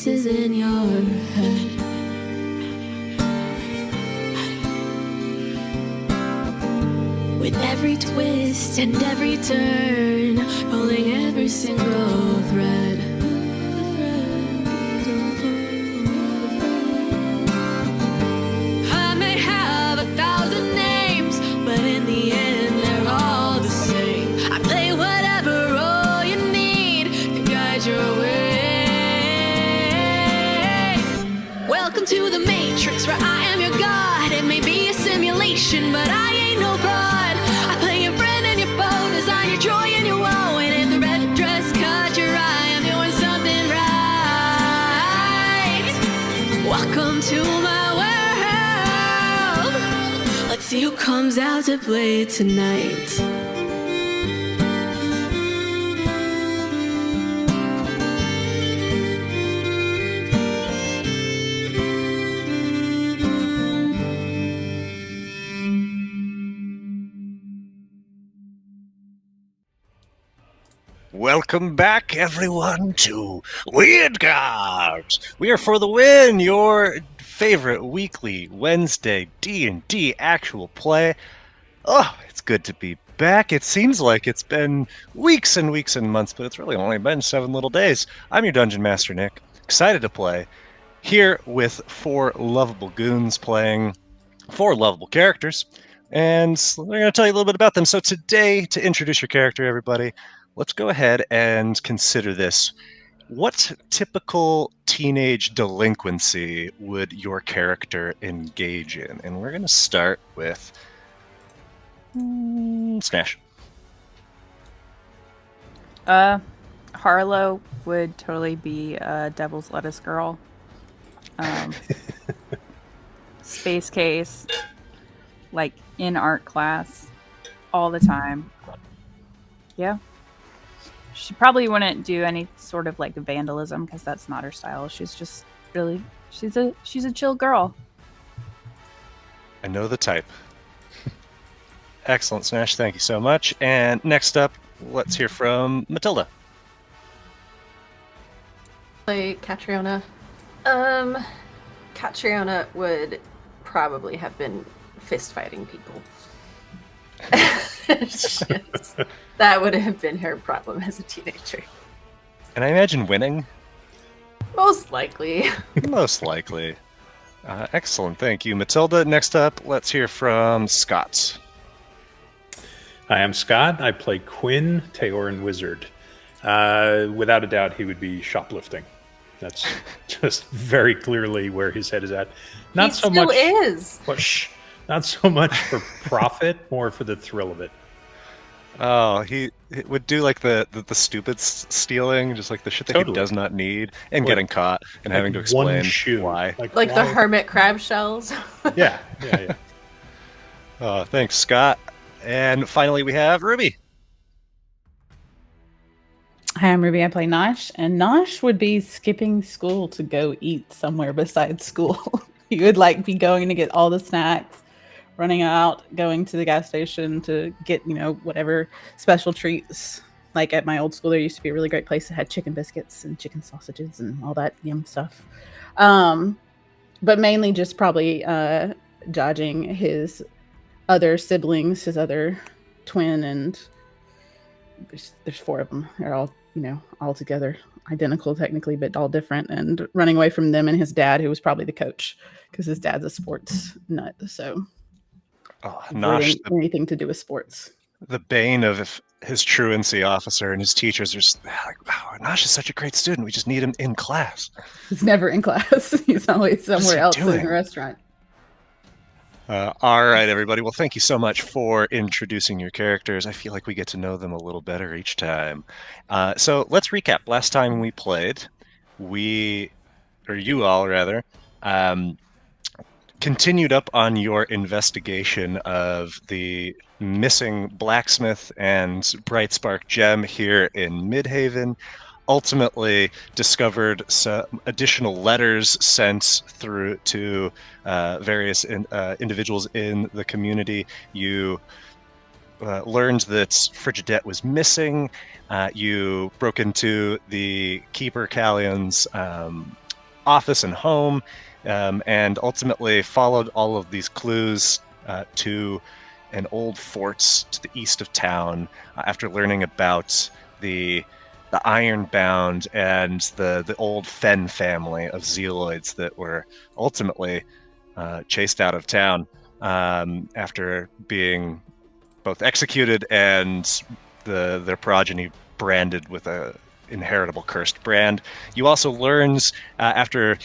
voices in your head. With every twist and every turn, pulling every single thread. I may have 1,000 names, but in the end they're all the same. I play whatever role you need to guide your way. Welcome to the Matrix, where I am your god. It may be a simulation, but I ain't no fraud. I play your friend and your foe, design your joy and your woe. And if the red dress caught your eye, I'm doing something right. Welcome to my world. Let's see who comes out to play tonight. Welcome back, everyone, to Wrydgard. We are for the win, your favorite weekly Wednesday D&D actual play. Oh, it's good to be back. It seems like it's been weeks and weeks and months, but it's really only been 7 little days. I'm your Dungeon Master, Nick. Excited to play. Here with 4 lovable goons playing 4 lovable characters. And we're going to tell you a little bit about them. So today, to introduce your character, everybody, let's go ahead and consider this. What typical teenage delinquency would your character engage in? And we're going to start with Smash. Harlow would totally be a Devil's Lettuce girl. Space case, like in art class all the time. Yeah. She probably wouldn't do any sort of like vandalism because that's not her style. She's just really she's a chill girl. I know the type. Excellent, Smash. Thank you so much. And next up, let's hear from Matilda. Play Catriona. Catriona would probably have been fist fighting people. That would have been her problem as a teenager. And I imagine winning? Most likely. Most likely. Excellent, thank you, Matilda. Next up, let's hear from Scott. Hi, I'm Scott. I play Quinn, Teoran Wizard. Without a doubt, he would be shoplifting. That's just very clearly where his head is at. Not he so still much. Is. Well, not so much for profit, more for the thrill of it. Oh, he would do like the stupid stealing, just like the shit that he does not need, and getting caught and like having to explain why. Like why? the hermit crab shells. Yeah. Thanks, Scott. And finally, we have Ruby. Hi, I'm Ruby. I play Nosh, and Nosh would be skipping school to go eat somewhere besides school. He would like be going to get all the snacks, running out, going to the gas station to get, whatever special treats. Like at my old school, there used to be a really great place that had chicken biscuits and chicken sausages and all that yum stuff. But mainly just probably dodging his other siblings, his other twin, and there's 4 of them. They're all, all together, identical technically, but all different, and running away from them and his dad, who was probably the coach, because his dad's a sports nut. So Nosh, anything to do with sports. The bane of his truancy officer and his teachers are just like, wow, Nosh is such a great student. We just need him in class. He's never in class. He's always somewhere else in a restaurant. All right, everybody. Well, thank you so much for introducing your characters. I feel like we get to know them a little better each time. So let's recap. Last time we played, you all rather, continued up on your investigation of the missing blacksmith and bright spark gem here in Midhaven. Ultimately discovered some additional letters sent through to various individuals in the community. You learned that Frigidet was missing. You broke into the Keeper Callion's office and home, and ultimately followed all of these clues to an old fort to the east of town after learning about the Ironbound and the old Fen family of Zieloids that were ultimately chased out of town after being both executed and their progeny branded with a inheritable cursed brand. You also learns after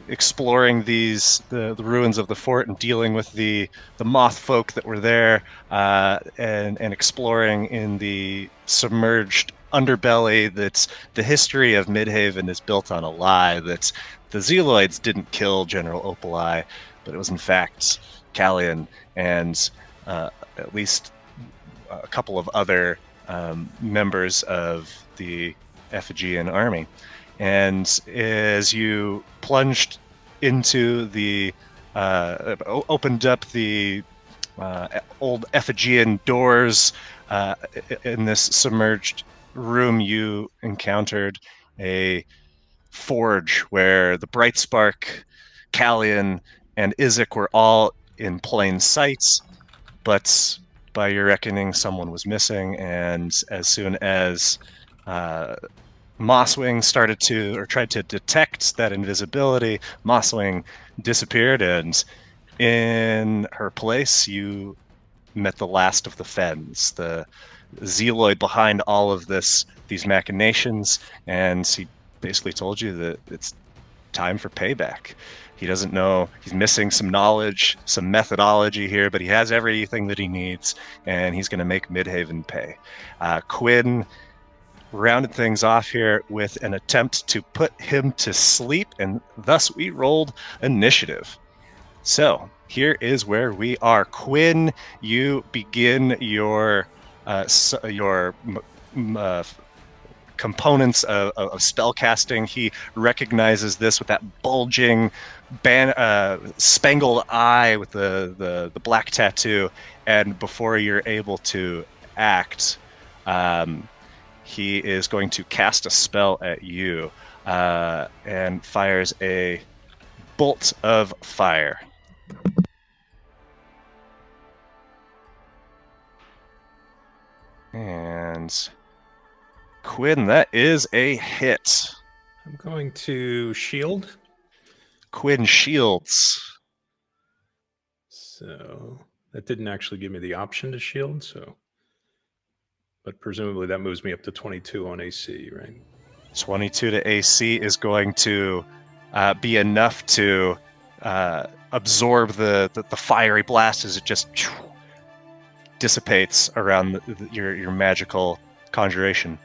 exploring the ruins of the fort and dealing with the moth folk that were there, and exploring in the submerged underbelly, that the history of Midhaven is built on a lie, that the Zieloids didn't kill General Opali, but it was in fact Callian and at least a couple of other members of the Ephegean army. And as you plunged into the opened up the old Ephegean doors in this submerged room, you encountered a forge where the Brightspark, Callian, and Izek were all in plain sight, but by your reckoning, someone was missing, and as soon as Mosswing tried to detect that invisibility, Mosswing disappeared, and in her place, you met the last of the Fens, the Zieloid behind all of these machinations, and he basically told you that it's time for payback. He doesn't know, he's missing some knowledge, some methodology here, but he has everything that he needs, and he's going to make Midhaven pay. Quinn rounded things off here with an attempt to put him to sleep, and thus we rolled initiative. So here is where we are. Quinn, you begin your components of spell casting. He recognizes this with that bulging spangled eye with the black tattoo, and before you're able to act, he is going to cast a spell at you and fires a bolt of fire. And Quinn, that is a hit. I'm going to shield. Quinn shields. So that didn't actually give me the option to shield, but presumably that moves me up to 22 on AC, right? 22 to AC is going to be enough to absorb the fiery blast as it just dissipates around your magical conjuration.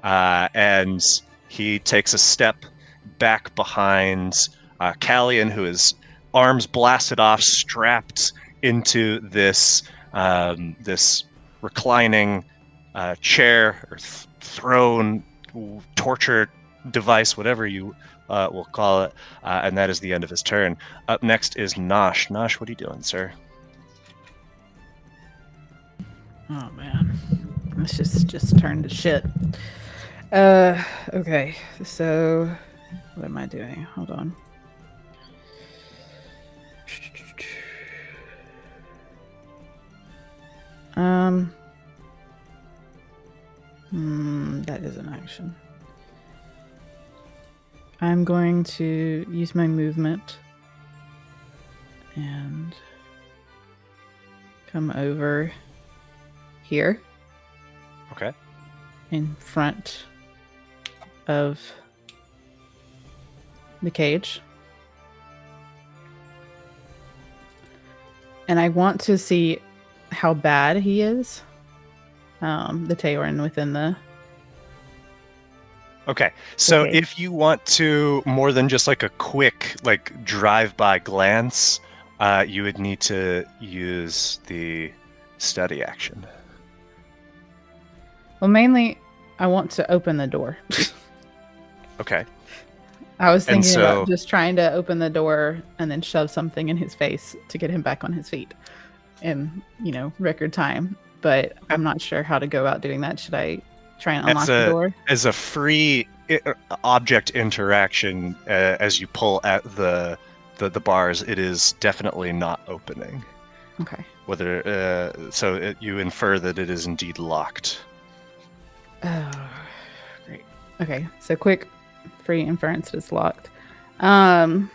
And he takes a step back behind Callian, who is arms blasted off, strapped into this reclining chair or throne, torture device, whatever you will call it, and that is the end of his turn. Up next is Nosh. Nosh, what are you doing, sir? Oh man, this just turned to shit. Okay, so what am I doing? Hold on. That is an action. I'm going to use my movement and come over here. Okay. In front of the cage. And I want to see how bad he is. The Taorin within the... Okay, so Okay. if you want to more than just like a quick drive-by glance, you would need to use the study action. Well, mainly, I want to open the door. Okay. I was thinking so- about just trying to open the door and then shove something in his face to get him back on his feet in, record time. But I'm not sure how to go about doing that. Should I try and unlock the door? As a free object interaction as you pull at the bars, it is definitely not opening. Okay. You infer that it is indeed locked. Oh, great. Okay, so quick free inference is locked. I'm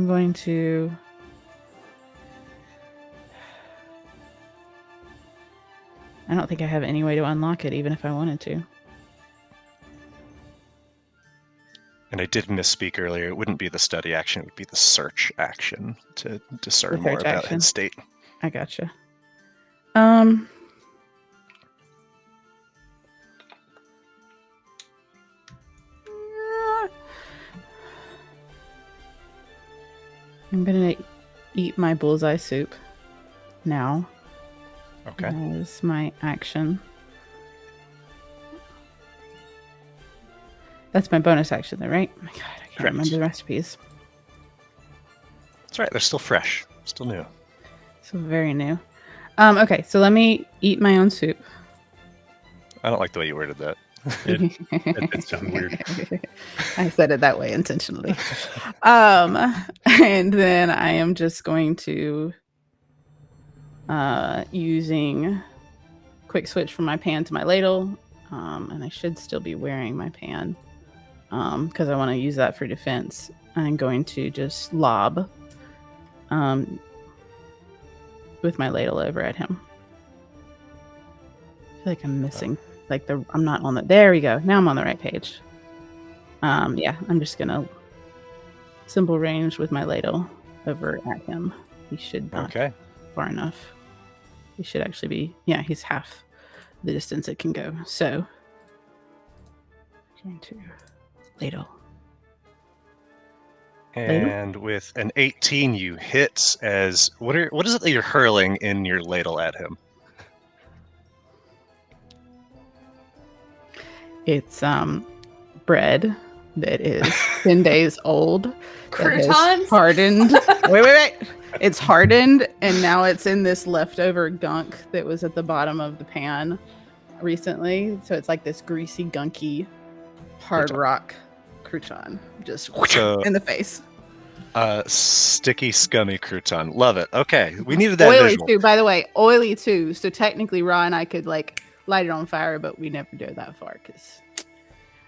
going to I don't think I have any way to unlock it, even if I wanted to. And I did misspeak earlier. It wouldn't be the study action; it would be the search action to discern more search about action. his state. I gotcha. I'm gonna eat my bullseye soup now. Okay. That is my action. That's my bonus action, though, right? Oh my God, I can't Correct. remember the recipes. That's right. They're still fresh, still new. So very new. Okay, so let me eat my own soup. I don't like the way you worded that. That did sound weird. I said it that way intentionally. And then I am just going to using quick switch from my pan to my ladle, and I should still be wearing my pan because I want to use that for defense. I'm going to just lob with my ladle over at him. I feel like I'm missing I'm not on the there we go. Now I'm on the right page. Yeah, I'm just gonna simple range with my ladle over at him. He should not Okay. far enough. He should actually be he's half the distance it can go. So going to ladle. And with an 18, you hit as what is it that you're hurling in your ladle at him? It's bread that is 10 days old. that has Croutons? hardened. Wait. It's hardened and now it's in this leftover gunk that was at the bottom of the pan recently. So it's like this greasy, gunky, hard Crouton. rock crouton. Just So- in the face. Sticky, scummy crouton. Love it. Okay, we needed that Oily visual. too, by the way. Oily too. So technically Ra and I could light it on fire, but we never go that far because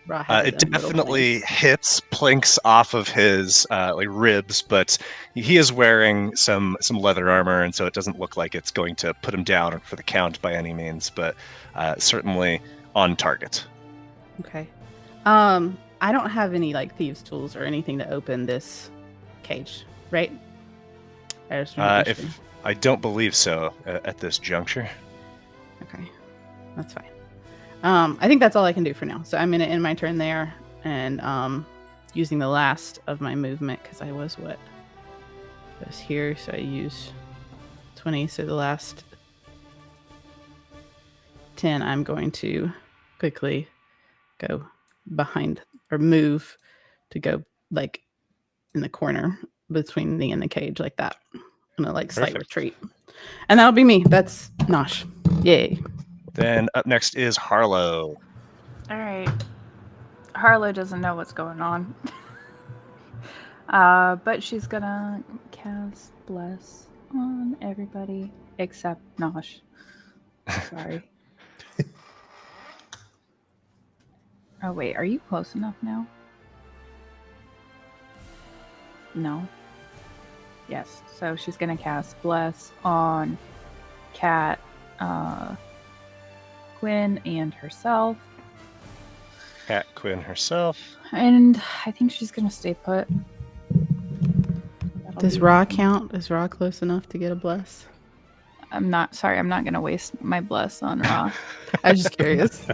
Ra has It his own little definitely plans. hits, plinks off of his ribs, but he is wearing some leather armor, and so it doesn't look like it's going to put him down for the count by any means, but certainly on target. Okay. I don't have any thieves tools or anything to open this cage, right? I just wanna be sure. If I don't believe so at this juncture. Okay, that's fine. I think that's all I can do for now. So I'm gonna end my turn there, and using the last of my movement because I was here, so I use 20. So the last 10, I'm going to quickly go behind or move to go in the corner between me and the cage like that. I'm gonna slight Perfect. retreat, and that'll be me. That's Nosh. Yay. Then up next is Harlow. All right. Harlow doesn't know what's going on. But she's gonna cast Bless on everybody except Nosh. Sorry. Oh, wait. Are you close enough now? No. Yes. So she's gonna cast Bless on Cat, Quinn, and herself. Cat Quinn herself. And I think she's gonna stay put. That'll Does be- Ra count? Is Ra close enough to get a bless? I'm not gonna waste my bless on Ra. I was just curious.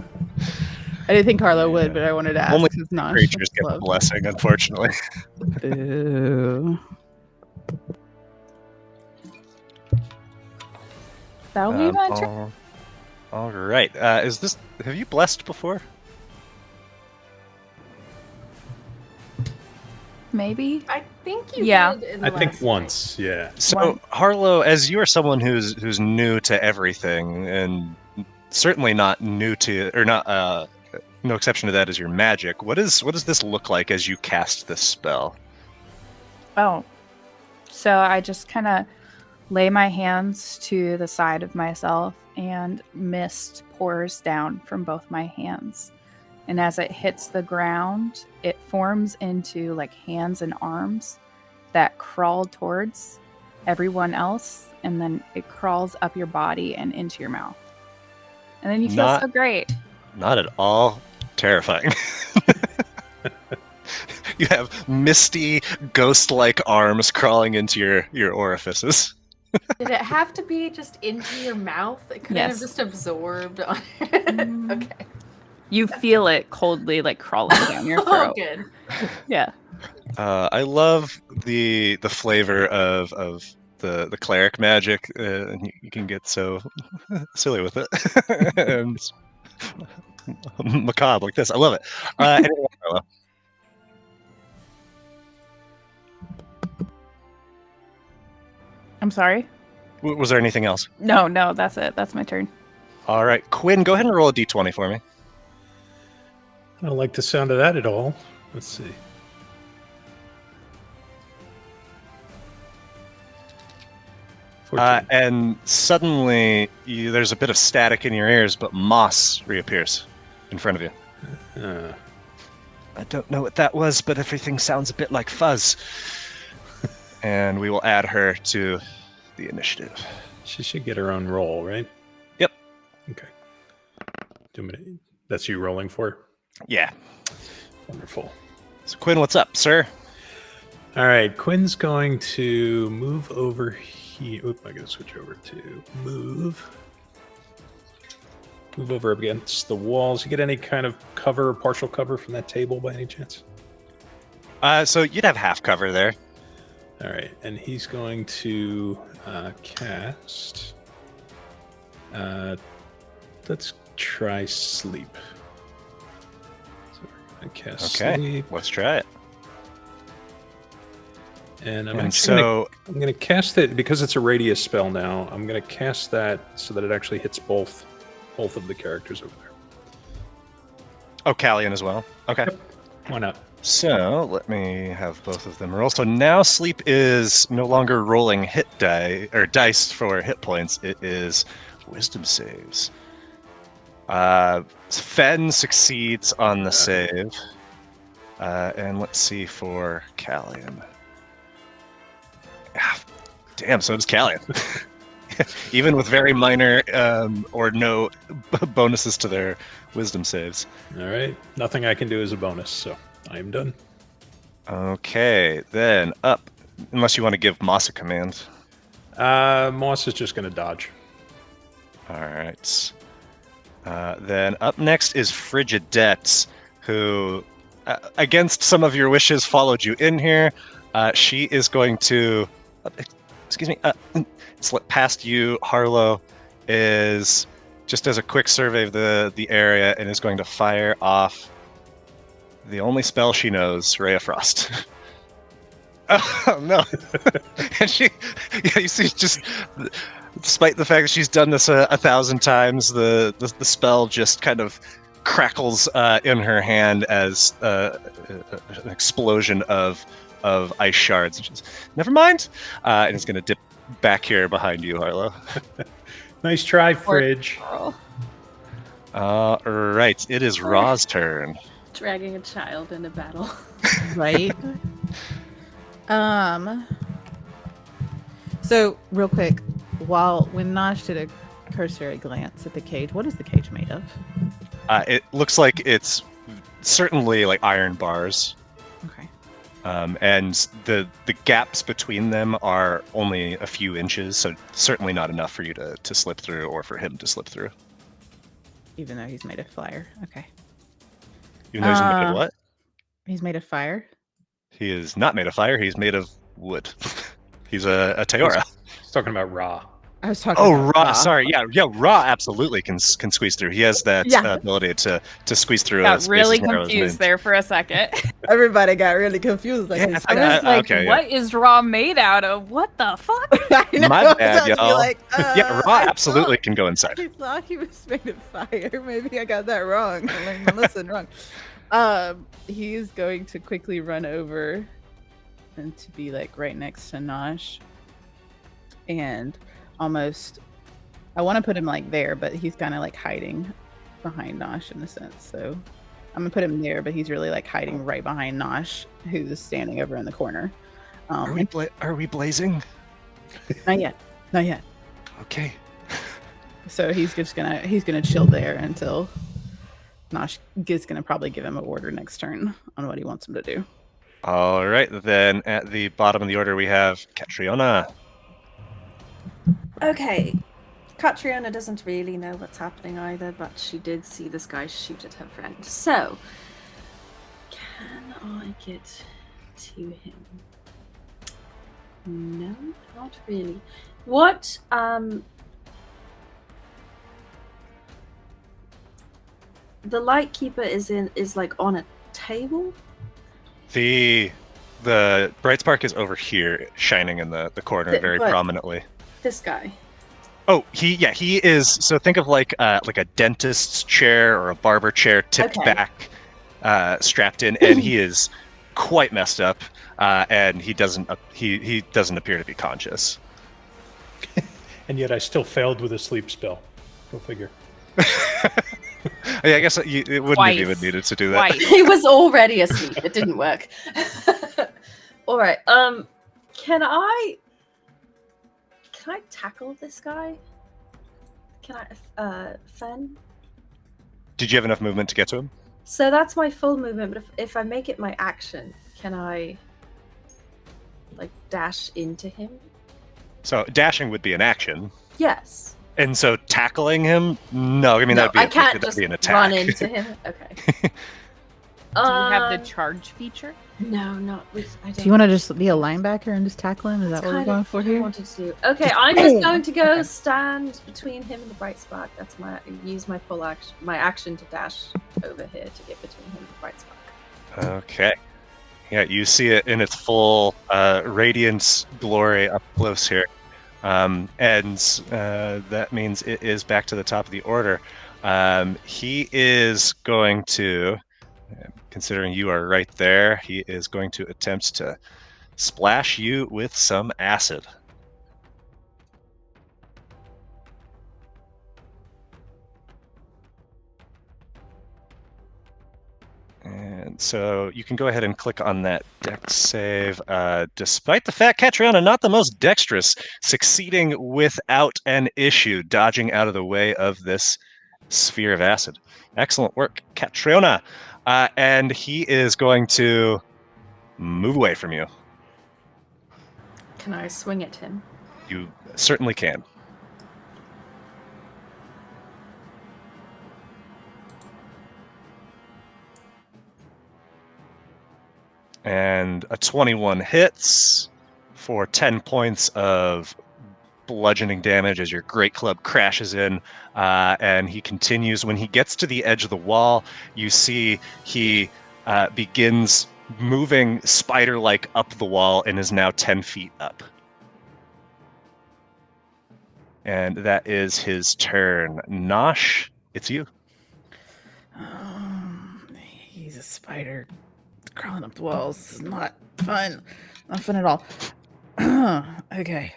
I didn't think Carlo would, but I wanted to ask. Only 'cause Nosh Creatures get the loved- blessing, unfortunately. Boo. That'll be my turn. All right. Have you blessed before? maybe. I think you Yeah. did. In the I think last once, yeah. So, One. Harlow, as you are someone who's new to everything, and certainly not new to, or not, no exception to that is your magic. What does this look like as you cast this spell? Oh, so I just kind of lay my hands to the side of myself, and mist pours down from both my hands. And as it hits the ground, it forms into like hands and arms that crawl towards everyone else, and then it crawls up your body and into your mouth. And then you feel Not- so great. Not at all terrifying. You have misty, ghost-like arms crawling into your orifices. Did it have to be just into your mouth? It couldn't have Yes. just absorbed on Mm. Okay. You feel it coldly like crawling down your Oh, throat. good. Yeah. I love the flavor of the cleric magic, and you can get so silly with it and macabre like this. I love it. Anyway, Harlow. I'm sorry. Was there anything else? No, that's it. That's my turn. All right, Quinn, go ahead and roll a d20 for me. I don't like the sound of that at all. Let's see. And suddenly, there's a bit of static in your ears, but moss reappears in front of you. Uh, I don't know what that was, but everything sounds a bit like fuzz. And we will add her to the initiative. she should get her own roll, right? Yep. Okay. That's you rolling for? Yeah. Wonderful. So Quinn, what's up, sir? All right, Quinn's going to move over here. Oop, I gotta switch over to move. Move over against the walls. You get any kind of cover or partial cover from that table by any chance? So you'd have half cover there. All right, and he's going to cast. Let's try sleep. So we're going to cast sleep. Let's try it. And I'm And actually so, I'm going to cast it because it's a radius spell now. I'm going to cast that so that it actually hits both of the characters over there. oh, Callian as well. Okay. Why not? So let me have both of them roll. So now sleep is no longer rolling hit dice for hit points. It is wisdom saves. Fen succeeds on the save. And let's see for Callian. Ah, damn, so does Callian. Even with very minor or no bonuses to their wisdom saves. All right. Nothing I can do as a bonus, so I am done. Okay, then up. Unless you want to give Moss a command. Moss is just going to dodge. All right. Then up next is Frigidette, who, against some of your wishes, followed you in here. She is going to, slip past you. Harlow is just as a quick survey of the area and is going to fire off the only spell she knows, Ray of Frost. Oh no! And you see, just despite the fact that she's done this 1,000 times, the spell just kind of crackles in her hand as an explosion of ice shards. And she's, never mind, and it's going to dip back here behind you, Harlow. Nice try, Fridge. Right, it is Ra's turn. Dragging a child into battle. Right? So real quick, when Nosh did a cursory glance at the cage, what is the cage made of? It looks like it's certainly like iron bars. Okay. And the gaps between them are only a few inches, so certainly not enough for you to slip through or for him to slip through. Even though he's made of fire. Okay. Even though he's made of what? He's made of fire? He is not made of fire, he's made of wood. He's a Teora. He's talking about Ra. I was talking Oh, about Raw. Sorry, yeah. Raw absolutely can squeeze through. He has that Yeah. ability to squeeze through. Got spaces really narrow as confused moons. there for a second. Everybody got really confused. Like, Yeah, his I was like, okay, yeah. what is Raw made out of? What the fuck? I know, My I was bad, about to be y'all. like, Yeah, Raw I absolutely thought- can go inside. I thought he was made of fire. Maybe I got that wrong. I learned my lesson wrong. He's going to quickly run over and to be like right next to Nosh. And almost, I want to put him like there, but he's kind of like hiding behind Nosh in a sense. So I'm gonna put him there, but he's really like hiding right behind Nosh, who's standing over in the corner. Are we blazing? Not yet. Not yet. Okay. So he's gonna chill there until Nosh is gonna probably give him an order next turn on what he wants him to do. All right, then at the bottom of the order we have Catriona. Okay. Catriona doesn't really know what's happening either, but she did see this guy shoot at her friend. So, can I get to him? No, not really. What, the lightkeeper is like on a table? The bright spark is over here, shining in the corner very But- prominently. This guy. Oh, he is. So think of like a dentist's chair or a barber chair tipped Okay. back, strapped in, and he is quite messed up, and he doesn't appear to be conscious. And yet I still failed with a sleep spell. Go figure. Yeah, I guess it wouldn't have even Twice. needed to do that. Twice. He was already asleep. It didn't work. All right. Can I tackle this guy? Can I, Fen? Did you have enough movement to get to him? So that's my full movement, but if I make it my action, can I, like, dash into him? So dashing would be an action, Yes. and so tackling him, no. I mean No, that'd be I can't that'd just be an attack. run into him. Okay. Do you have the charge feature? No, not with. I don't. Do you want to just be a linebacker and just tackle him? Is That's that what we're kind going of for what I here? wanted to do. Okay, I'm just going to go Okay. stand between him and the bright spark. That's use my full action, my action to dash over here to get between him and the bright spark. Okay. Yeah, you see it in its full radiance glory up close here. And that means it is back to the top of the order. He is going to, considering you are right there, he is going to attempt to splash you with some acid. And so you can go ahead and click on that dex save. Despite the fact Catriona, not the most dexterous, succeeding without an issue, dodging out of the way of this sphere of acid. Excellent work, Catriona. And he is going to move away from you. Can I swing at him? You certainly can. And a 21 hits for 10 points of bludgeoning damage as your great club crashes in, and he continues. When he gets to the edge of the wall, you see he begins moving spider-like up the wall and is now 10 feet up. And that is his turn. Nosh, it's you. He's a spider crawling up the walls. This is not fun. Not fun at all. Okay.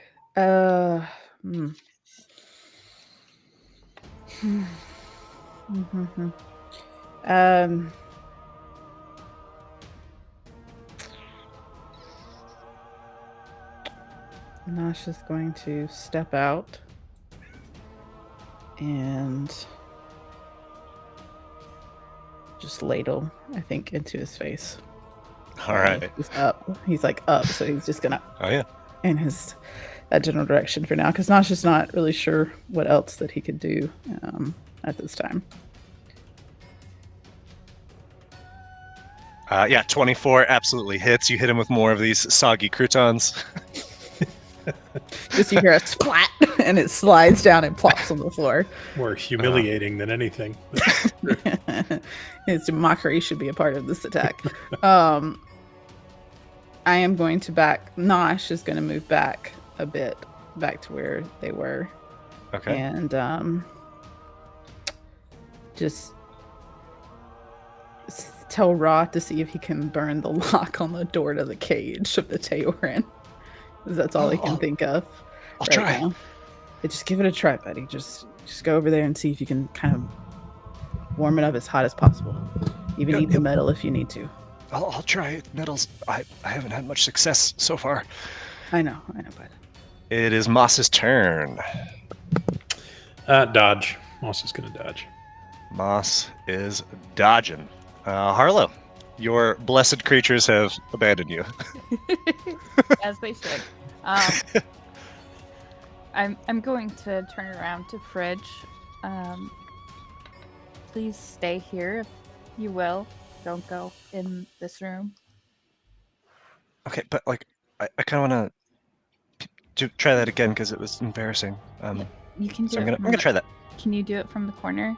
Nosh is going to step out and just ladle, I think, into his face. All right. He's up. He's like up, so he's just gonna Oh, yeah. in that general direction for now, because Nosh is not really sure what else that he could do at this time. Yeah, 24 absolutely hits. You hit him with more of these soggy croutons. Just you hear a splat and it slides down and plops on the floor. More humiliating than anything. Its mockery should be a part of this attack. I am going to back. Nosh is going to move back a bit, back to where they were. Okay. And just tell Ra to see if he can burn the lock on the door to the cage of the Taorin. That's all he can think of. I'll try. Now. But just give it a try, buddy. Just go over there and see if you can kind of warm it up as hot as possible. Even eat the metal if you need to. I'll try. Metals. I haven't had much success so far. I know, bud. It is Moss's turn. Dodge. Moss is going to dodge. Moss is dodging. Harlow, your blessed creatures have abandoned you. As they should. I'm going to turn around to Fridge. Please stay here if you will. Don't go in this room. Okay, but like, I kind of want to try that again because it was embarrassing. You can do So it. I'm gonna try that. Can you do it from the corner?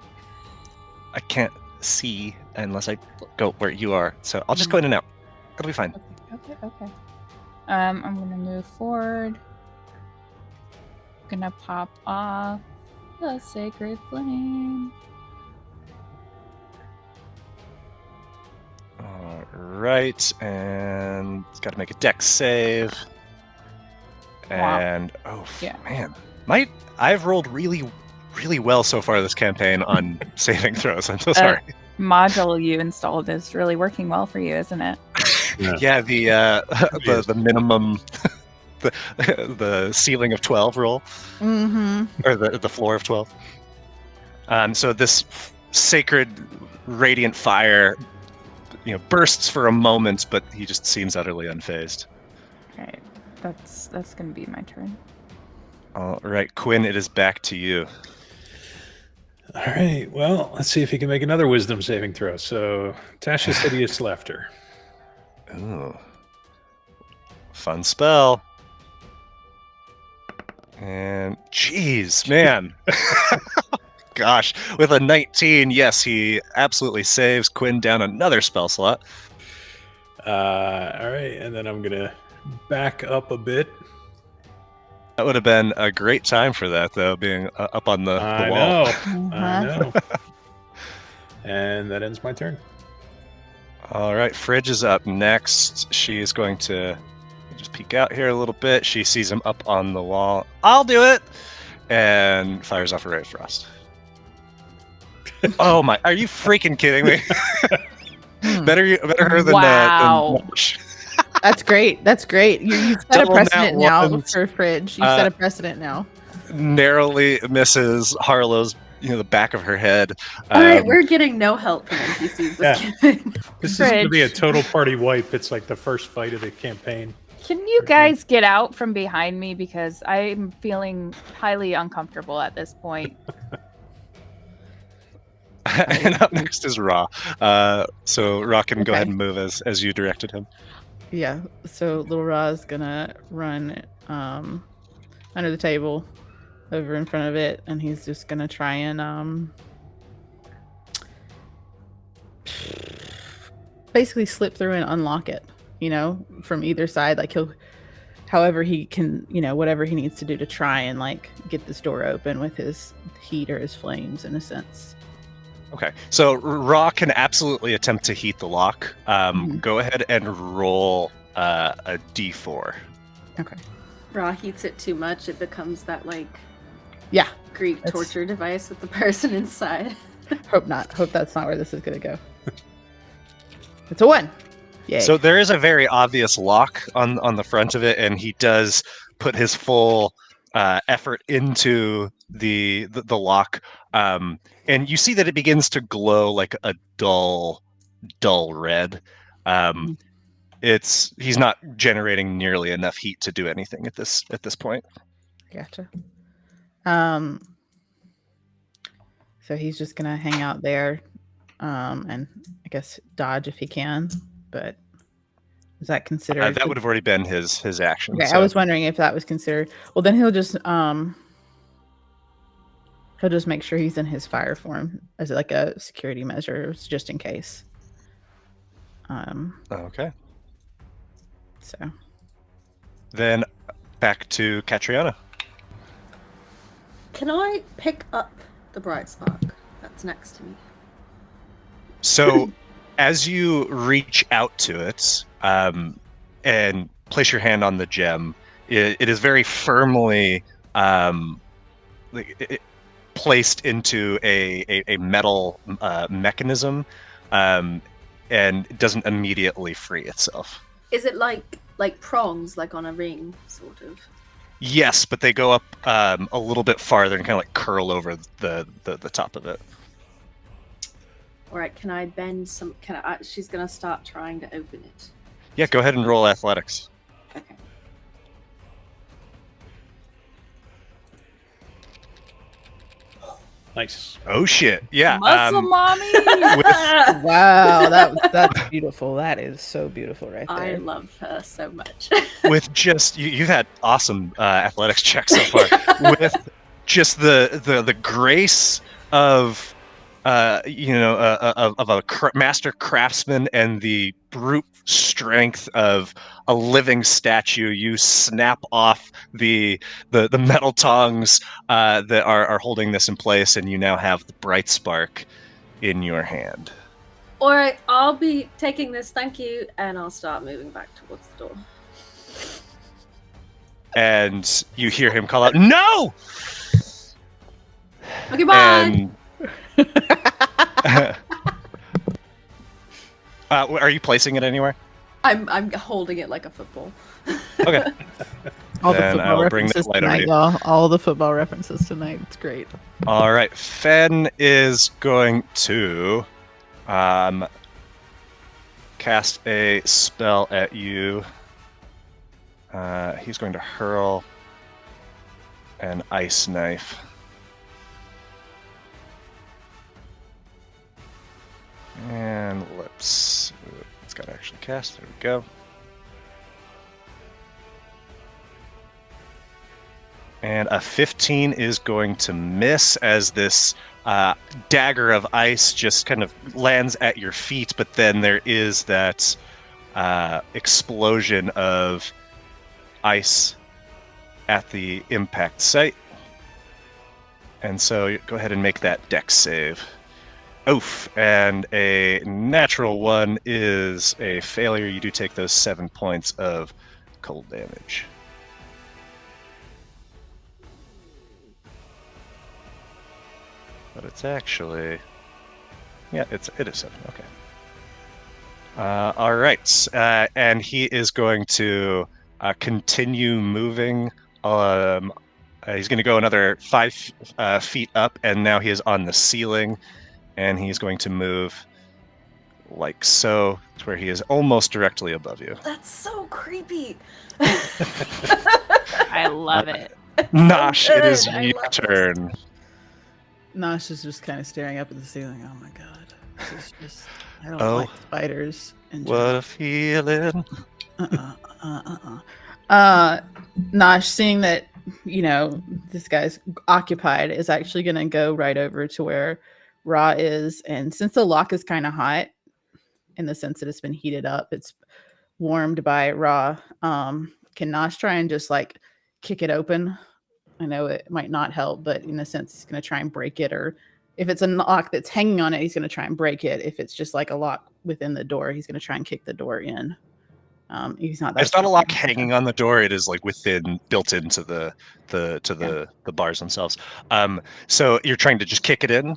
I can't see unless I go where you are, so I'll just go in and out. It'll be fine. Okay. I'm gonna move forward. Gonna pop off the sacred flame. All right, and it's got to make a dex save. And man, I've rolled really well so far this campaign on saving throws. I'm so sorry. Module you installed is really working well for you, isn't it? Yeah, the minimum, the ceiling of 12 roll, or the floor of 12. So this sacred radiant fire, bursts for a moment, but he just seems utterly unfazed. Right, that's gonna be my turn. All right, Quinn, it is back to you. All right. Well, let's see if he can make another wisdom saving throw. So, Tasha's hideous laughter. Ooh. Fun spell. And jeez, man. Gosh, with a 19, yes, he absolutely saves Quinn down another spell slot. All right, and then I'm gonna back up a bit. That would have been a great time for that, though, being up on the wall. I know. And that ends my turn. All right, Fridge is up next. She is going to just peek out here a little bit. She sees him up on the wall. I'll do it! And fires off a ray of frost. Oh my, are you freaking kidding me? better her than Wow. That's great. You've set a Double precedent nat now ones. for Fridge. You've set a precedent now. Narrowly misses Harlow's, the back of her head. All right, we're getting no help from NPCs this campaign. This is going to be a Fridge. total party wipe. It's like the first fight of the campaign. Can you guys get out from behind me because I'm feeling highly uncomfortable at this point? And up next is Ra. So Ra can go Okay. ahead and move as you directed him. Yeah, so little Ra's gonna run under the table over in front of it, and he's just gonna try and basically slip through and unlock it, from either side. Like however he can, whatever he needs to do to try and like get this door open with his heat or his flames, in a sense. Okay, so Ra can absolutely attempt to heat the lock. Go ahead and roll a d4. Okay. Raw heats it too much, it becomes that Yeah. Greek That's- torture device with the person inside. Hope not. Hope that's not where this is gonna go. It's a 1. Yay. So there is a very obvious lock on the front of it, and he does put his full effort into the lock. And you see that it begins to glow like a dull red. He's not generating nearly enough heat to do anything at this point. Gotcha. So he's just gonna hang out there, and I guess dodge if he can. But is that considered? That would have already been his action. Okay, so. I was wondering if that was considered. Well, then he'll just He'll just make sure he's in his fire form as like a security measure, just in case. Okay. So Then back to Catriona. Can I pick up the bright spark that's next to me? So, as you reach out to it and place your hand on the gem, it is very firmly placed into a metal mechanism, and it doesn't immediately free itself. Is it like prongs, like on a ring, sort of? Yes, but they go up a little bit farther and kind of like curl over the top of it. All right, can I bend some? She's gonna start trying to open it. Yeah, go ahead and roll athletics. Okay. Nice. Oh shit! Yeah. Muscle mommy. wow, that's beautiful. That is so beautiful right there. I love her so much. With just you've had awesome athletics checks so far. With just the grace of of a master craftsman and the brute strength of a living statue, you snap off the metal tongs that are holding this in place, and you now have the bright spark in your hand. All right, I'll be taking this. Thank you, and I'll start moving back towards the door. And you hear him call out, "No!" Okay, bye. And are you placing it anywhere? I'm holding it like a football. Okay. All the Then football I'll bring references that light over tonight, you. y'all. All the football references tonight. It's great. All right. Fen is going to cast a spell at you. He's going to hurl an ice knife. And let's... It's got to actually cast. There we go. And a 15 is going to miss as this dagger of ice just kind of lands at your feet, but then there is that explosion of ice at the impact site. And so go ahead and make that dex save. Oof, and a natural one is a failure. You do take those 7 points of cold damage. But it's actually, yeah, it is 7. Okay. All right, and he is going to continue moving. He's going to go another 5 feet up, and now he is on the ceiling. And he's going to move like so, to where he is almost directly above you. That's so creepy. I love it. Nosh, it is I your love this. turn. Nosh is just kind of staring up at the ceiling. Oh my god. This is just, I don't Oh. like spiders. In What a feeling. Nosh, seeing that, this guy's occupied, is actually going to go right over to where Ra is. And since the lock is kind of hot, in the sense that it's been heated up, it's warmed by Ra, can Nosh try and just like kick it open? I know it might not help, but in a sense, he's going to try and break it. Or if it's a lock that's hanging on it, he's going to try and break it. If it's just like a lock within the door, he's going to try and kick the door in. He's not. It's not a lock hanging on the door. It is like built into the bars themselves. So you're trying to just kick it in.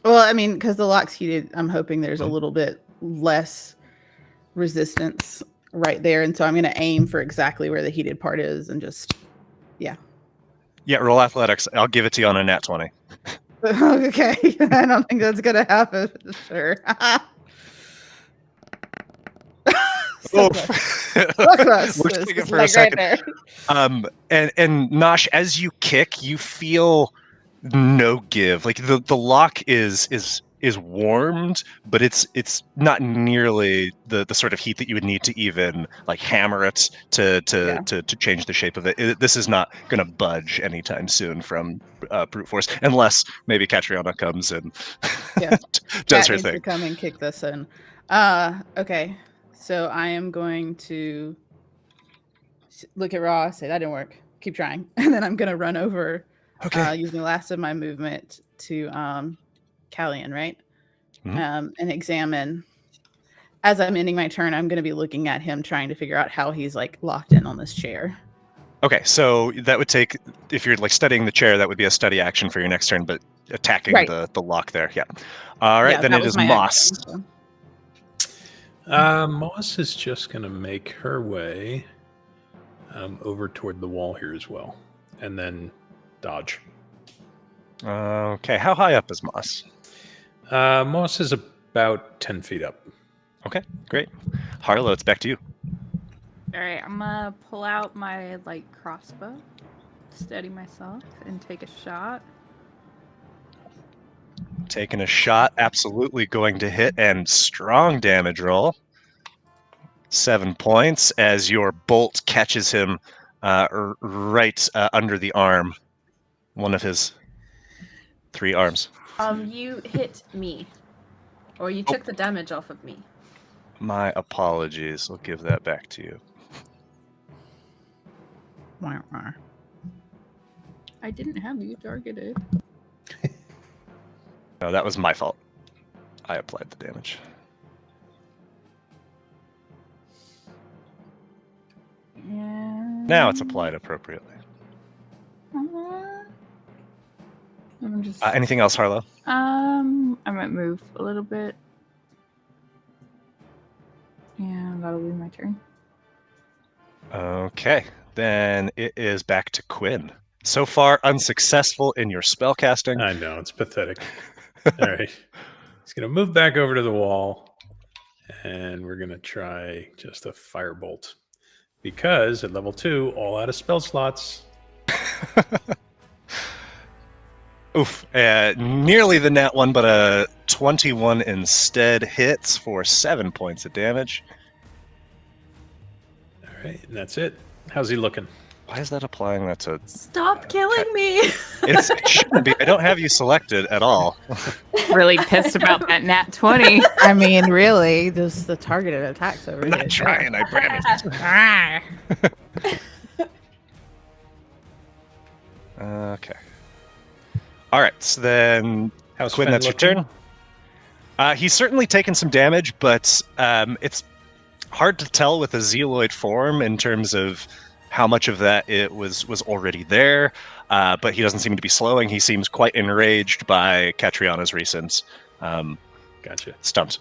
Well, I mean, because the lock's heated, I'm hoping there's a little bit less resistance right there, and so I'm going to aim for exactly where the heated part is, and just, yeah. Yeah, roll athletics. I'll give it to you on a nat 20. Okay, I don't think that's going to happen. Sure. So close. So close. We're It's thinking just for a like second. right there. And Nosh, as you kick, you feel no give. Like the lock is is warmed, but it's not nearly the sort of heat that you would need to even like hammer it to change the shape of it. This is not going to budge anytime soon from brute force, unless maybe Catriona comes and Yeah. does Cat her needs to thing. come and kick this in. Okay. So I am going to look at Raw, say that didn't work. Keep trying, and then I'm gonna run over, Okay. using the last of my movement to Callian, right? Mhm. And examine. As I'm ending my turn, I'm gonna be looking at him, trying to figure out how he's like locked in on this chair. Okay, so that would take, if you're like studying the chair, that would be a study action for your next turn, but attacking Right. the lock there, yeah. All right, Yeah, then that it was is my Moss. action, so. Moss is just going to make her way over toward the wall here as well, and then dodge. Okay, how high up is Moss? Moss is about 10 feet up. Okay, great. Harlow, it's back to you. All right, I'm gonna pull out my like crossbow, steady myself, and take a shot. Taking a shot, absolutely going to hit, and strong damage roll. 7 points as your bolt catches him right under the arm. One of his 3 arms. You hit me. Or you took the damage off of me. My apologies. I'll give that back to you. Wah, wah. I didn't have you targeted. No, that was my fault. I applied the damage. And Now it's applied appropriately. I'm just. Anything else, Harlow? I might move a little bit. And that'll be my turn. Okay, then it is back to Quinn. So far, unsuccessful in your spellcasting. I know, it's pathetic. All right. He's going to move back over to the wall, and we're going to try just a firebolt. Because at level 2, all out of spell slots. Oof, nearly the nat one, but a 21 instead hits for 7 points of damage. All right, and that's it. How's he looking? Why is that applying that to... Stop killing me! It shouldn't be. I don't have you selected at all. Really pissed about that nat 20. I mean, really, this is the targeted attacks over I'm here. not trying, I promise. Okay. All right, so then How's Quinn, Fen that's your looking? turn. He's certainly taken some damage, but it's hard to tell with a Zieloid form in terms of how much of that it was already there. But he doesn't seem to be slowing. He seems quite enraged by Catriona's recent Gotcha. stunt.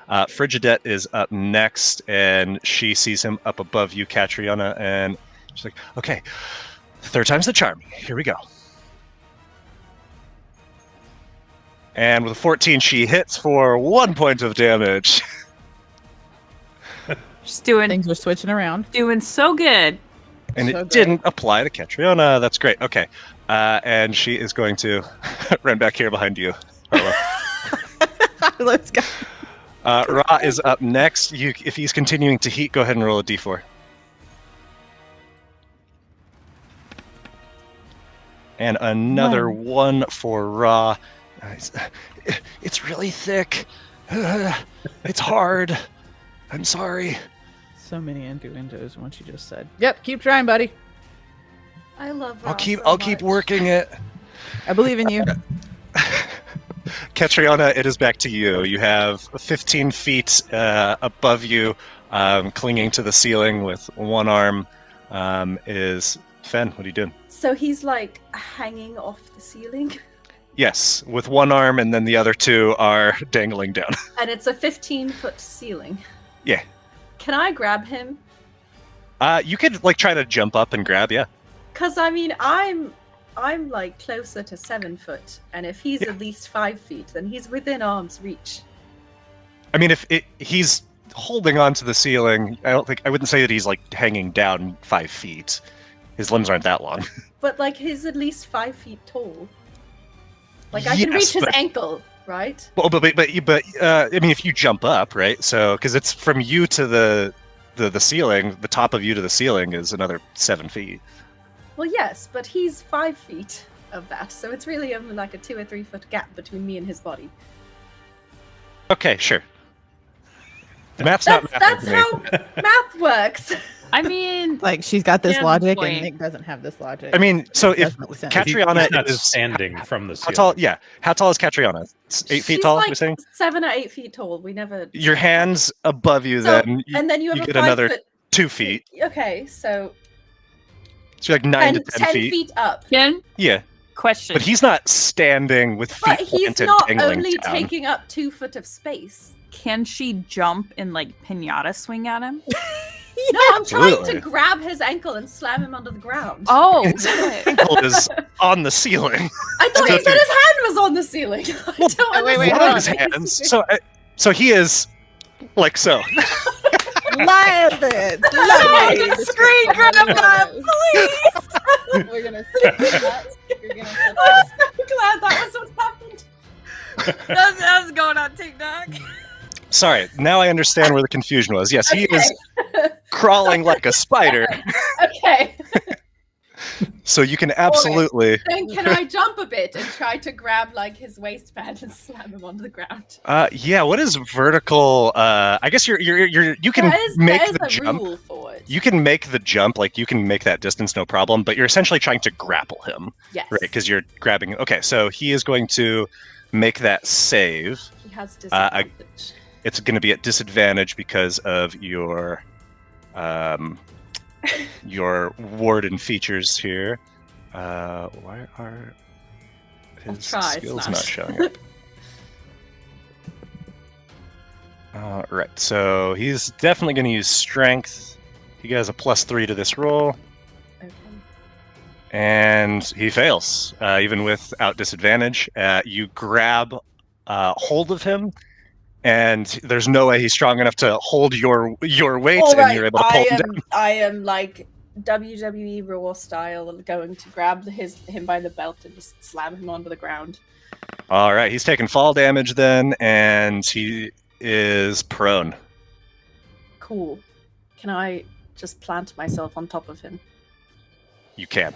Frigidette is up next, and she sees him up above you, Catriona, and she's like, okay, third time's the charm. Here we go. And with a 14, she hits for 1 point of damage. Just doing Things are switching around. so good. And So it great. didn't apply to Catriona. That's great. Okay. And she is going to run back here behind you, Harlow. Let's go. Ra is up next. If he's continuing to heat, go ahead and roll a d4. And another one for Ra. It's really thick. It's hard. I'm sorry. So many innuendos in what you just said. Yep, keep trying, buddy. I love I'll Ra keep so keep much. working it. I believe in you. Catriona, it is back to you. You have 15 feet above you, clinging to the ceiling with one arm, is Fen. What are you doing? So he's like hanging off the ceiling, Yes, with one arm, and then the other 2 are dangling down. and it's a 15-foot ceiling. Yeah. Can I grab him? You could like try to jump up and grab, yeah. Cause I mean, I'm like closer to 7 foot, and if he's Yeah. at least 5 feet, then he's within arm's reach. I mean, if he's holding on to the ceiling, I wouldn't say that he's like hanging down 5 feet. His limbs aren't that long. But like he's at least 5 feet tall. Like I can Yes, reach his but- ankle. right? Well, but I mean, if you jump up, right? So because it's from you to the ceiling, the top of you to the ceiling is another 7 feet. Well, yes, but he's 5 feet of that, so it's really only like a 2 or 3 foot gap between me and his body. Okay, sure. The math's not mathing That's to me. how math works. I mean, Like she's got this Yeah, logic, point. and Nick doesn't have this logic. I mean, so if Doesn't make sense. Catriona He's not is standing from the how ceiling. tall? Yeah, how tall is Catriona? 8 feet She's tall. like You're saying 7 or 8 feet tall. We never. your hands above you, So, then and then you have a get 5 another foot. 2 feet. Okay, so So you're like 9 to 10 10 feet. up. Ken, Yeah, question. but he's not standing with feet But he's planted, not dangling only down. taking up 2 foot of space. Can she jump and like pinata swing at him? No, I'm trying Absolutely. to grab his ankle and slam him onto the ground. Oh, His shit. ankle is on the ceiling. I thought so he said his hand was on the ceiling. I don't wait, understand. One hold of his on. hands. So he is like so. Love it. Love it. Screen grab that, please. We're gonna skip that. You're gonna skip I'm so glad that was what happened. That's going on TikTok. Sorry, now I understand where the confusion was. Yes, he is crawling like a spider. Okay. So you can absolutely. Then can I jump a bit and try to grab like his waistband and slam him onto the ground? Yeah. What is vertical? I guess you can make there is the a jump. rule for it. You can make the jump, like you can make that distance, no problem. But you're essentially trying to grapple him, Yes. right? Because you're grabbing. Okay, so he is going to make that save. He has disadvantage. It's going to be at disadvantage because of your warden features here. Why are his try, it's skills not. not showing up? Right, so he's definitely going to use strength. He has a +3 to this roll, Okay. and he fails, even without disadvantage. You grab hold of him, and there's no way he's strong enough to hold your weight, All and right, you're able to pull him down. I am like WWE Raw style, going to grab him by the belt and just slam him onto the ground. All right, he's taking fall damage then, and he is prone. Cool. Can I just plant myself on top of him? You can.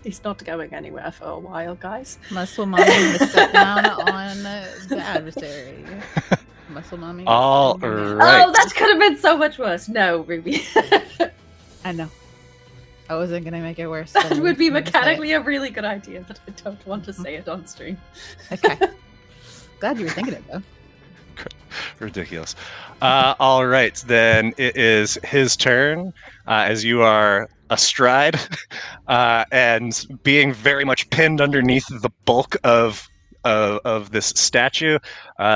He's not going anywhere for a while, guys. Muscle mommy to step down on the adversary. Muscle mommy. to All step down. right. Oh, that could have been so much worse. No, Ruby. I know. I wasn't gonna make it worse. That but would be I'm gonna say it. mechanically a really good idea, but I don't want to say it on stream. Okay. Glad you were thinking it though. Ridiculous. All right, then it is his turn. As you are astride and being very much pinned underneath the bulk of this statue.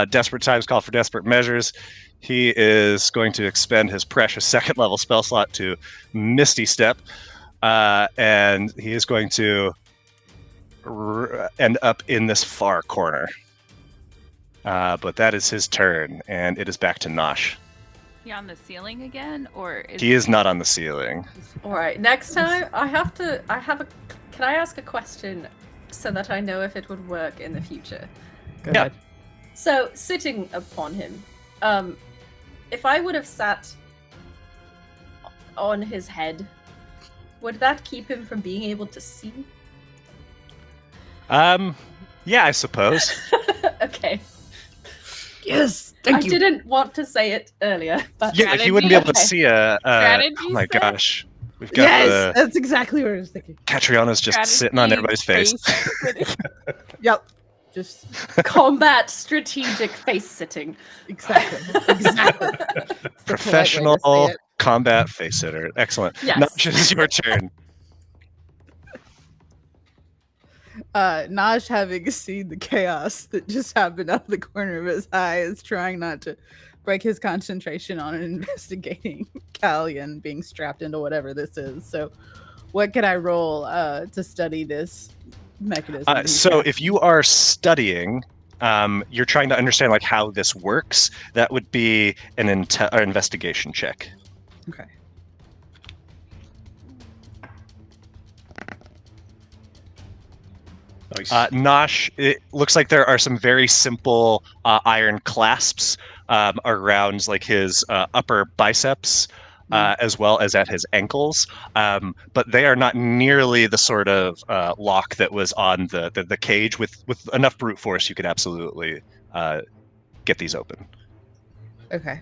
Desperate times call for desperate measures. He is going to expend his precious 2nd level spell slot to Misty Step, and he is going to end up in this far corner. But that is his turn, and it is back to Nosh. He on the ceiling again, or is He is not on the ceiling. All right, next time can I ask a question so that I know if it would work in the future? Go Yeah. ahead. So, sitting upon him, if I would have sat on his head, would that keep him from being able to see? Yeah, I suppose. Okay. Yes. I didn't want to say it earlier, but Yeah, like he wouldn't be able to Okay. see a. Strategy Oh my set? gosh, we've got Yes, that's exactly what I was thinking. Catriona's just sitting on everybody's face. Yep. Just combat strategic face sitting. exactly. Exactly. It's the polite way to Professional say it. combat face sitter. Excellent. Yes. Not just your turn. Naj, having seen the chaos that just happened out of the corner of his eye, is trying not to break his concentration on investigating Callian being strapped into whatever this is. So, what can I roll to study this mechanism? So if you are studying, you're trying to understand like how this works. That would be an investigation check. Okay. Nice. Nosh, it looks like there are some very simple iron clasps around like his upper biceps, as well as at his ankles. But they are not nearly the sort of lock that was on the cage. With enough brute force, you could absolutely get these open, Okay.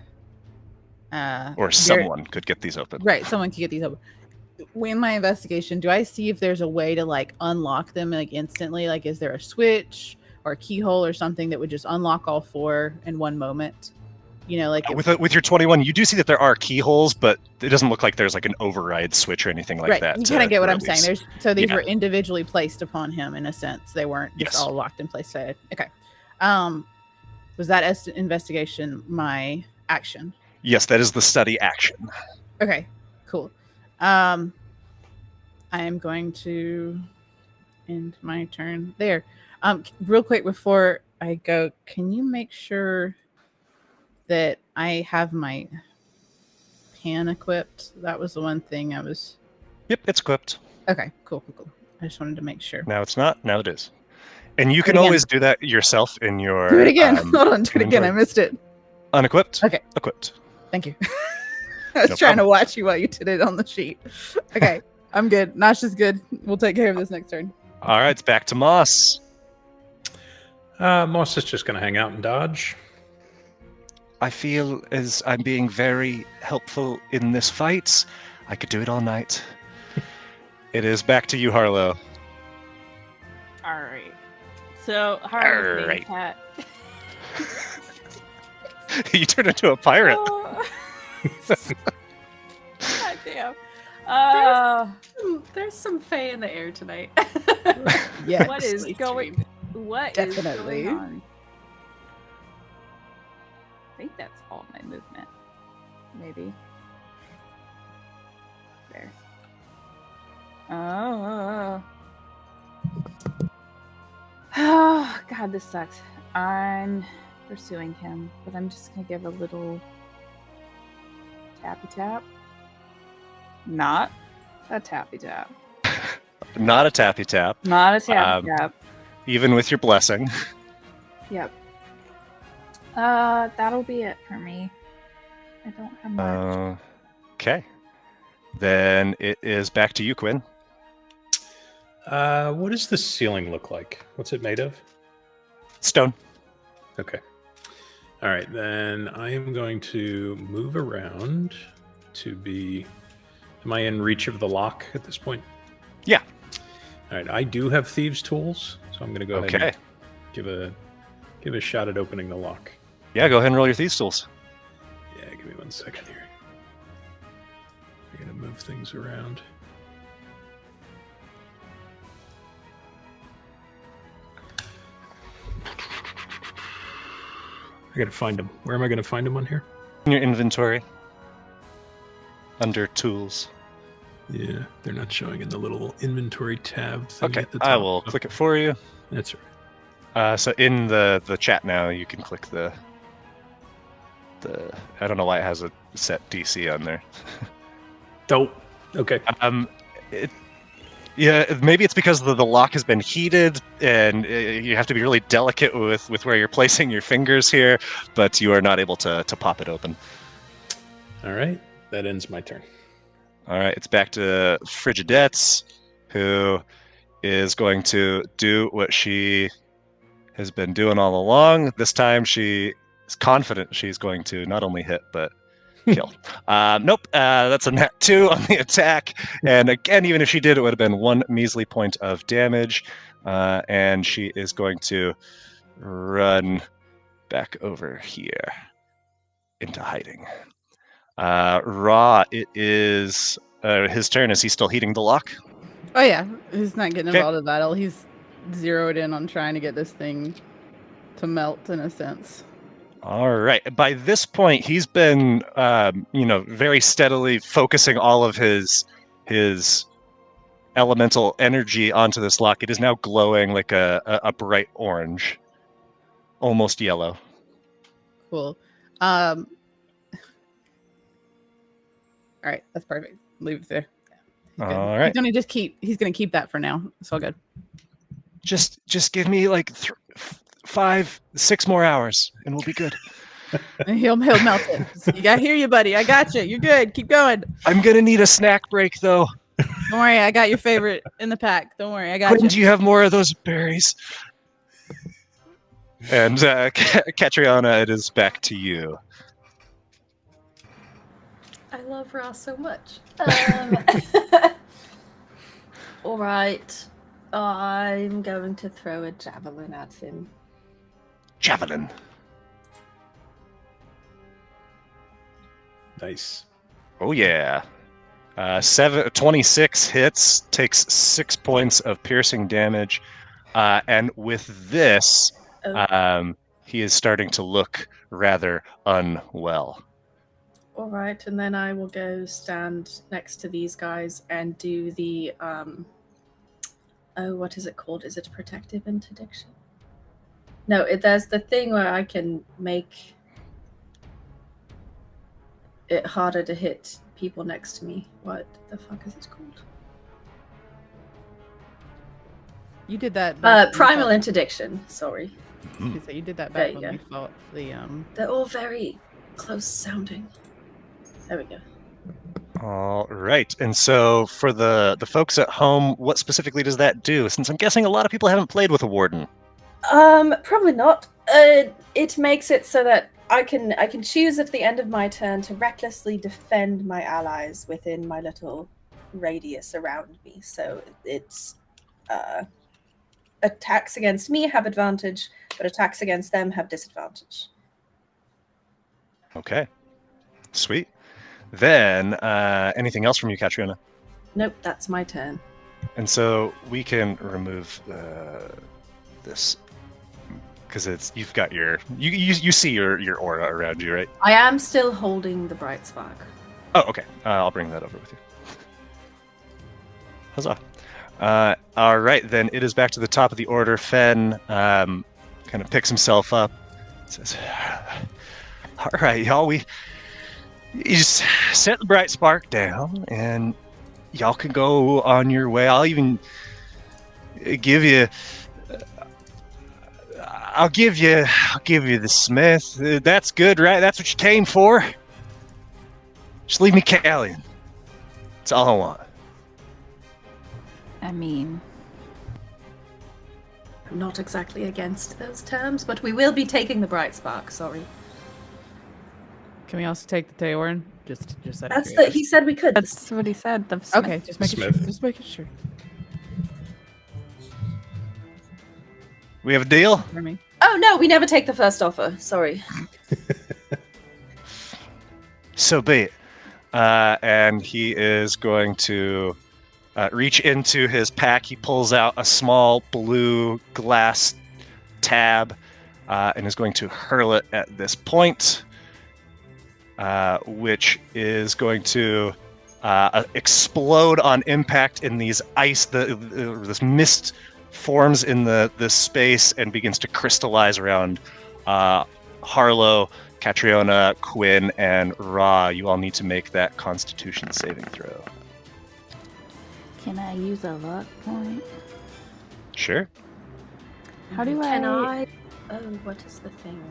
or someone could get these open. Right, someone could get these open. In my investigation, do I see if there's a way to like unlock them like instantly? Like, is there a switch or a keyhole or something that would just unlock all 4 in one moment? You know, like With your 21, you do see that there are keyholes, but it doesn't look like there's like an override swich or anything like right. that. You kind of get what I'm saying. release. So these Yeah. were individually placed upon him in a sense. They weren't just Yes. all locked in place. So, okay. Was that investigation my action? Yes, that is the study action. Okay, cool. I am going to end my turn there. Real quick before I go, can you make sure that I have my pan equipped? That was the one thing I was. Yep, it's equipped. Okay, cool. I just wanted to make sure. Now it's not. Now it is. And you Do it can again. always do that yourself in your. Do it again. Hold on, do it again. inventory. I missed it. Unequipped. Okay. Equipped. Thank you. I was No trying to problem. watch you while you did it on the sheet. Okay, I'm good. Nosh is good. We'll take care of this next turn. All right, it's back to Moss. Moss is just going to hang out and dodge. I feel as I'm being very helpful in this fight. I could do it all night. It is back to you, Harlow. All right. So Harlow's Alright. cat. You turned into a pirate. Oh. God damn. There's some fae in the air tonight. Yes. What is going? What is Definitely. going on? I think that's all my movement. Maybe. There. Oh. Oh God, this sucks. I'm pursuing him, but I'm just gonna give a little tappy tap. Not a tappy tap. Not a tappy tap, Not a tappy tap. even with your blessing. Yep. That'll be it for me. I don't have much. Okay. Then it is back to you, Quinn. What does the ceiling look like? What's it made of? Stone. Okay. All right, then I am going to move around to be. Am I in reach of the lock at this point? Yeah. All right, I do have thieves' tools, so I'm going to go ahead Okay. and give a shot at opening the lock. Yeah, go ahead and roll your thieves' tools. Yeah, give me 1 second here. I'm going to move things around. I got to find them. Where am I going to find them on here? In your inventory. Under tools. Yeah, they're not showing in the little inventory tab thing Okay, at the I top. will click it for you. That's right. So in the chat now, you can click the. I don't know why it has a set DC on there. Dope. Okay. Yeah, maybe it's because the lock has been heated, and you have to be really delicate with where you're placing your fingers here, but you are not able to pop it open. All right. That ends my turn. All right, it's back to Frigidets, who is going to do what she has been doing all along. This time she is confident she's going to not only hit, but kill. Nope, that's a nat 2 on the attack. And again, even if she did, it would have been 1 measly point of damage. And she is going to run back over here into hiding. Ra, it is his turn. Is he still heating the lock? Oh yeah, he's not getting Okay. involved in battle. He's zeroed in on trying to get this thing to melt in a sense. All right. By this point, he's been, very steadily focusing all of his elemental energy onto this lock. It is now glowing like a bright orange, almost yellow. Cool. All right, that's perfect. Leave it there. He's good. All right. He's gonna keep that for now. It's all good. Just give me like 5, 6 more hours, and we'll be good. He'll melt it. I hear you, buddy. I got you. You're good. Keep going. I'm gonna need a snack break, though. Don't worry. I got your favorite in the pack. Don't worry. I got Quinn, you. do you have more of those berries? And Catriona, it is back to you. I love Ra so much. All right. I'm going to throw a javelin at him. Javelin. Nice. Oh, yeah. 26 hits, takes 6 points of piercing damage. And with this, he is starting to look rather unwell. All right, and then I will go stand next to these guys and do the what is it called? Is it protective interdiction? No, there's the thing where I can make it harder to hit people next to me. What the fuck is it called? You did that. Primal interdiction. Sorry. You did that There back you when go. we fought the They're all very close sounding. There we go. All right. And so for the folks at home, what specifically does that do? Since I'm guessing a lot of people haven't played with a warden. Probably not. It makes it so that I can choose at the end of my turn to recklessly defend my allies within my little radius around me. So it's attacks against me have advantage, but attacks against them have disadvantage. Okay. Sweet. Then, anything else from you, Catriona? Nope, that's my turn. And so we can remove this because you've got your you see your aura around you, right? I am still holding the bright spark. Oh, okay. I'll bring that over with you. Huzzah! All right, then it is back to the top of the order. Fen kind of picks himself up. Says, "All right, y'all, you just set the bright spark down, and y'all can go on your way. I'll even give you. I'll give you the smith. That's good, right? That's what you came for. Just leave me Callian. That's all I want." I mean, I'm not exactly against those terms, but we will be taking the bright spark. Sorry. Can we also take the Teorin? Just out of That's curiosity. he said we could. that's what he said. Okay, just making sure. Smith. Just making sure. We have a deal? For me. Oh no, we never take the first offer. Sorry. So be it. And he is going to reach into his pack. He pulls out a small blue glass tab and is going to hurl it at this point, which is going to explode on impact in these ice. This mist forms in this space and begins to crystallize around Harlow, Catriona, Quinn, and Ra. You all need to make that Constitution saving throw. Can I use a luck point? Sure. How do Can I? Oh, what is the thing?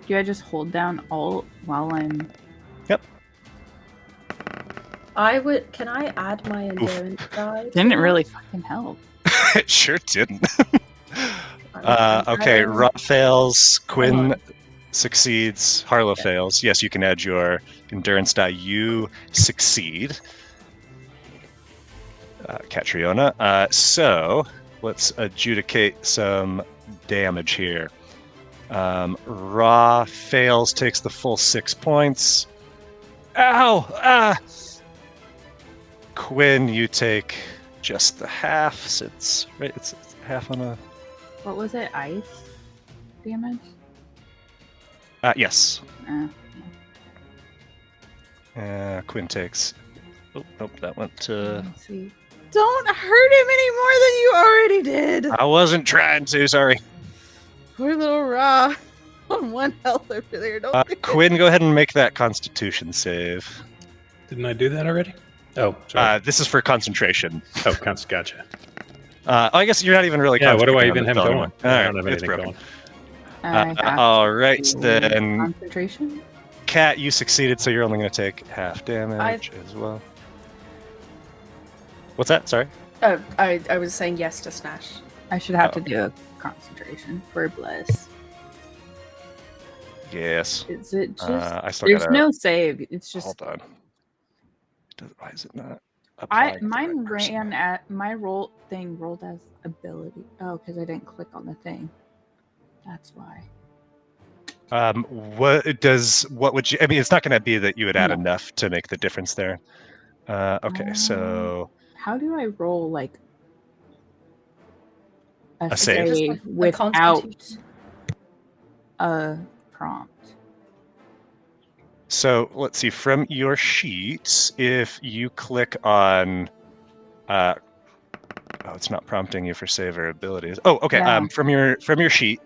Do I just hold down Alt while I'm? Yep. Can I add my endurance die? Didn't really fucking help. It sure didn't. Okay, Ra fails, Quinn succeeds, Harlow fails. Yes, you can add your endurance die. You succeed. Catriona. So let's adjudicate some damage here. Ra fails, takes the full 6 points. Ow! Ah! Quinn, you take just the half. So it's half on a. What was it? Ice damage? Yes. Yeah. Quinn takes. Oh, nope, that went to. Let's see. Don't hurt him any more than you already did. I wasn't trying to, sorry. Poor little Ra on 1 health over there. Don't do it. Quinn, go ahead and make that Constitution save. Didn't I do that already? Oh, sorry. This is for concentration. Oh, gotcha. I guess you're not even really. Yeah, what do I concentrating on even the have spell going? anymore. I All don't right, have it's anything broken. going. I have All right, to then, concentration. Cat, you succeeded, so you're only going to take half damage as well. What's that? Sorry. Oh, I was saying yes to Snash. I should have Oh. to do a concentration for bless. Yes. Is it just? I still There's gotta no save. It's just. hold on. Why is it not? applying to the Mine right person? ran at my roll thing rolled as ability. Oh, because I didn't click on the thing. That's why. What would you? I mean, it's not going to be that you would add No. enough to make the difference there. Okay, so How do I roll like a save. Just save like a without constitution. a prompt? So let's see. From your sheets, if you click on, oh, it's not prompting you for save or abilities. Oh, okay. Yeah. From your sheet,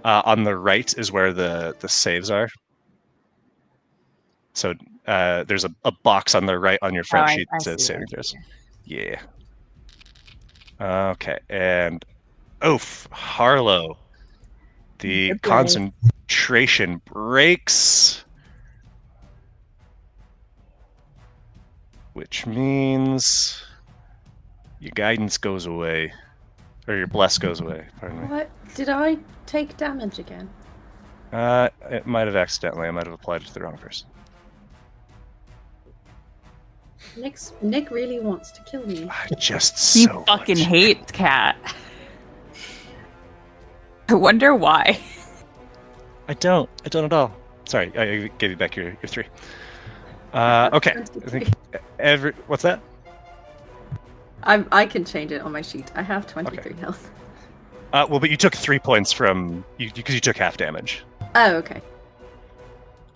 on the right is where the saves are. So there's a box on the right on your front sheet that says saving throws. Yeah. Okay, and Harlow, the Good day. concentration breaks, which means your guidance goes away, or your bless goes away. Pardon me. What? Did I take damage again? It might have accidentally. I might have applied it to the wrong person. Nick really wants to kill me. I just He so fucking much. hates Cat. I wonder why. I don't at all. Sorry, I gave you back your 3. Okay, I think what's that? I can change it on my sheet. I have 23 health. Well, but you took 3 points from you because you took half damage. Oh, okay.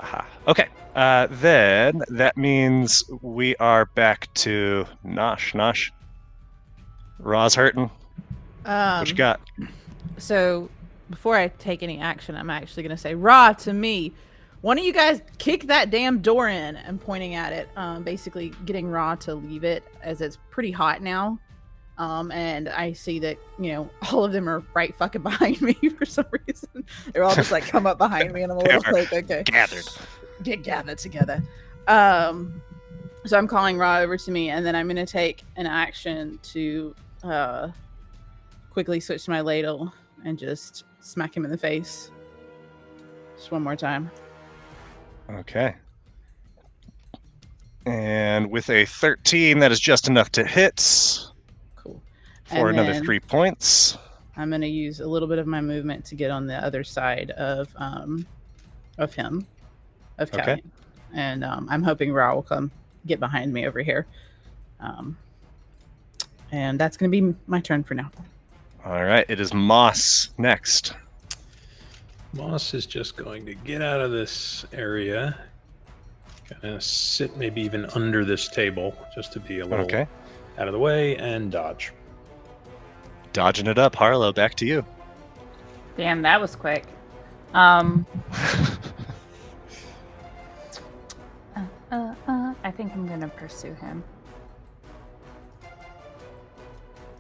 Aha. Okay. Then that means we are back to Nosh. Nosh. Raw's hurting. What you got? So before I take any action, I'm actually going to say, Raw, to me, one of you guys kick that damn door in. I'm pointing at it, basically getting Raw to leave it as it's pretty hot now. And I see that, all of them are right fucking behind me for some reason. They're all just like come up behind me and I'm a little like, okay. Gathered. Get gathered together. So I'm calling Ra over to me, and then I'm going to take an action to quickly switch to my ladle and just smack him in the face. Just one more time. Okay. And with a 13, that is just enough to hit Cool. for And another then 3 points. I'm going to use a little bit of my movement to get on the other side of him, of Okay. Callie. And I'm hoping Ra will come get behind me over here. And that's going to be my turn for now. All right, it is Moss next. Moss is just going to get out of this area. Gonna sit maybe even under this table just to be a little Okay. out of the way and dodge. Dodging it up. Harlow, back to you. Damn, that was quick. I think I'm gonna pursue him.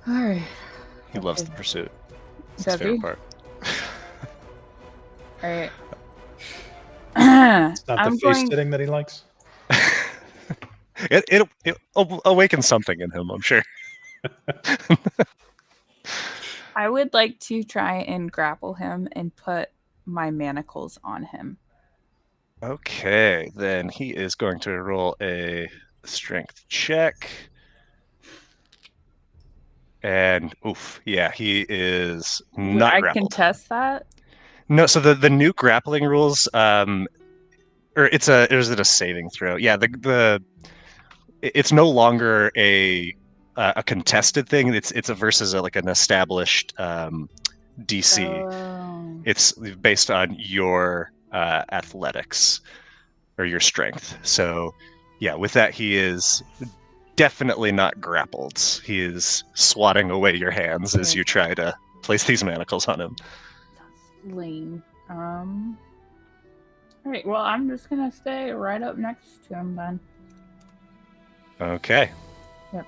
All right. He loves the pursuit. It's his Does favorite he? part. All right. It's not the face sitting that he likes. It'll awaken something in him, I'm sure. I would like to try and grapple him and put my manacles on him. Okay, then he is going to roll a strength check. And yeah, he is not I grappled. can test that. No, so the new grappling rules, or is it a saving throw? Yeah, it's no longer a contested thing. It's a versus like an established DC. Oh. It's based on your athletics or your strength. So yeah, with that, he is definitely not grappled. He is swatting away your hands as you try to place these manacles on him. That's lame. All right. Well, I'm just gonna stay right up next to him then. Okay. Yep.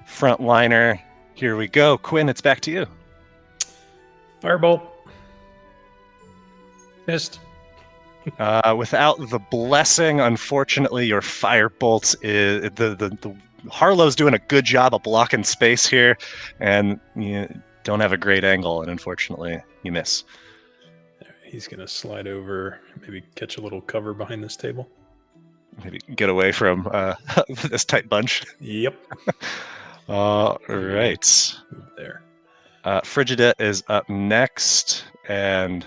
Frontliner, Here we go. Quinn, it's back to you. Firebolt. Missed. Without the blessing, unfortunately, your firebolt is the Harlow's doing a good job of blocking space here, and you don't have a great angle, and unfortunately, you miss. He's gonna slide over, maybe catch a little cover behind this table. Maybe get away from this tight bunch. Yep. All right. Move there. Frigida is up next, and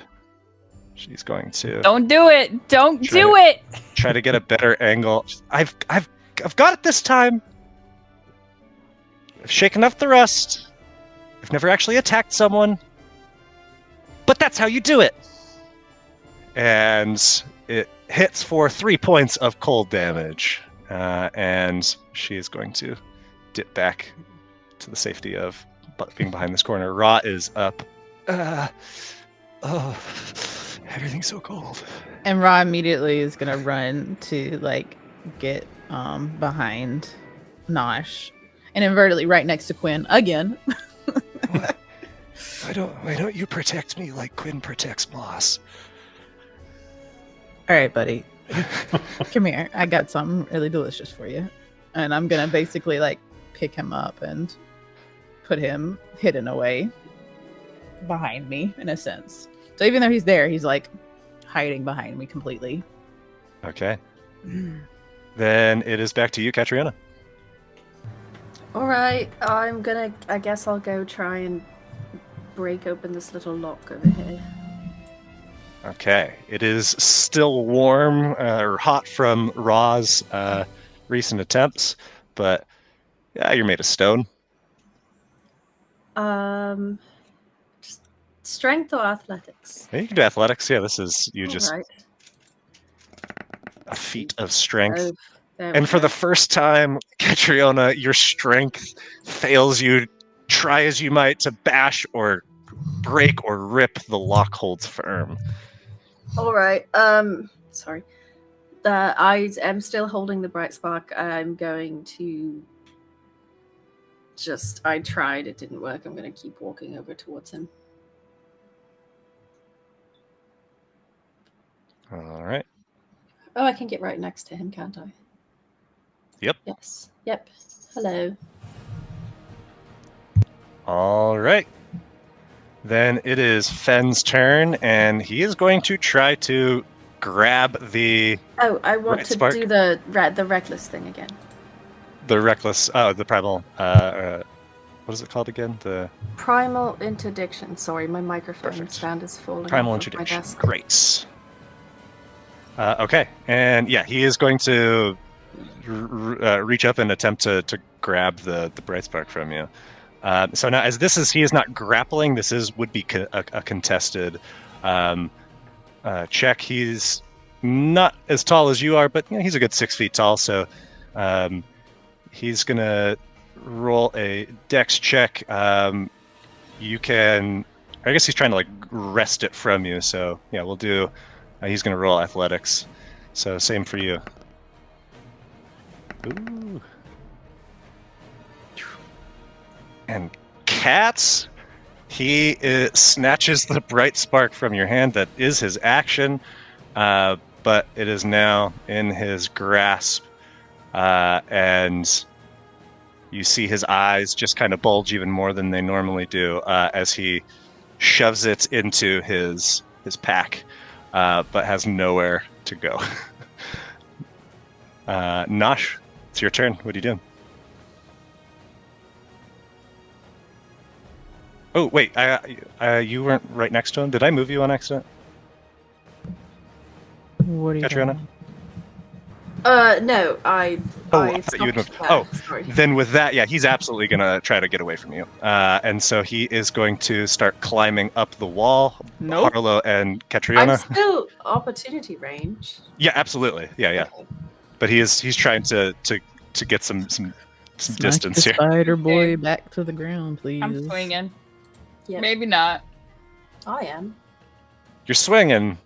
she's going to Don't do it. Don't Try do to- it. try to get a better angle. I've got it this time. I've shaken off the rust. I've never actually attacked someone, but that's how you do it. And it hits for 3 points of cold damage, and she is going to dip back to the safety of being behind this corner. Ra is up. Oh, everything's so cold. And Ra immediately is gonna run to like get behind Nosh and invertedly right next to Quinn again. Why don't you protect me like Quinn protects Moss? All right, buddy. Come here. I got something really delicious for you. And I'm gonna basically like pick him up and put him hidden away behind me in a sense. So even though he's there, he's like hiding behind me completely. Okay. Then it is back to you, Catriona. All right, I guess I'll go try and break open this little lock over here. Okay. It is still warm or hot from Ra's recent attempts, but yeah, you're made of stone. Just strength or athletics? Yeah, you can do athletics. Yeah, this is you just All right. a feat of strength. Oh, there we And for go. the first time, Catriona, your strength fails you. Try as you might to bash or break or rip, the lock holds firm. All right. Sorry. I am still holding the bright spark. I'm going to I tried. It didn't work. I'm going to keep walking over towards him. All right. Oh, I can get right next to him, can't I? Yep. Yes. Yep. Hello. All right. Then it is Fenn's turn, and he is going to try to grab the Oh, I want Right, to spark. do the reckless thing again. reckless, the primal. What is it called again? The Primal interdiction. Sorry, my microphone Perfect. stand is falling primal off of my interdiction. desk. Great. Okay, and yeah, he is going to reach up and attempt to grab the bright spark from you. So now, as he is not grappling. This would be a contested check. He's not as tall as you are, but he's a good 6 feet tall. So he's gonna roll a dex check. You can. I guess he's trying to like wrest it from you. So yeah, we'll do. He's gonna roll athletics. So same for you. Ooh. And Cats, he snatches the bright spark from your hand. That is his action, but it is now in his grasp, and you see his eyes just kind of bulge even more than they normally do as he shoves it into his pack, but has nowhere to go. Nosh, it's your turn. What are you doing? Oh, wait, you weren't right next to him. Did I move you on accident? What are you Catriona? doing? No, I I thought you had moved. stopped Oh, there, sorry. then with that, yeah, he's absolutely going to try to get away from you. And so he is going to start climbing up the wall. Nope. Harlow and I'm Catriona. still opportunity range. Yeah, absolutely. Yeah. Okay. But he's trying to get some Smack distance the here. Spider boy back to the ground, please. I'm swinging. Yeah, Maybe not. I am. You're swinging,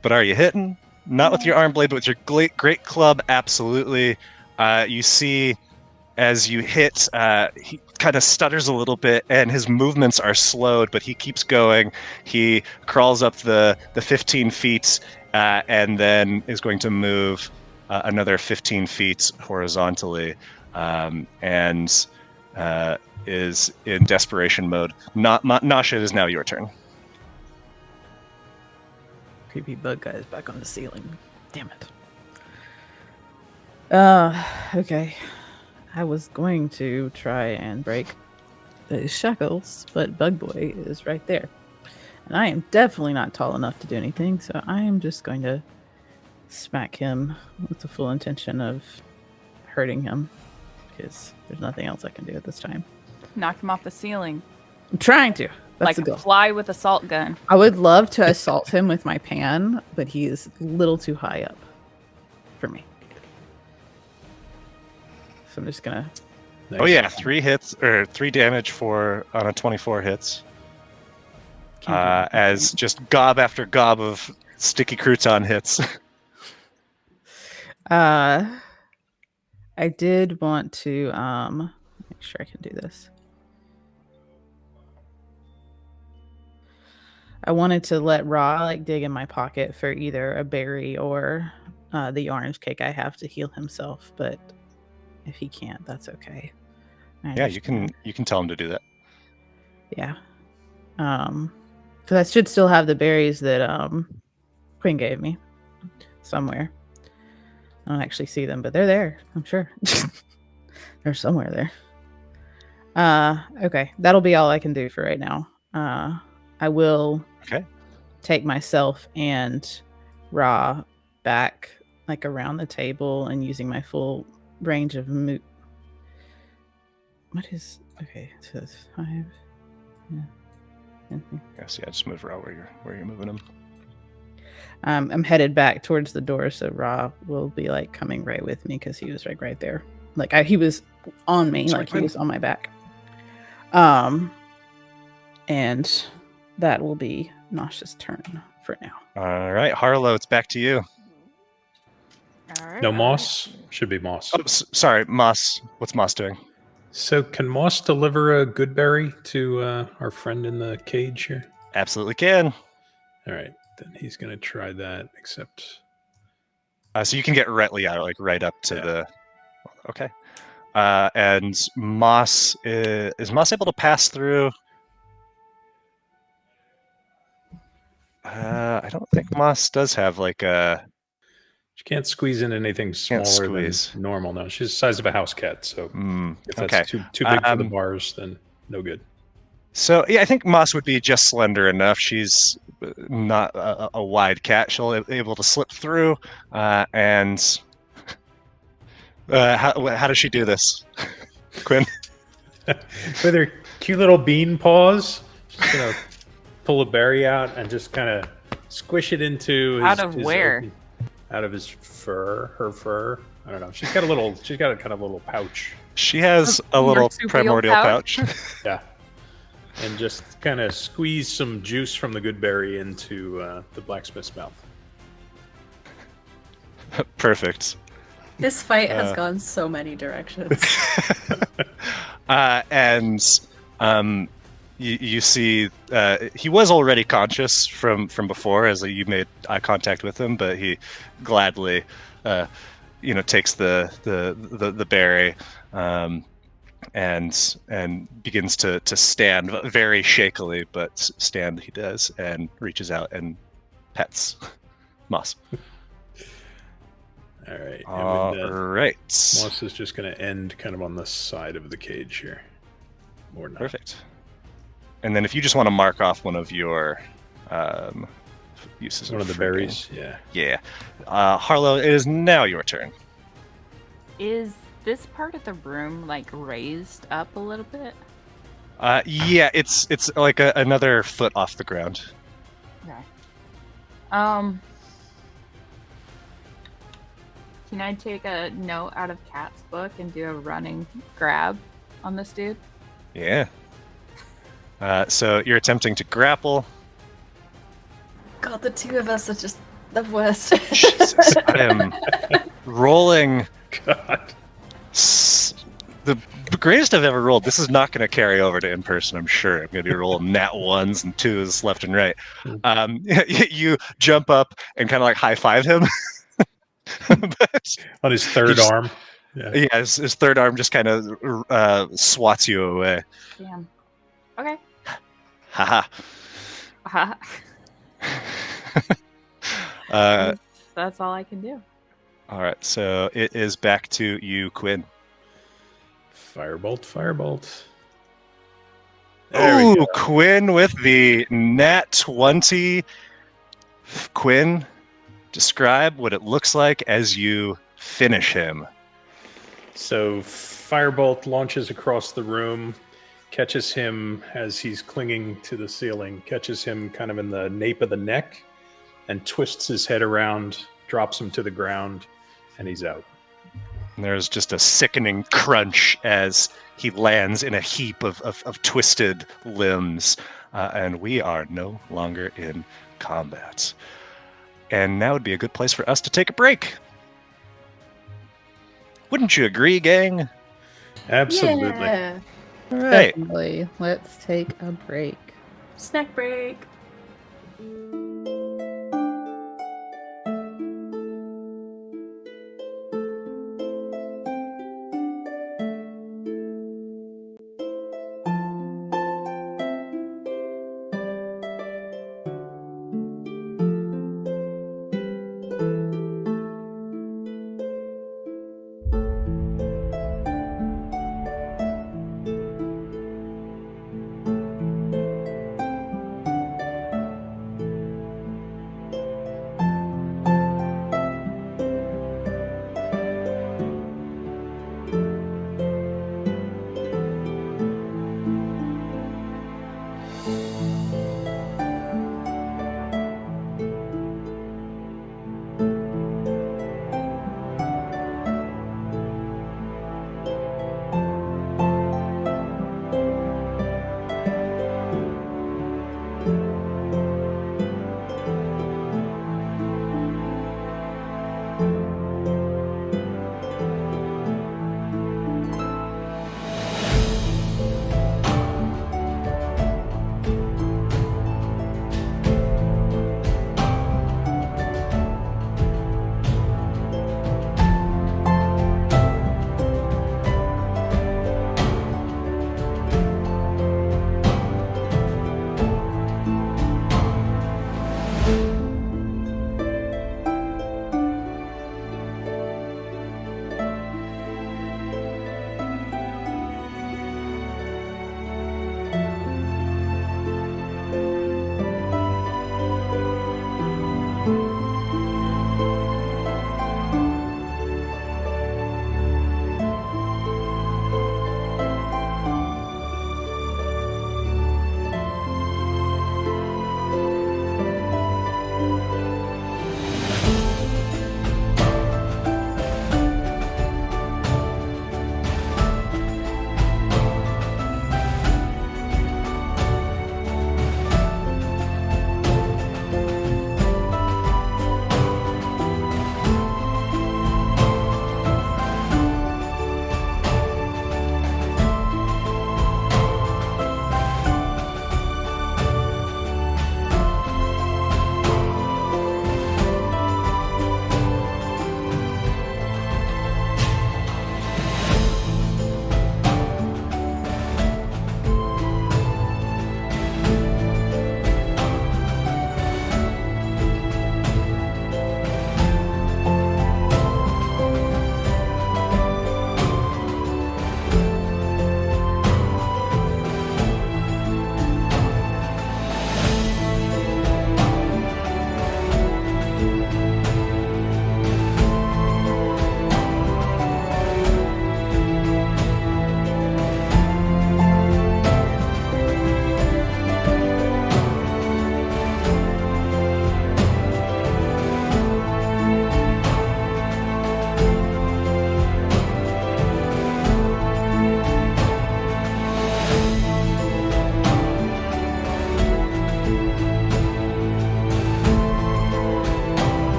but are you hitting? Not with your arm blade, but with your great club, absolutely. You see, as you hit, kind of stutters a little bit, and his movements are slowed, but he keeps going. He crawls up the 15 feet, and then is going to move another 15 feet horizontally, and is in desperation mode. Nosh, it is now your turn. Creepy bug guy is back on the ceiling. Damn it. Okay. I was going to try and break the shackles, but Bug Boy is right there. And I am definitely not tall enough to do anything, so I am just going to smack him with the full intention of hurting him, because there's nothing else I can do at this time. Knock him off the ceiling. I'm trying to. That's Like the a goal. fly with assault gun. I would love to assault him with my pan, but he is a little too high up for me. So I'm just gonna. Nice. Oh yeah, 3 hits or 3 damage on a 24 hits. As just gob after gob of sticky crouton hits. I did want to make sure I can do this. I wanted to let Ra dig in my pocket for either a berry or the orange cake I have to heal himself, but if he can't, that's okay. Yeah, you can tell him to do that. Yeah. Because I should still have the berries that Quinn gave me somewhere. I don't actually see them, but they're there. I'm sure. They're somewhere there. Okay. That'll be all I can do for right now. I will take myself and Ra back around the table and using my full range of what is okay? It says 5. Yeah. Yes, yeah, just move Ra where you're moving him. I'm headed back towards the door, so Ra will be coming right with me because he was right there. He was on me, Sorry, he was on my back. And that will be Nosh's turn for now. All right, Harlow, it's back to you. All right. No Moss? Should be Moss. Oh, sorry, Moss. What's Moss doing? So can Moss deliver a good berry to our friend in the cage here? Absolutely can. All right, then he's going to try that, except... So you can get Retley out, right up to the... Okay. And Moss... Is Moss able to pass through? I don't think Moss does have, a... She can't squeeze in anything smaller than normal. No, she's the size of a house cat, so if that's too big for the bars, then no good. So, yeah, I think Moss would be just slender enough. She's not a wide cat. She'll be able to slip through, and... how does she do this? Quinn? With her cute little bean paws, she's going to pull a berry out and just kind of squish it into his where? Out of his fur, her fur. I don't know. She's got a kind of little pouch. She has a little primordial pouch. Yeah. And just kind of squeeze some juice from the good berry into the blacksmith's mouth. Perfect. This fight has gone so many directions. You see, he was already conscious from before, as you made eye contact with him, but he gladly, takes the berry, and begins to stand very shakily, but stand he does, and reaches out and pets Moss. All right. All right. Moss is just going to end kind of on the side of the cage here. Or not. Perfect. And then if you just want to mark off one of your uses one of the berries, yeah. Yeah. Harlow, it is now your turn. Is this part of the room raised up a little bit? Yeah, it's another foot off the ground. Okay. Can I take a note out of Kat's book and do a running grab on this dude? Yeah. So you're attempting to grapple. God, the two of us are just the worst. Jesus, I am rolling. God. The greatest I've ever rolled. This is not going to carry over to in person, I'm sure. I'm going to be rolling nat 1s and 2s left and right. You jump up and kind of like high five him. On his third arm. Yeah, his third arm just kind of swats you away. Damn. Okay. Haha. That's all I can do. All right, so it is back to you, Quinn. Firebolt, firebolt. There we Ooh, go. Quinn with the nat 20. Quinn, describe what it looks like as you finish him. So firebolt launches across the room, catches him as he's clinging to the ceiling, catches him kind of in the nape of the neck, and twists his head around, drops him to the ground, and he's out. And there's just a sickening crunch as he lands in a heap of twisted limbs, and we are no longer in combat. And now would be a good place for us to take a break. Wouldn't you agree, gang? Absolutely. Yeah. All right. Definitely. Let's take a break. Snack break.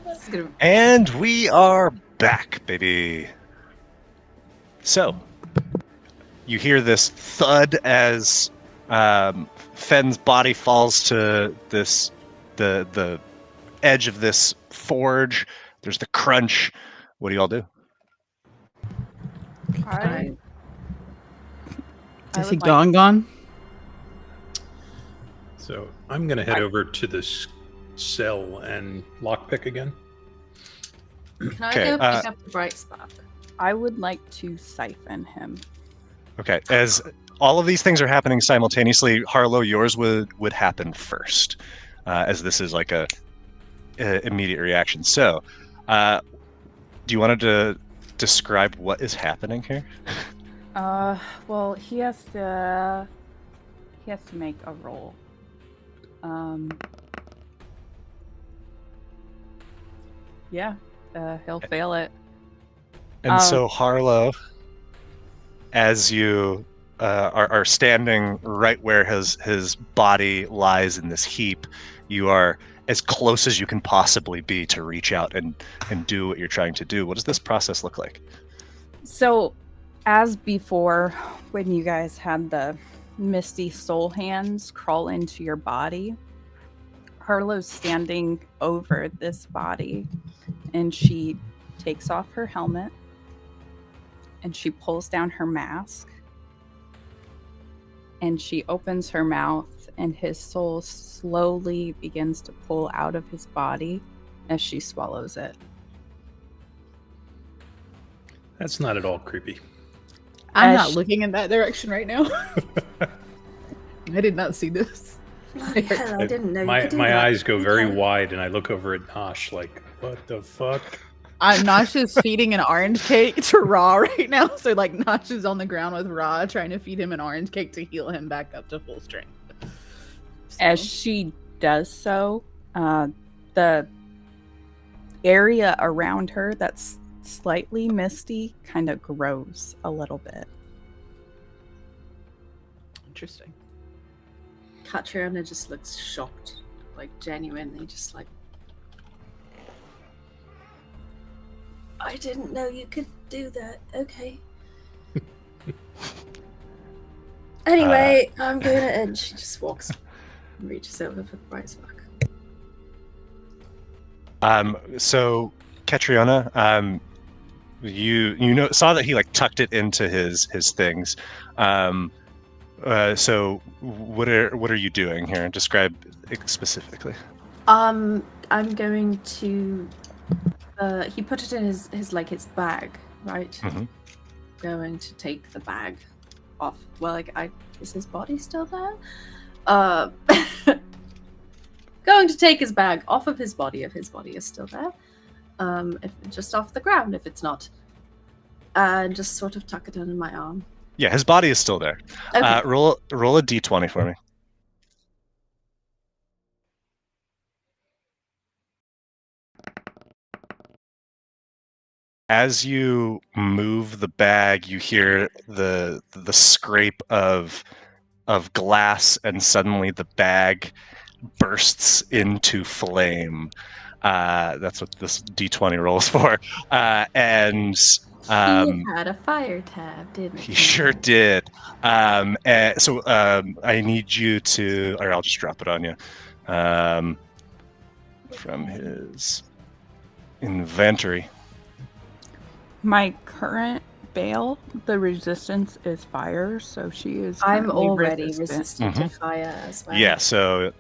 This is gonna- And we are back, baby. So, you hear this thud as Fenn's body falls to the edge of this forge. There's the crunch. What do y'all do? I Is he would gone? So I'm going to head over to this cell and lockpick again. Can I Okay, go pick up the bright spark? I would like to siphon him. Okay, as all of these things are happening simultaneously, Harlow, yours would happen first, as this is like a immediate reaction. So, do you want to describe what is happening here? Well, he has to make a roll. Yeah, he'll fail it. And so, Harlow, as you are standing right where his body lies in this heap, you are as close as you can possibly be to reach out and do what you're trying to do. What does this process look like? So, as before, when you guys had the misty soul hands crawl into your body, Harlow's standing over this body, and she takes off her helmet, and she pulls down her mask, and she opens her mouth, and his soul slowly begins to pull out of his body as she swallows it. That's not at all creepy. I'm As not she- looking in that direction right now. I did not see this. Like, hell, I didn't know you My could do my that. eyes go very Okay. wide, and I look over at Nosh like, what the fuck? Nosh is feeding an orange cake to Ra right now. So like Nosh is on the ground with Ra trying to feed him an orange cake to heal him back up to full strength. As So- she does so, the area around her that's slightly misty kind of grows a little bit. Interesting. Catriona just looks shocked, like genuinely, just like. I didn't know you could do that. Okay. Anyway, I'm gonna, and she just walks, and reaches over for the bright spark. So Catriona, you saw that he like tucked it into his things. So what are you doing here? Describe it specifically. I'm going to. He put it in his like his bag, right? Mhm. Going to take the bag off. Well, like is his body still there? Going to take his bag off of his body if his body is still there. If just off the ground if it's not. And just sort of tuck it under my arm. Yeah, his body is still there. Okay. Roll a d20 for me. As you move the bag, you hear the scrape of glass, and suddenly the bag bursts into flame. That's what this d20 rolls for. And He had a fire tab, didn't he sure did. So I need you to, or I'll just drop it on you, from his inventory. My current Bale, the resistance is fire, so she is. I'm currently already resistant. resistant to fire as well. Yeah, so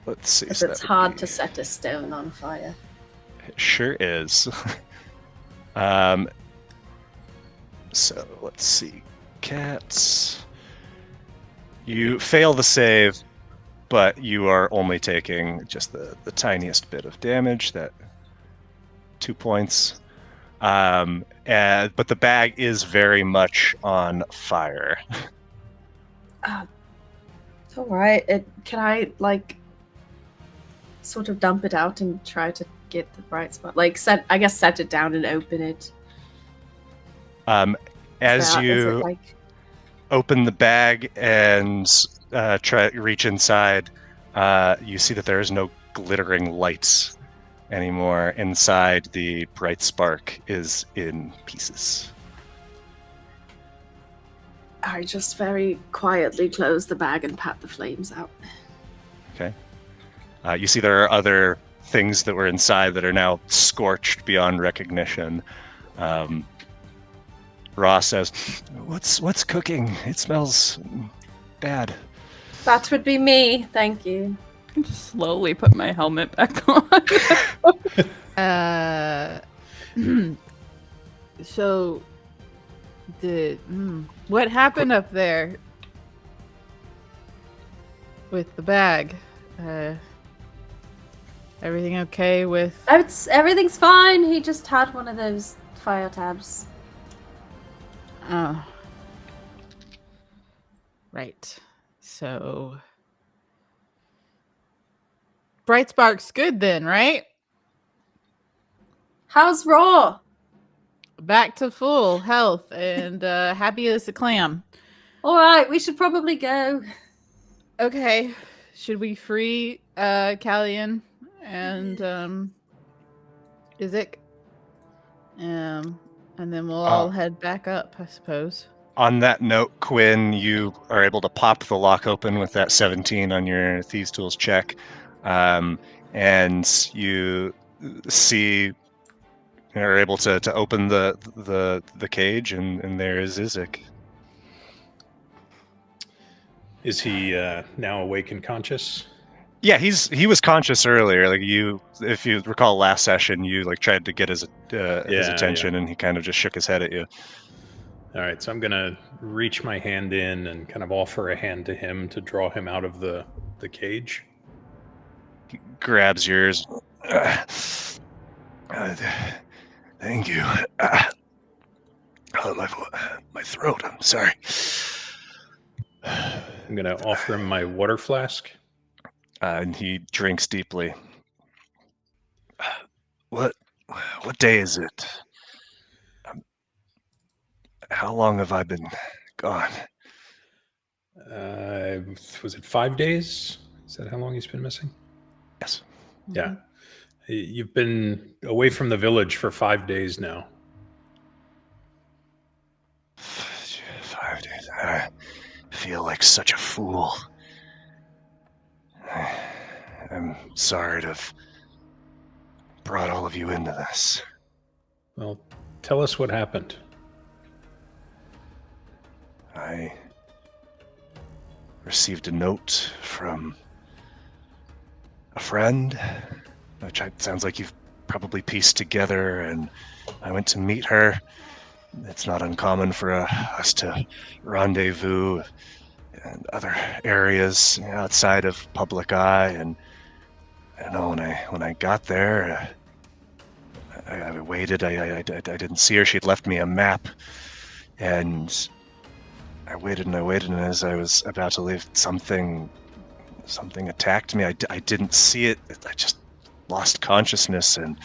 let's see. Because so it's that would hard be- to set a stone on fire. It sure is. So let's see. Cats. You fail the save, but you are only taking just the tiniest bit of damage. That 2 points. But the bag is very much on fire. It's all right. Can I like sort of dump it out and try to get the bright spot? Like set it down and open it. As Is it, you like open the bag and reach inside, you see that there is no glittering lights anymore. Inside, the bright spark is in pieces. I just very quietly close the bag and pat the flames out. Okay. You see there are other things that were inside that are now scorched beyond recognition. Ross says, "What's cooking? It smells bad." That would be me, thank you. I just slowly put my helmet back on. So, what happened up there with the bag? Everything okay with? Everything's fine. He just had one of those fire tabs. Oh, right. So, bright spark's good then, right? How's Raw? Back to full health and happy as a clam. All right, we should probably go. Okay, should we free Callian and Izik? And then we'll all head back up, I suppose. On that note, Quinn, you are able to pop the lock open with that 17 on your Thieves' Tools check. And you see are able to open the cage, and there is Izik. Is he now awake and conscious? Yeah, he was conscious earlier. Like if you recall last session, you like tried to get his attention, and he kind of just shook his head at you. All right, so I'm gonna reach my hand in and kind of offer a hand to him to draw him out of the cage. He grabs yours. Thank you. My throat. I'm sorry. I'm gonna offer him my water flask. And he drinks deeply. What day is it? How long have I been gone? Was it 5 days? Is that how long he's been missing? Yes. Yeah. You've been away from the village for 5 days now. 5 days. I feel like such a fool. I'm sorry to have brought all of you into this. Well, tell us what happened. I received a note from a friend, which sounds like you've probably pieced together, and I went to meet her. It's not uncommon for us to rendezvous in other areas outside of public eye, and I know when I got there, I waited. I didn't see her. She'd left me a map, and I waited, and as I was about to leave, something attacked me. I didn't see it. I just lost consciousness, and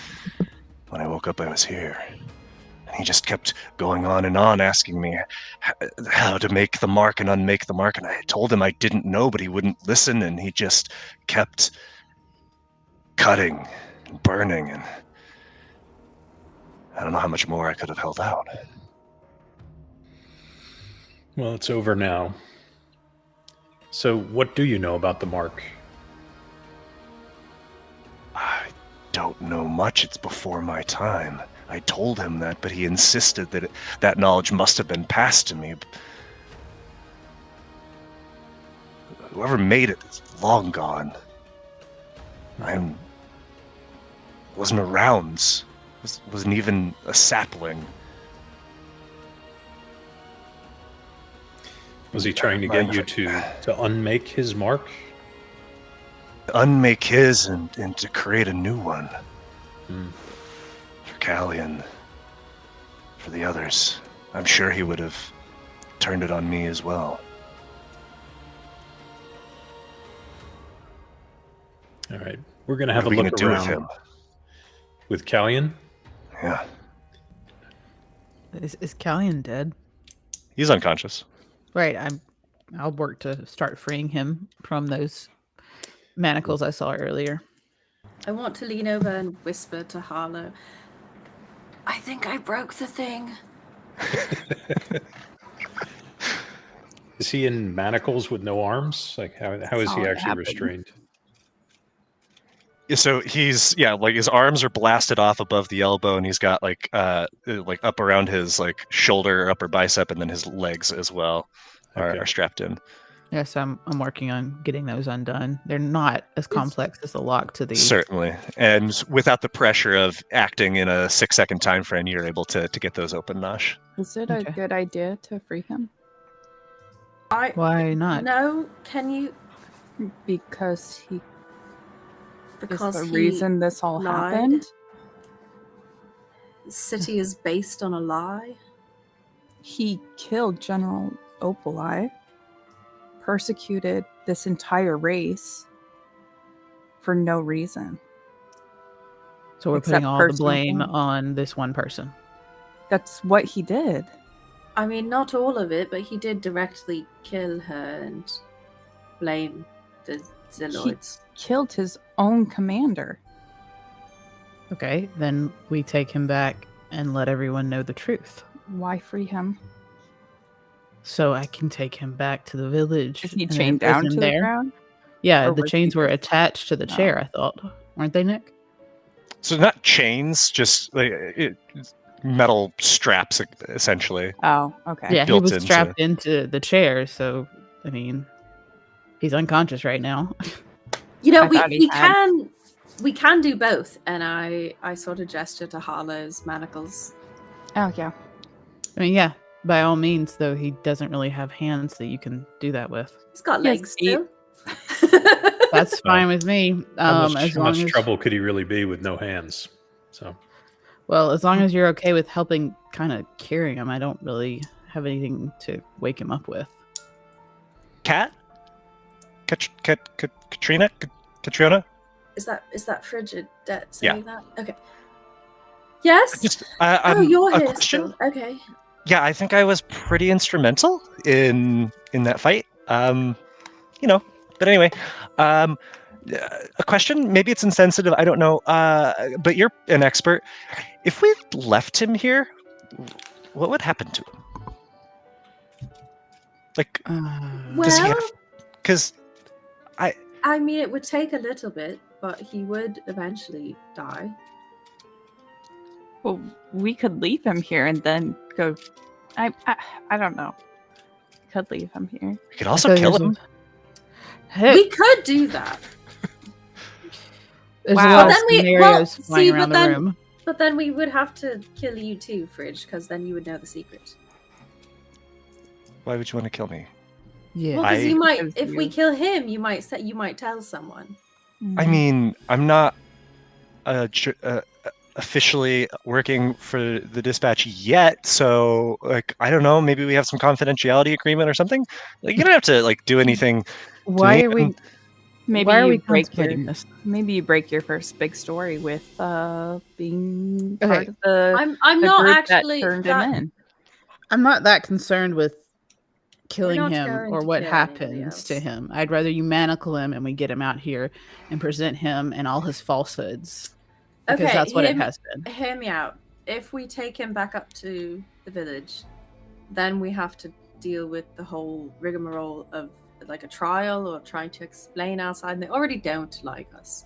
when I woke up, I was here. And he just kept going on and on, asking me how to make the mark and unmake the mark, and I told him I didn't know, but he wouldn't listen, and he just kept cutting and burning, and I don't know how much more I could have held out. Well, it's over now. So what do you know about the mark? I don't know much. It's before my time. I told him that, but he insisted that that knowledge must have been passed to me. Whoever made it is long gone. I wasn't around. Wasn't even a sapling. Was he trying to get you to unmake his mark? Unmake his and to create a new one. For Callian. For the others. I'm sure he would have turned it on me as well. All right. We're going to have What a are we look gonna around. do with him? With Callian? Yeah. Is Callian dead? He's unconscious. Right. I'll work to start freeing him from those manacles I saw earlier. I want to lean over and whisper to Harlow, I think I broke the thing. Is he in manacles with no arms? Like, how is he how it actually happened. restrained? So he's like his arms are blasted off above the elbow, and he's got like up around his like shoulder, upper bicep, and then his legs as well Okay. are strapped in. Yes, I'm working on getting those undone. They're not as complex as the lock to the. Certainly, and without the pressure of acting in a 6-second time frame, you're able to get those open, Nosh. Is it a good idea to free him? Why not? No, can you? Because he Because is the he reason this all lied. happened. The city is based on a lie. He killed General Opali, persecuted this entire race for no reason. So we're Except putting all the personal blame gain. on this one person. That's what he did. I mean, not all of it, but he did directly kill her and blame the Zieloids. Killed his own commander. Okay, then we take him back and let everyone know the truth. Why free him? So I can take him back to the village. Is he and chained down imprison to the ground? Yeah, Or the was chains he were just- attached to the chair, Oh. I thought. Weren't they, Nick? So not chains, just like metal straps, essentially. Oh, okay. Yeah, he built was into- strapped into the chair, so, I mean, he's unconscious right now. You know, I thought he we can do both, and I sort of gesture to Harlow's manacles. Oh, yeah. I mean, yeah, by all means, though, he doesn't really have hands that you can do that with. He's got He has legs feet. still. That's fine with me. How As much long as trouble could he really be with no hands? So Well, as long as you're okay with helping kind of carrying him, I don't really have anything to wake him up with. Cat? Catriona? Catriona? Is that frigid debt Yeah. saying that? Okay. Yes. Just Oh, you're a here question. still. Okay. Yeah, I think I was pretty instrumental in that fight. But anyway, a question. Maybe it's insensitive. I don't know. But you're an expert. If we left him here, what would happen to him? Like, does he Well, have? Because I mean, it would take a little bit, but he would eventually die. Well, we could leave him here and then go. I don't know. Could leave him here. we could also kill him. We could do that, There's Wow. a lot But of then we- scenarios well, flying see, around but the then- room. but then we would have to kill you too, Fridge, because then you would know the secret. Why would you want to kill me? Yeah. Well, because I- you might, Because if we you- kill him, you might tell someone. I mean, I'm not officially working for the dispatch yet, so like I don't know. Maybe we have some confidentiality agreement or something. Like you don't have to like do anything. Why me, are we? and- Maybe Why are you we break contemplating your this? maybe you break your first big story with being Okay. part of the I'm the not group actually that turned that, him in. I'm not that concerned with killing not him going or to what kill anybody happens to else. him. I'd rather you manacle him and we get him out here and present him and all his falsehoods. Because Okay, that's what it him- has been. Hear me out. If we take him back up to the village, then we have to deal with the whole rigmarole of like a trial or trying to explain outside, and they already don't like us.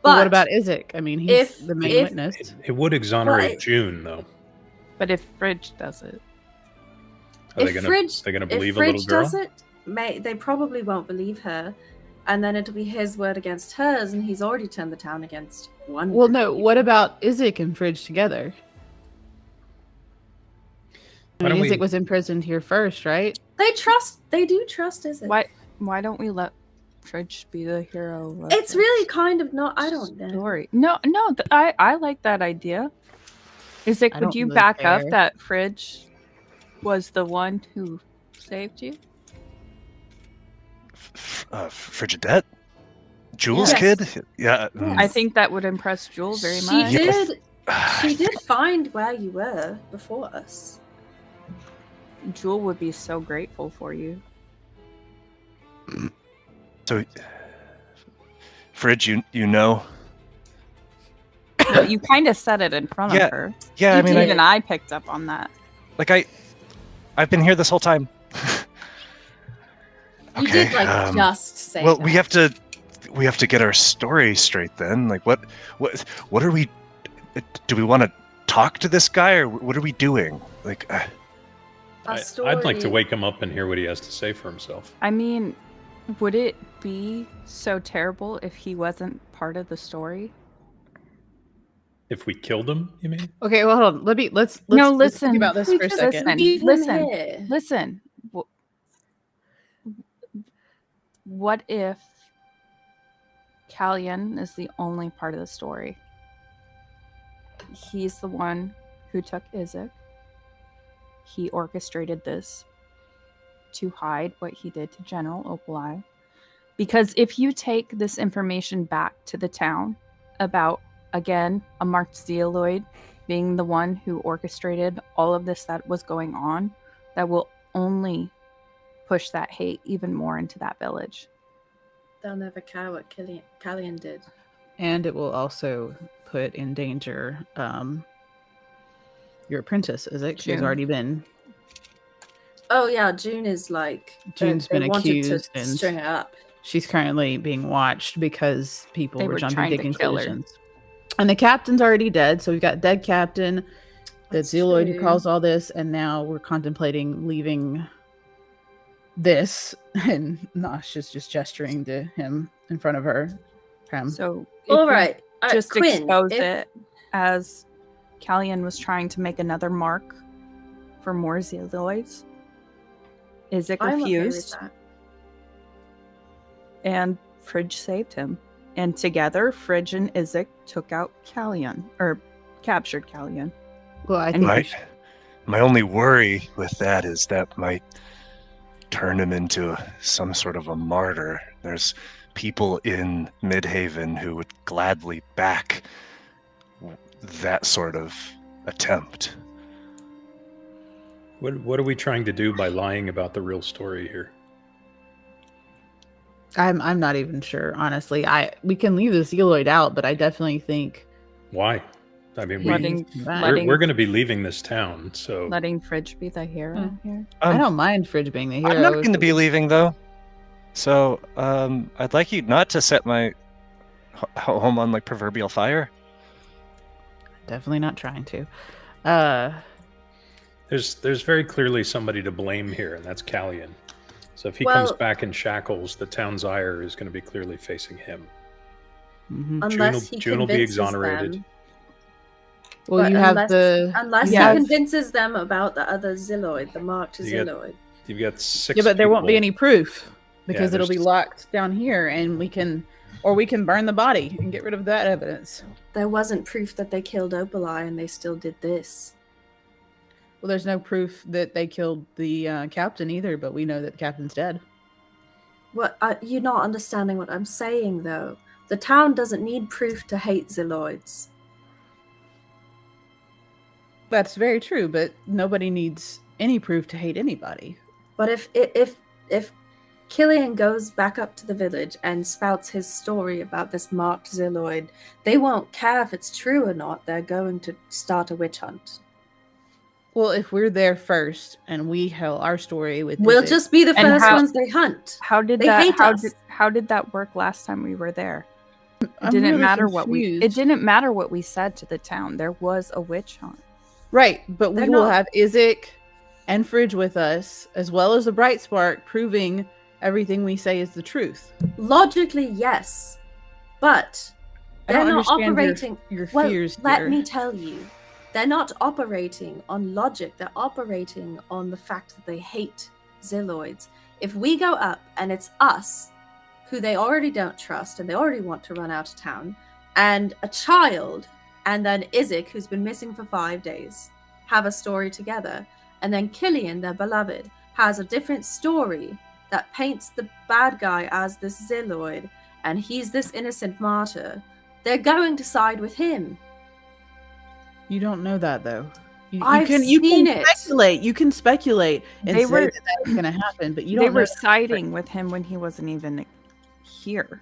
But what about Isaac? I mean, he's if- the main if- witness. it would exonerate Well, June, though. But if Fridge does it, Are they if gonna Fridge, they're gonna if believe a little Fridge girl? does it, they probably won't believe her, and then it'll be his word against hers, and he's already turned the town against one. Well, group no. of What people. about Isaac and Fridge together? I Why mean, don't Isaac we- was imprisoned here first, right? They do trust Isaac. why don't we let Fridge be the hero? Of It's this really kind of not. I don't know. story. No, I like that idea. Isaac, I would don't you really back up care. that Fridge was the one who saved you? Frigidette? Jules Yes. kid? Yeah. I think that would impress Jewel very She much. did. She did find where you were before us. Jewel would be so grateful for you. So, Fridge, you know But you kind of said it in front Yeah, of her. Yeah, I mean, Even I picked up on that. I've been here this whole time. You did just say. Well, that. we have to get our story straight then. Like, what are we? Do we want to talk to this guy, or what are we doing? Like, I'd like to wake him up and hear what he has to say for himself. I mean, would it be so terrible if he wasn't part of the story? If we killed him, you mean? Okay, well, hold on. Let's think about this for a second. Listen. What if Callion is the only part of the story? He's the one who took Isaac. He orchestrated this to hide what he did to General Opalai. Because if you take this information back to the town about, again, a marked Zieloid being the one who orchestrated all of this that was going on, that will only push that hate even more into that village. They'll never care what Callion did. And it will also put in danger your apprentice, Isaac. She's already been. Oh yeah, June is June's been accused to and string it up. She's currently being watched because people were jumping to trying to kill her. conclusions. And the captain's already dead, so we've got dead captain, the Zieloid who caused all this, and now we're contemplating leaving this, and Nosh is just gesturing to him in front of her. So All right, just Quinn, expose it as Callion was trying to make another mark for more Zieloids. Isaac refused, and Fridge saved him. And together, Fridge and Isaac took out Callion, or captured Callion. Well, I think my only worry with that is that might turn him into some sort of a martyr. There's people in Midhaven who would gladly back that sort of attempt. What are we trying to do by lying about the real story here? I'm not even sure, honestly. We can leave the Zieloid out, but I definitely think. Why? I mean, we're going to be leaving this town, so letting Fridge be the hero here. I don't mind Fridge being the hero. I'm not going to be leaving though, so I'd like you not to set my home on like proverbial fire. Definitely not trying to. There's very clearly somebody to blame here, and that's Callion. So if he comes back in shackles, the town's ire is going to be clearly facing him. Mm-hmm. June will be exonerated. Them. Well, unless he convinces them about the other Zieloid, the marked Zieloid. You've got 6. Yeah, but there won't be any proof because it'll be locked down here, and we can burn the body and get rid of that evidence. There wasn't proof that they killed Opalai, and they still did this. Well, there's no proof that they killed the captain either, but we know that the captain's dead. What? You're not understanding what I'm saying, though. The town doesn't need proof to hate Zieloids. That's very true, but nobody needs any proof to hate anybody. But if Killian goes back up to the village and spouts his story about this marked Zieloid, they won't care if it's true or not. They're going to start a witch hunt. Well, if we're there first and we tell our story with, we'll just be the first ones they hunt. How did that work last time we were there? It didn't matter what we said to the town. There was a witch hunt. Right, but we will have Isaac and Fridge with us, as well as the Bright Spark, proving everything we say is the truth. Logically, yes, but they're not operating. Your fears. Let me tell you, they're not operating on logic. They're operating on the fact that they hate Zieloids. If we go up and it's us, who they already don't trust and they already want to run out of town, and a child, and then Isaac, who's been missing for 5 days, have a story together, and then Killian, their beloved, has a different story that paints the bad guy as this Zieloid, and he's this innocent martyr, they're going to side with him. You don't know that, though. You can speculate and say that that's going to happen, but you don't. They were siding with him when he wasn't even here.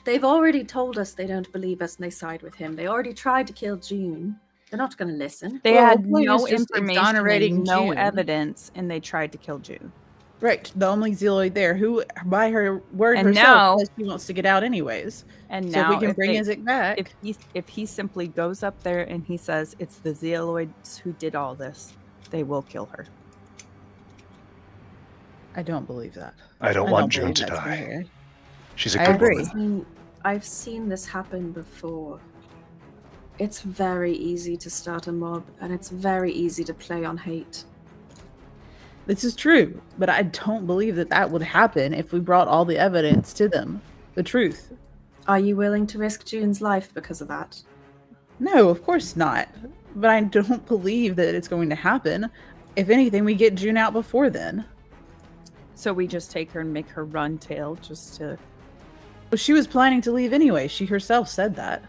They've already told us they don't believe us and they side with him. They already tried to kill June. They're not going to listen. They Well, had the point no is just information exonerating and no June. evidence, and they tried to kill June. Right, the only Zieloid there who, by her word And herself, now- says she wants to get out anyways. And So now, if we can bring Isaac back. if he simply goes up there and he says it's the Zieloids who did all this, they will kill her. I don't believe that. I don't want June believe to that's die. fair. She's a I good agree. woman. I've seen this happen before. It's very easy to start a mob, and it's very easy to play on hate. This is true, but I don't believe that that would happen if we brought all the evidence to them. The truth. Are you willing to risk June's life because of that? No, of course not. But I don't believe that it's going to happen. If anything, we get June out before then. So we just take her and make her run tail just to... Well, she was planning to leave anyway. She herself said that.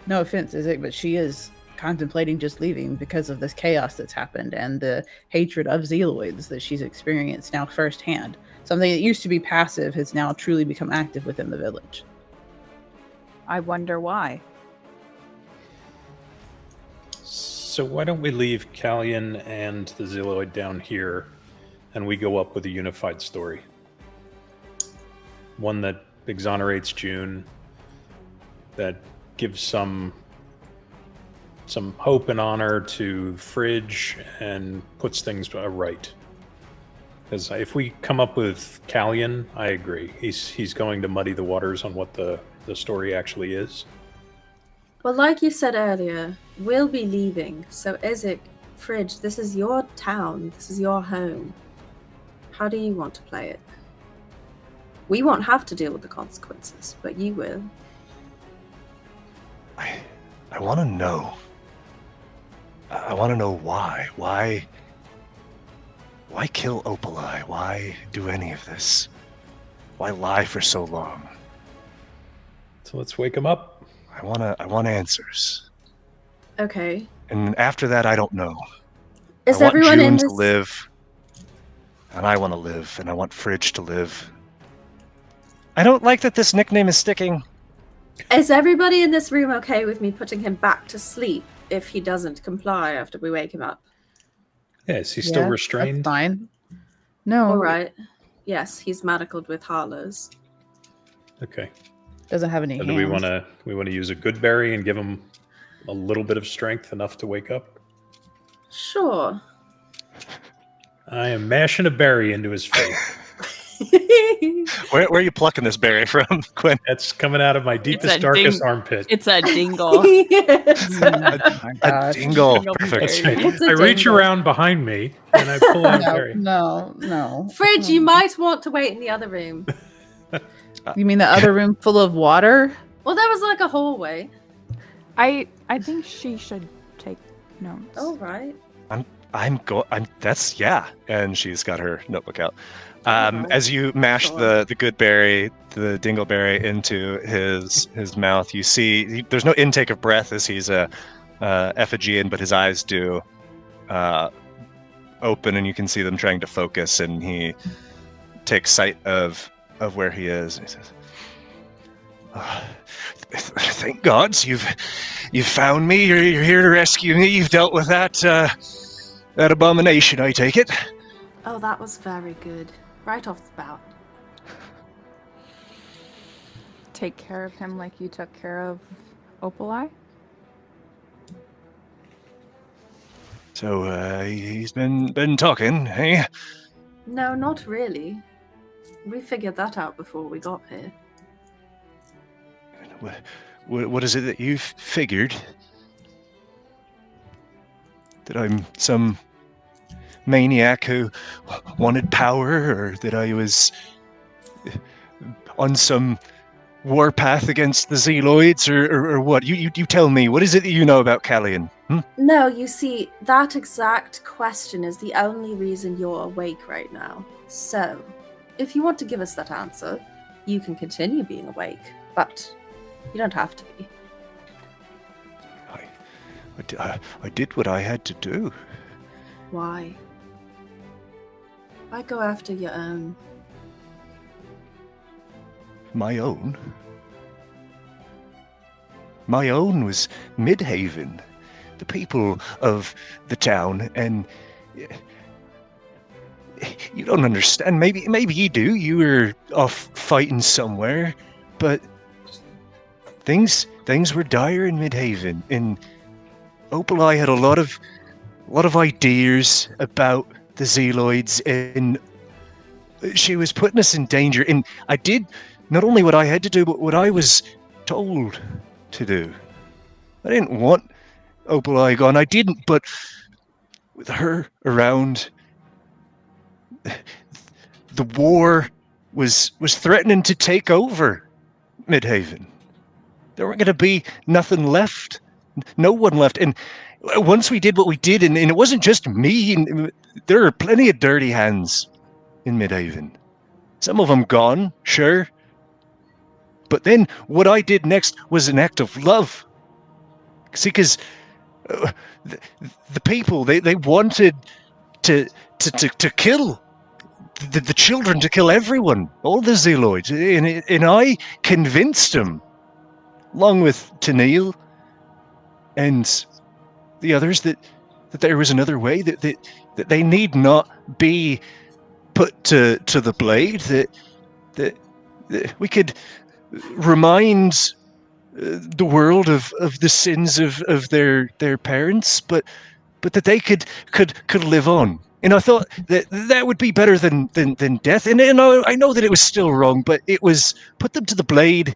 No offense, Isaac, but she is contemplating just leaving because of this chaos that's happened and the hatred of Zieloids that she's experienced now firsthand. Something that used to be passive has now truly become active within the village. I wonder why. So why don't we leave Callion and the Zieloid down here, and we go up with a unified story? One that exonerates June, that gives some hope and honor to Fridge, and puts things right. Because if we come up with Callion, I agree. He's going to muddy the waters on what the story actually is. Well, like you said earlier, we'll be leaving. So, Isaac, Fridge, this is your town. This is your home. How do you want to play it? We won't have to deal with the consequences, but you will. I want to know. I want to know why. Why kill Opali? Why do any of this? Why lie for so long? So let's wake him up. I want answers. Okay. And after that, I don't know. Is I want everyone June in to this? live, and I want to live, and I want Fridge to live. I don't like that this nickname is sticking. Is everybody in this room okay with me putting him back to sleep if he doesn't comply after we wake him up? Yeah, is he still Yeah, restrained? That's fine. No. All right. Yes, he's manacled with harlows. Okay. Doesn't have any So hands. do we want to use a good berry and give him a little bit of strength, enough to wake up? Sure. I am mashing a berry into his face. Where are you plucking this berry from, Quinn? That's coming out of my deepest, a darkest ding- armpit. It's a dingle. Oh my A gosh. dingle. Dingle Perfect. That's berry. right. It's a I reach dingle. around behind me and I pull out a berry. No. Fridge, you might want to wait in the other room. You mean the other room full of water? Well, there was like a hallway. I think she should take notes. All right. That's, yeah. And she's got her notebook out. Alright. As you mash Sure. the good berry, the dingleberry, into his mouth, you see there's no intake of breath as he's a effigian, but his eyes do open, and you can see them trying to focus. And he takes sight of where he is. And he says, "Thank gods you've found me. You're here to rescue me. You've dealt with that abomination, I take it." Oh, that was very good. Right off the bat. Take care of him like you took care of Opali? So he's been talking, hey? No, not really. We figured that out before we got here. What is it that you've figured? That I'm some maniac who wanted power, or that I was on some warpath against the Zieloids, or what? You tell me. What is it that you know about Callion? No, you see, that exact question is the only reason you're awake right now. So, if you want to give us that answer, you can continue being awake, but you don't have to be. I did what I had to do. Why? Why go after your own? My own? my own was Midhaven, the people of the town, and you don't understand. Maybe you do. You were off fighting somewhere, but things were dire in Midhaven, and Opalai had a lot of ideas about the Zieloids, and she was putting us in danger. And I did not only what I had to do, but what I was told to do. I didn't want Opalai gone. I didn't, but with her around, the war was threatening to take over Midhaven. There weren't going to be nothing left. No one left. And once we did what we did, and it wasn't just me, and there are plenty of dirty hands in Midhaven. Some of them gone, sure. But then what I did next was an act of love. See, because the people, they wanted to kill the children, to kill everyone, all the Zieloids. And I convinced them, along with Tennille and the others, that there was another way, that they need not be put to the blade, that we could remind the world of the sins of their parents, but that they could live on. And I thought that would be better than death. And I know that it was still wrong, but it was put them to the blade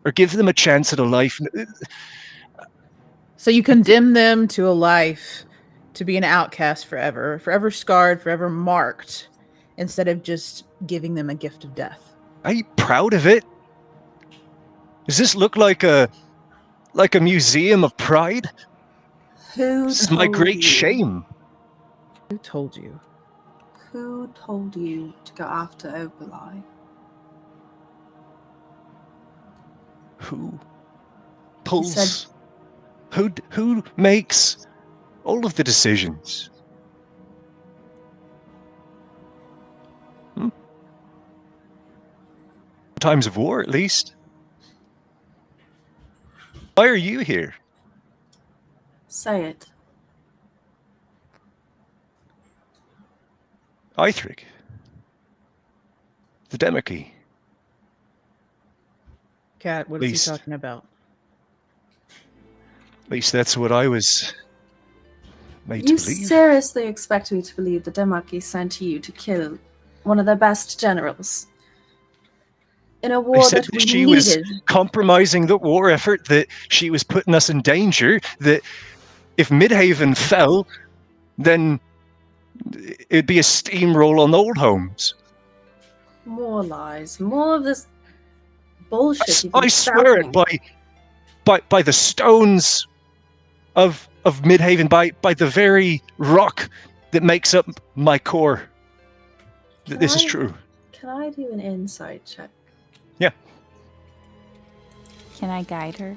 or give them a chance at a life. So you condemn them to a life to be an outcast forever scarred, forever marked, instead of just giving them a gift of death. Are you proud of it? Does this look like a museum of pride? This is my great shame. Who told you? Who told you to go after Opalai? Who pulls? Who makes all of the decisions? Times of war, at least. Why are you here? Say it. Eithric. The Demacy. Cat, what is he talking about? At least that's what I was made You to believe. seriously expect me to believe the Demacy sent you to kill one of their best generals? In a They war said that we that she needed. was compromising the war effort, that she was putting us in danger, that if Midhaven fell, then it'd be a steamroll on Old Homes. More lies. More of this bullshit. you've I been swear it spouting. by the stones of Midhaven, by the very rock that makes up my core, that this is true. Can I do an insight check? Yeah. Can I guide her?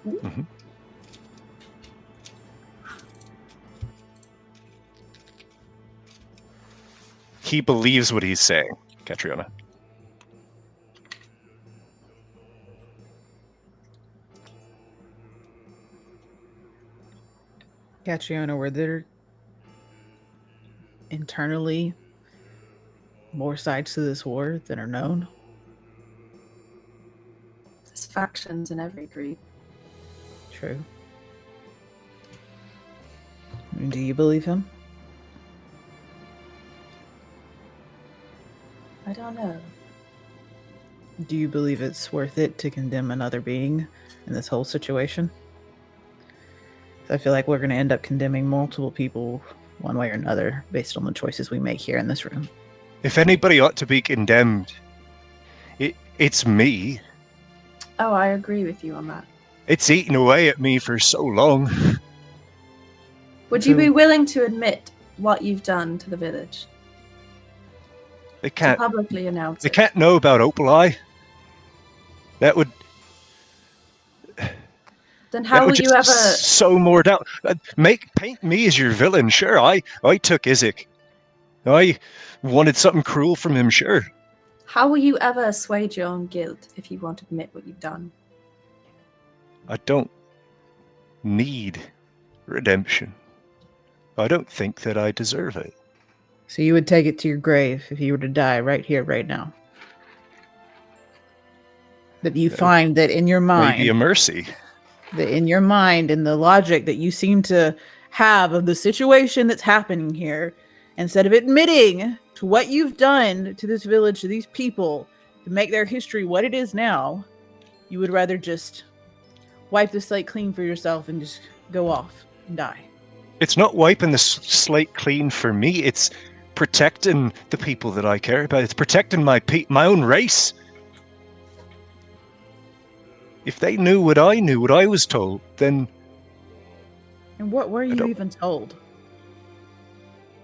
Mm-hmm. He believes what he's saying, Catriona. Catriona, were there internally more sides to this war than are known? There's factions in every group. True. Do you believe him? I don't know. Do you believe it's worth it to condemn another being in this whole situation? I feel like we're going to end up condemning multiple people one way or another based on the choices we make here in this room. If anybody ought to be condemned, it's me. Oh, I agree with you on that. It's eaten away at me for so long. Would you be willing to admit what you've done to the village? They To can't. publicly announce They it? can't know about Opalai. That would. Then That how would will you just ever... sow more doubt. Paint me as your villain. Sure, I took Isaac. I wanted something cruel from him. Sure. How will you ever assuage your own guilt if you won't admit what you've done? I don't need redemption. I don't think that I deserve it. So you would take it to your grave if you were to die right here, right now. That you find that in your mind, Maybe a mercy. that in your mind and the logic that you seem to have of the situation that's happening here, instead of admitting to what you've done to this village, to these people, to make their history what it is now, you would rather just wipe the slate clean for yourself and just go off and die. It's not wiping the slate clean for me. It's protecting the people that I care about. It's protecting my own race. If they knew what I knew, what I was told, then... And what were you even told?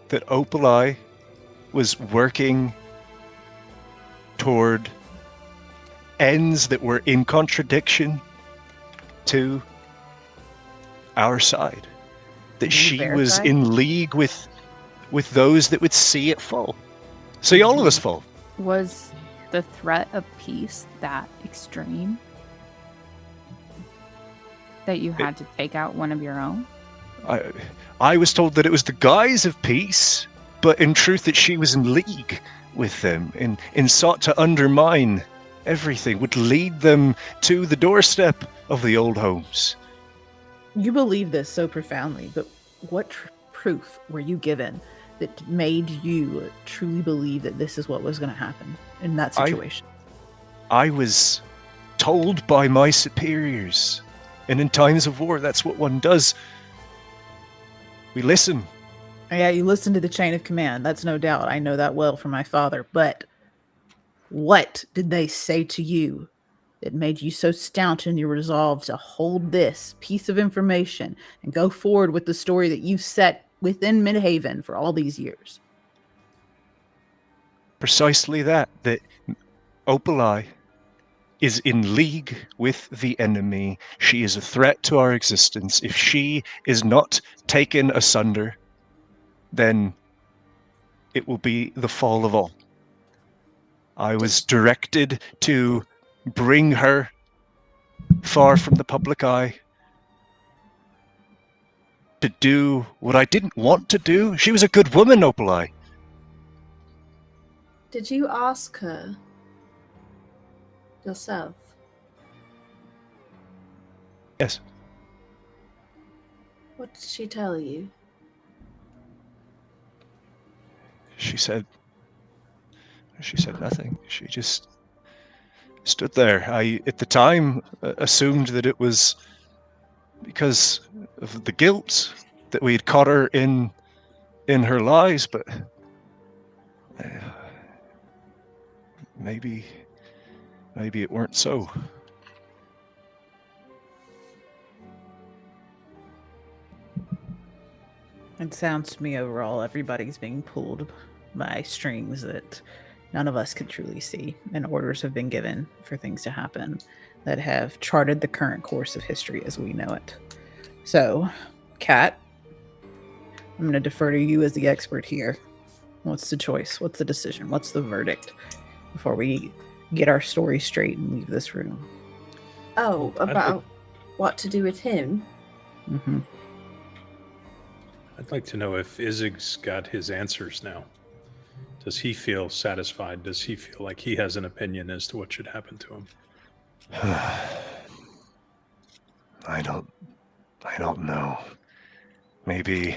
That Opali was working toward ends that were in contradiction to our side. That she was in league with those that would see it fall. See all of us fall. Was the threat of peace that extreme? That you had to take out one of your own? I was told that it was the guise of peace, but in truth that she was in league with them and sought to undermine everything, would lead them to the doorstep of the old homes. You believe this so profoundly, but what proof were you given that made you truly believe that this is what was going to happen in that situation? I was told by my superiors, and in times of war, that's what one does. We listen. Yeah, you listen to the chain of command. That's no doubt. I know that well from my father. But what did they say to you that made you so staunch in your resolve to hold this piece of information and go forward with the story that you've set within Midhaven for all these years? Precisely that Opali is in league with the enemy. She is a threat to our existence. If she is not taken asunder, then it will be the fall of all. I was directed to bring her far from the public eye, to do what I didn't want to do. She was a good woman, Opali. Did you ask her yourself? Yes. What did she tell you? She said nothing. She just stood there. I, at the time, assumed that it was because of the guilt that we had caught her in her lies, but maybe it weren't so. It sounds to me overall everybody's being pulled by strings that none of us could truly see, and orders have been given for things to happen that have charted the current course of history as we know it. So, Kat, I'm going to defer to you as the expert here. What's the choice? What's the decision? What's the verdict before we get our story straight and leave this room? Oh, about what to do with him? Mm-hmm. I'd like to know if Izig's got his answers now. Does he feel satisfied? Does he feel like he has an opinion as to what should happen to him? I don't know. Maybe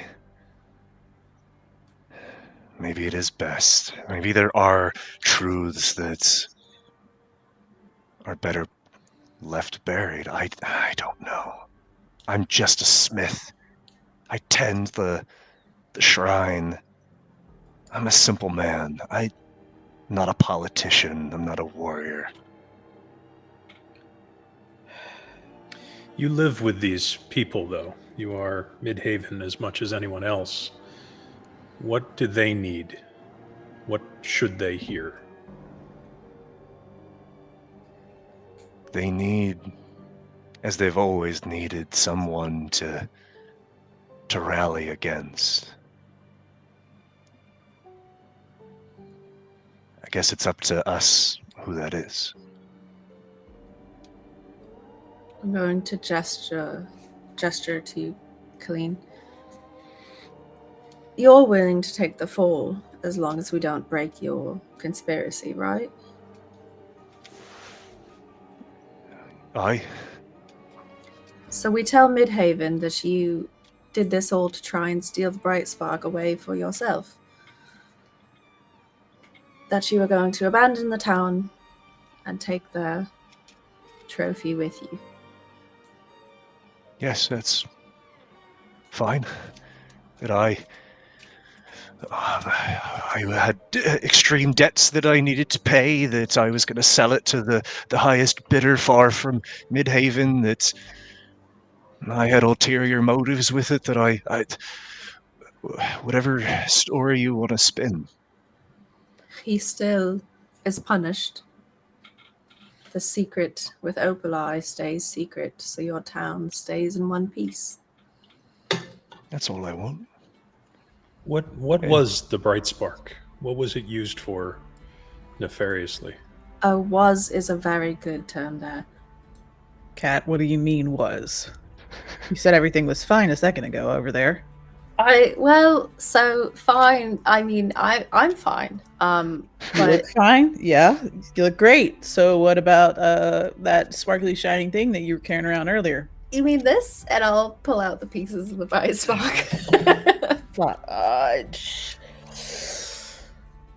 it is best. Maybe there are truths that are better left buried. I don't know. I'm just a smith. I tend the shrine. I'm a simple man. I'm not a politician. I'm not a warrior. You live with these people, though. You are Midhaven as much as anyone else. What do they need? What should they hear? They need, as they've always needed, someone to rally against. I guess it's up to us who that is. I'm going to gesture to Colleen. You're willing to take the fall as long as we don't break your conspiracy, right? Aye. So we tell Midhaven that you did this all to try and steal the Bright Spark away for yourself. That you were going to abandon the town and take the trophy with you. Yes, that's fine. That I had extreme debts that I needed to pay, that I was going to sell it to the highest bidder far from Midhaven, that I had ulterior motives with it, that I whatever story you want to spin. He still is punished. The secret with Opal Eye stays secret, so your town stays in one piece. That's all I want. What was the Bright Spark? What was it used for nefariously? Was is a very good term there. Kat, what do you mean was? You said everything was fine a second ago over there. Fine. I mean, I'm fine. You But look fine? Yeah, you look great. So what about that sparkly shining thing that you were carrying around earlier? you mean this? And I'll pull out the pieces of the Bright Spark. Fudge.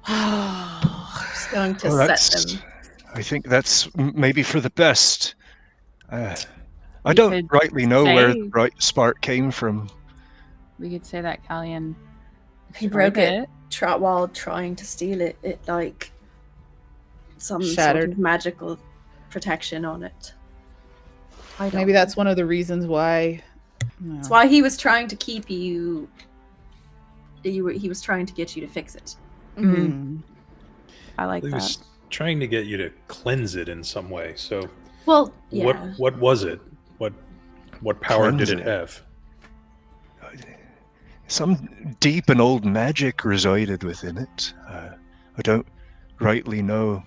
Just going to Well, set them. I think that's maybe for the best. I You don't could rightly know where say- the bright spark came from. We could say that Callian He destroyed broke it while trying to steal it. It like some sort Shattered. of magical protection on it. I don't Maybe know. that's one of the reasons why. No. That's why he was trying to keep you. He was trying to get you to fix it. Mm. I like He that. was trying to get you to cleanse it in some way. So Well, yeah. what was it? What power Cleanse did it it. have? Some deep and old magic resided within it. I don't rightly know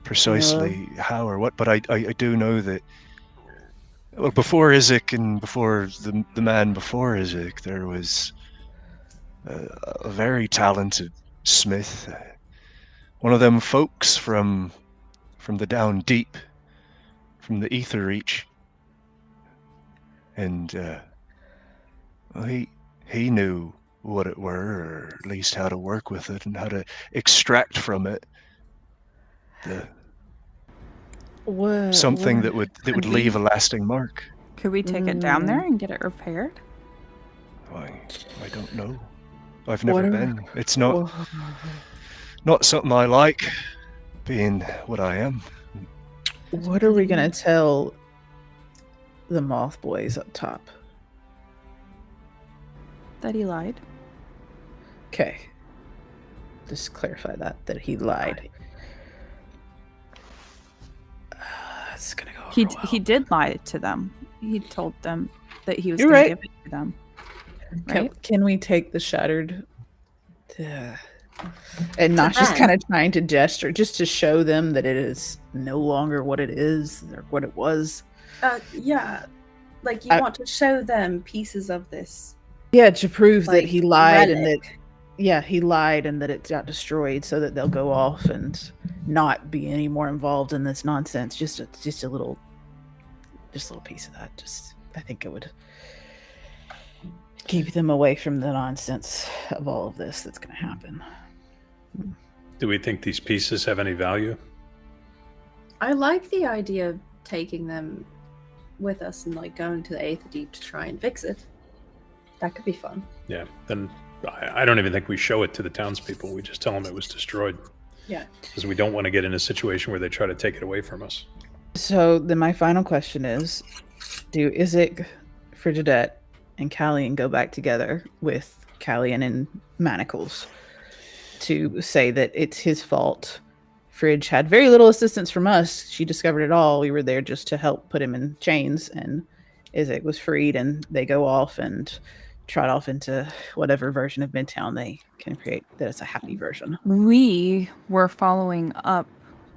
precisely how or what, but I do know that, well, before Isaac and before the man before Isaac, there was a very talented smith. One of them folks from the down deep, from the ether reach. And well, he knew what it were, or at least how to work with it and how to extract from it something that would leave a lasting mark. Could we take it down there and get it repaired? I don't know. I've What never are- been. It's not something I like, being what I am. What are we gonna tell the moth boys up top? That he lied? Okay. Just clarify that he lied. That's gonna go. He over well. he did lie to them. He told them that he was You're going right. to give it to them. Can, Right? can we take the shattered? And not just them. kind of trying to gesture, just to show them that it is no longer what it is or what it was. Yeah. Like you I- want to show them pieces of this. Yeah, to prove that Like, he lied and that relic. he lied and that it got destroyed, so that they'll go off and not be any more involved in this nonsense. Just a little piece of that. I think it would keep them away from the nonsense of all of this that's going to happen. Do we think these pieces have any value? I like the idea of taking them with us and like going to the Eighth Deep to try and fix it. That could be fun. Yeah. Then I don't even think we show it to the townspeople. We just tell them it was destroyed. Yeah. Because we don't want to get in a situation where they try to take it away from us. So then my final question is, do Isaac, Frigidette, and Callian go back together with Callian and Manacles to say that it's his fault? Fridge had very little assistance from us. She discovered it all. We were there just to help put him in chains, and Isaac was freed, and they go off and trot off into whatever version of Midtown they can create that is a happy version. We were following up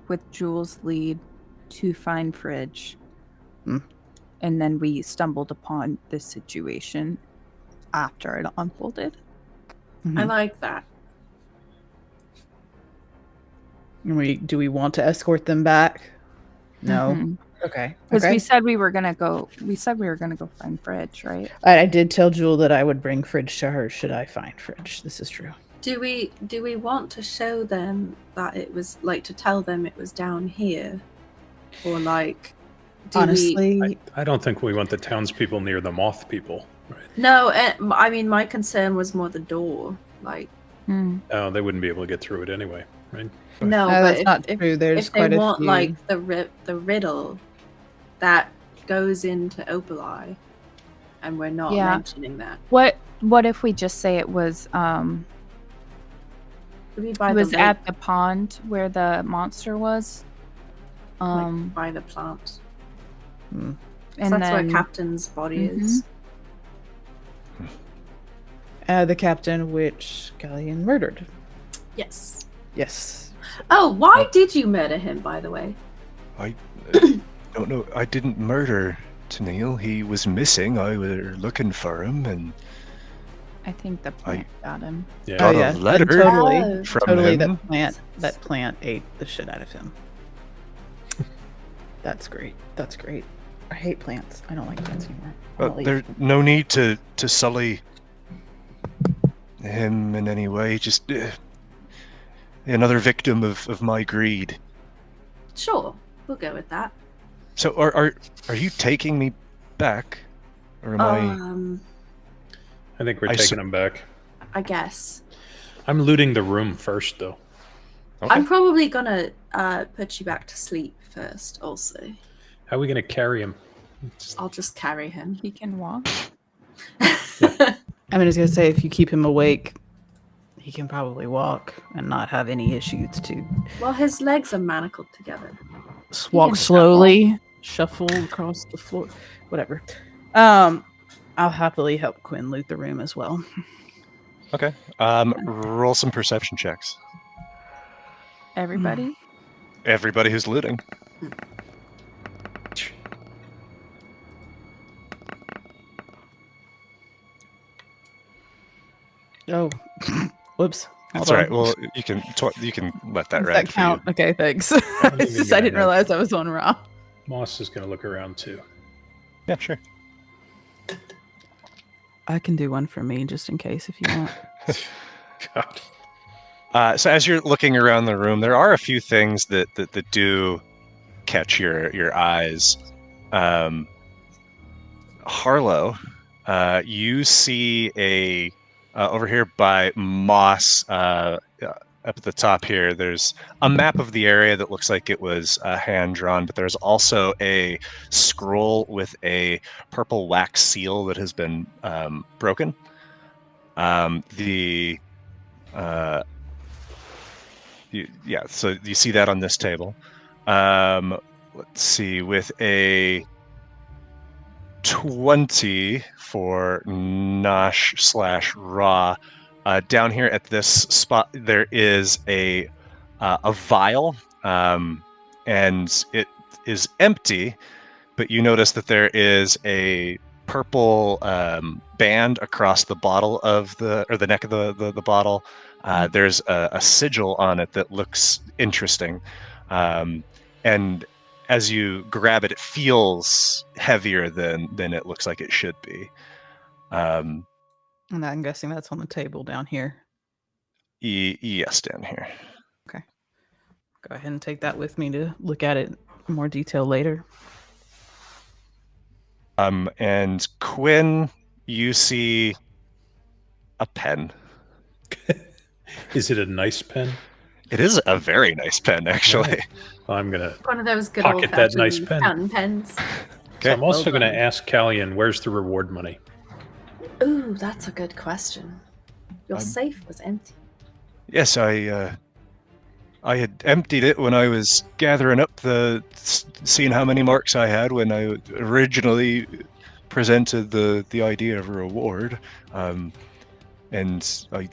with Jules' lead to find Fridge. and then we stumbled upon this situation after it unfolded. I like that. Do we want to escort them back? No. Mhm. Okay. Because Okay. we said we were gonna go. We said we were gonna go find Fridge, right? I did tell Jewel that I would bring Fridge to her should I find Fridge. This is true. Do we want to show them that it was like to tell them it was down here, or like? Honestly, I don't think we want the townspeople near the moth people. Right? No. I mean, my concern was more the door. Like, Oh, they wouldn't be able to get through it anyway, right? no, no, but that's not true. There's if quite they a want few. like the riddle that goes into Opaleye, and we're not Yeah. mentioning that. What if we just say it was Could be by it was the at the pond where the monster was? like, by the plant. Hmm. 'Cause And that's then where Captain's body is. The captain, which Galleon murdered. Yes. Yes. Oh, why did you murder him, by the way? I don't know. I didn't murder Tennille. He was missing. I were looking for him, and I think the plant got him. Yeah. got Oh, yeah. a letter Totally. Oh. from Totally, him. that plant ate the shit out of him. That's great. That's great. I hate plants. I don't like plants anymore. I don't But leave. there's no need to sully him in any way. Just another victim of my greed. Sure, we'll go with that. So are you taking me back, or am I think we're I taking them back. I guess. I'm looting the room first, though. Okay. I'm probably gonna put you back to sleep first. Also, How are we going to carry him? I'll just carry him. He can walk. I was gonna say if you keep him awake, he can probably walk and not have any issues to Well, his legs are manacled together. walk can slowly, shuffle across the floor, whatever. I'll happily help Quinn loot the room as well. Okay. Roll some perception checks. Everybody. Everybody who's looting. Oh, whoops. That's Hold all on. right. Well, you can let that Does ride that for you. count? Okay, thanks. even I gonna didn't have- realize I was on Raw. Moss is going to look around, too. Yeah, sure. I can do one for me just in case if you want. God. So as you're looking around the room, there are a few things that do catch your eyes. Harlow, you see a over here by Moss up at the top here. There's a map of the area that looks like it was hand drawn, but there's also a scroll with a purple wax seal that has been broken. So you see that on this table. Let's see, with a 20 for Nosh/Raw. Down here at this spot, there is a vial, and it is empty, but you notice that there is a purple band across the bottle of the neck of the bottle. There's a sigil on it that looks interesting, and as you grab it, it feels heavier than it looks like it should be. And I'm guessing that's on the table down here. Yes, down here. Go ahead and take that with me to look at it in more detail later. And Quinn, you see a pen. Is it a nice pen? It is a very nice pen, actually. I'm going to... One of those good Pocket that old-fashioned nice pen. fountain pens. Okay. I'm also going to ask Callian, where's the reward money? Ooh, that's a good question. Your safe was empty. Yes, I had emptied it when I was gathering up seeing how many marks I had when I originally presented the idea of a reward, and I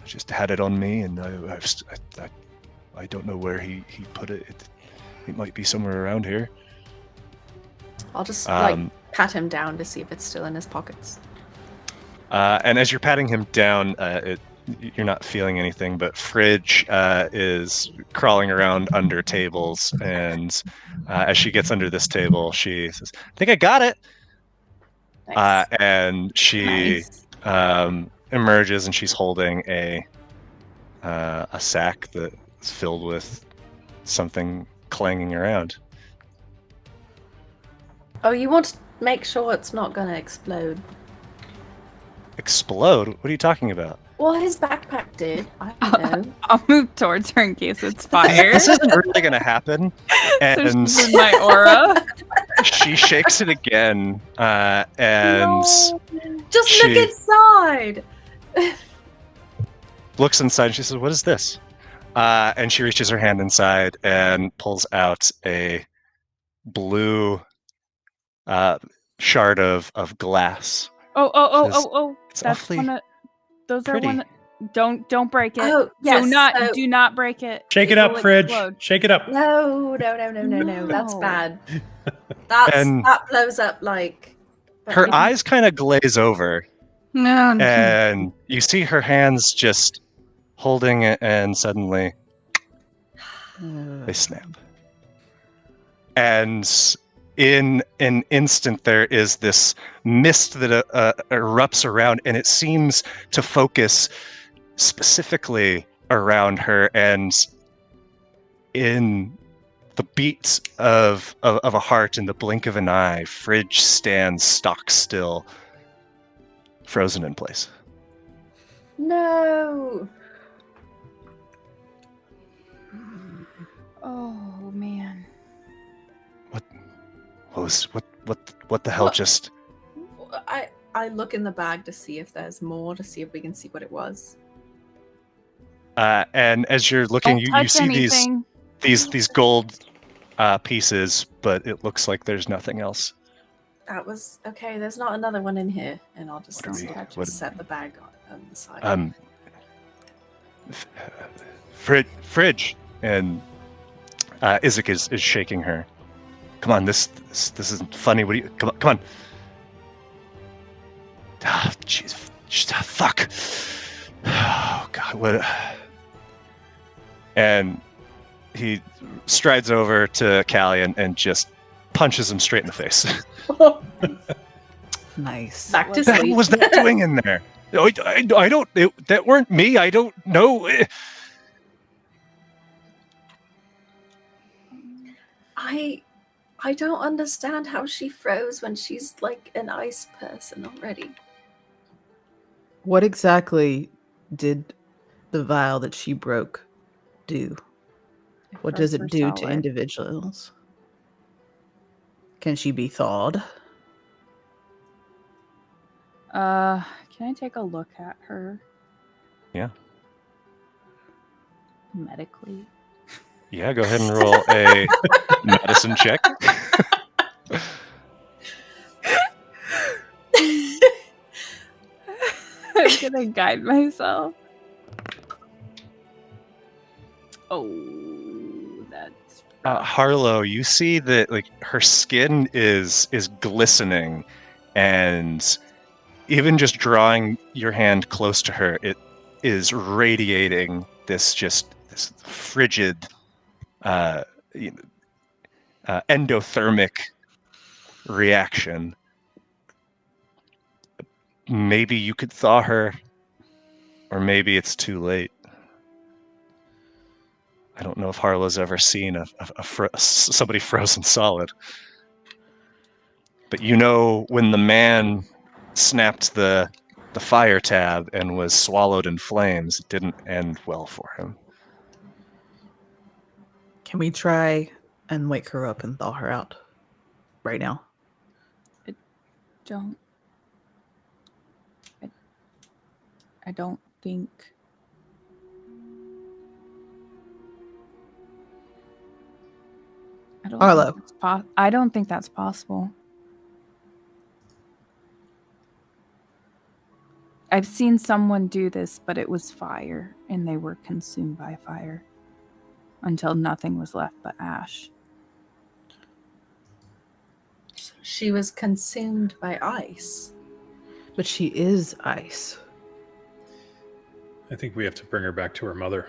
just had it on me, and I don't know where he put it. It might be somewhere around here. I'll just Um, pat him down to see if it's still in his pockets. And as you're patting him down, you're not feeling anything, but Fridge is crawling around under tables, and as she gets under this table, she says, "I think I got it." Nice. And she Nice. emerges, and she's holding a sack that's filled with something clanging around. Oh, you want to make sure it's not going to explode. Explode? What are you talking about? Well, his backpack did. I don't know. I'll move towards her in case it's fire. This isn't really going to happen. And So she's in my aura. she shakes it again, and Just look inside! looks inside, and she says, "What is this?" And she reaches her hand inside and pulls out a blue shard of glass. Oh. It's That's awfully one of those pretty. are one of, don't break it. Oh, yes. Do not break it. Shake it will up, Fridge. explode. Shake it up. No. That's No. bad. And That blows up like... her eyes kind of glaze over, No. and you see her hands just holding it, and suddenly they snap. And in an instant, there is this mist that erupts around, and it seems to focus specifically around her. And in the beat of a heart, in the blink of an eye, Fridge stands stock still, frozen in place. No! Oh man. What the hell What? just... I look in the bag to see if there's more, to see if we can see what it was. And as you're looking, Don't you touch see anything. these gold pieces, but it looks like there's nothing else. That was... Okay, there's not another one in here. And I'll just, What are we- just what- set the bag on the side. Fridge, and Isaac is shaking her. Come on, this isn't funny. What do you? Come on. Ah, jeez, fuck. Oh God, what? And he strides over to Callie and just punches him straight in the face. Nice. Back to What the hell sleep. was that doing in there? I don't. That weren't me. I don't know. I don't understand how she froze when she's like an ice person already. What exactly did the vial that she broke do? What does it do to individuals? Can she be thawed? Can I take a look at her? Yeah. Medically. Yeah, go ahead and roll a medicine check. I'm gonna guide myself. Oh, that's Harlow, you see that like her skin is glistening, and even just drawing your hand close to her, it is radiating this frigid, endothermic reaction. Maybe you could thaw her, or maybe it's too late. I don't know if Harlow's ever seen somebody frozen solid. But you know, when the man snapped the fire tab and was swallowed in flames, it didn't end well for him. Can we try and wake her up and thaw her out right now? I don't think. Harlow. I don't think that's possible. I've seen someone do this, but it was fire, and they were consumed by fire until nothing was left but ash. she was consumed by ice. But she is ice. I think we have to bring her back to her mother.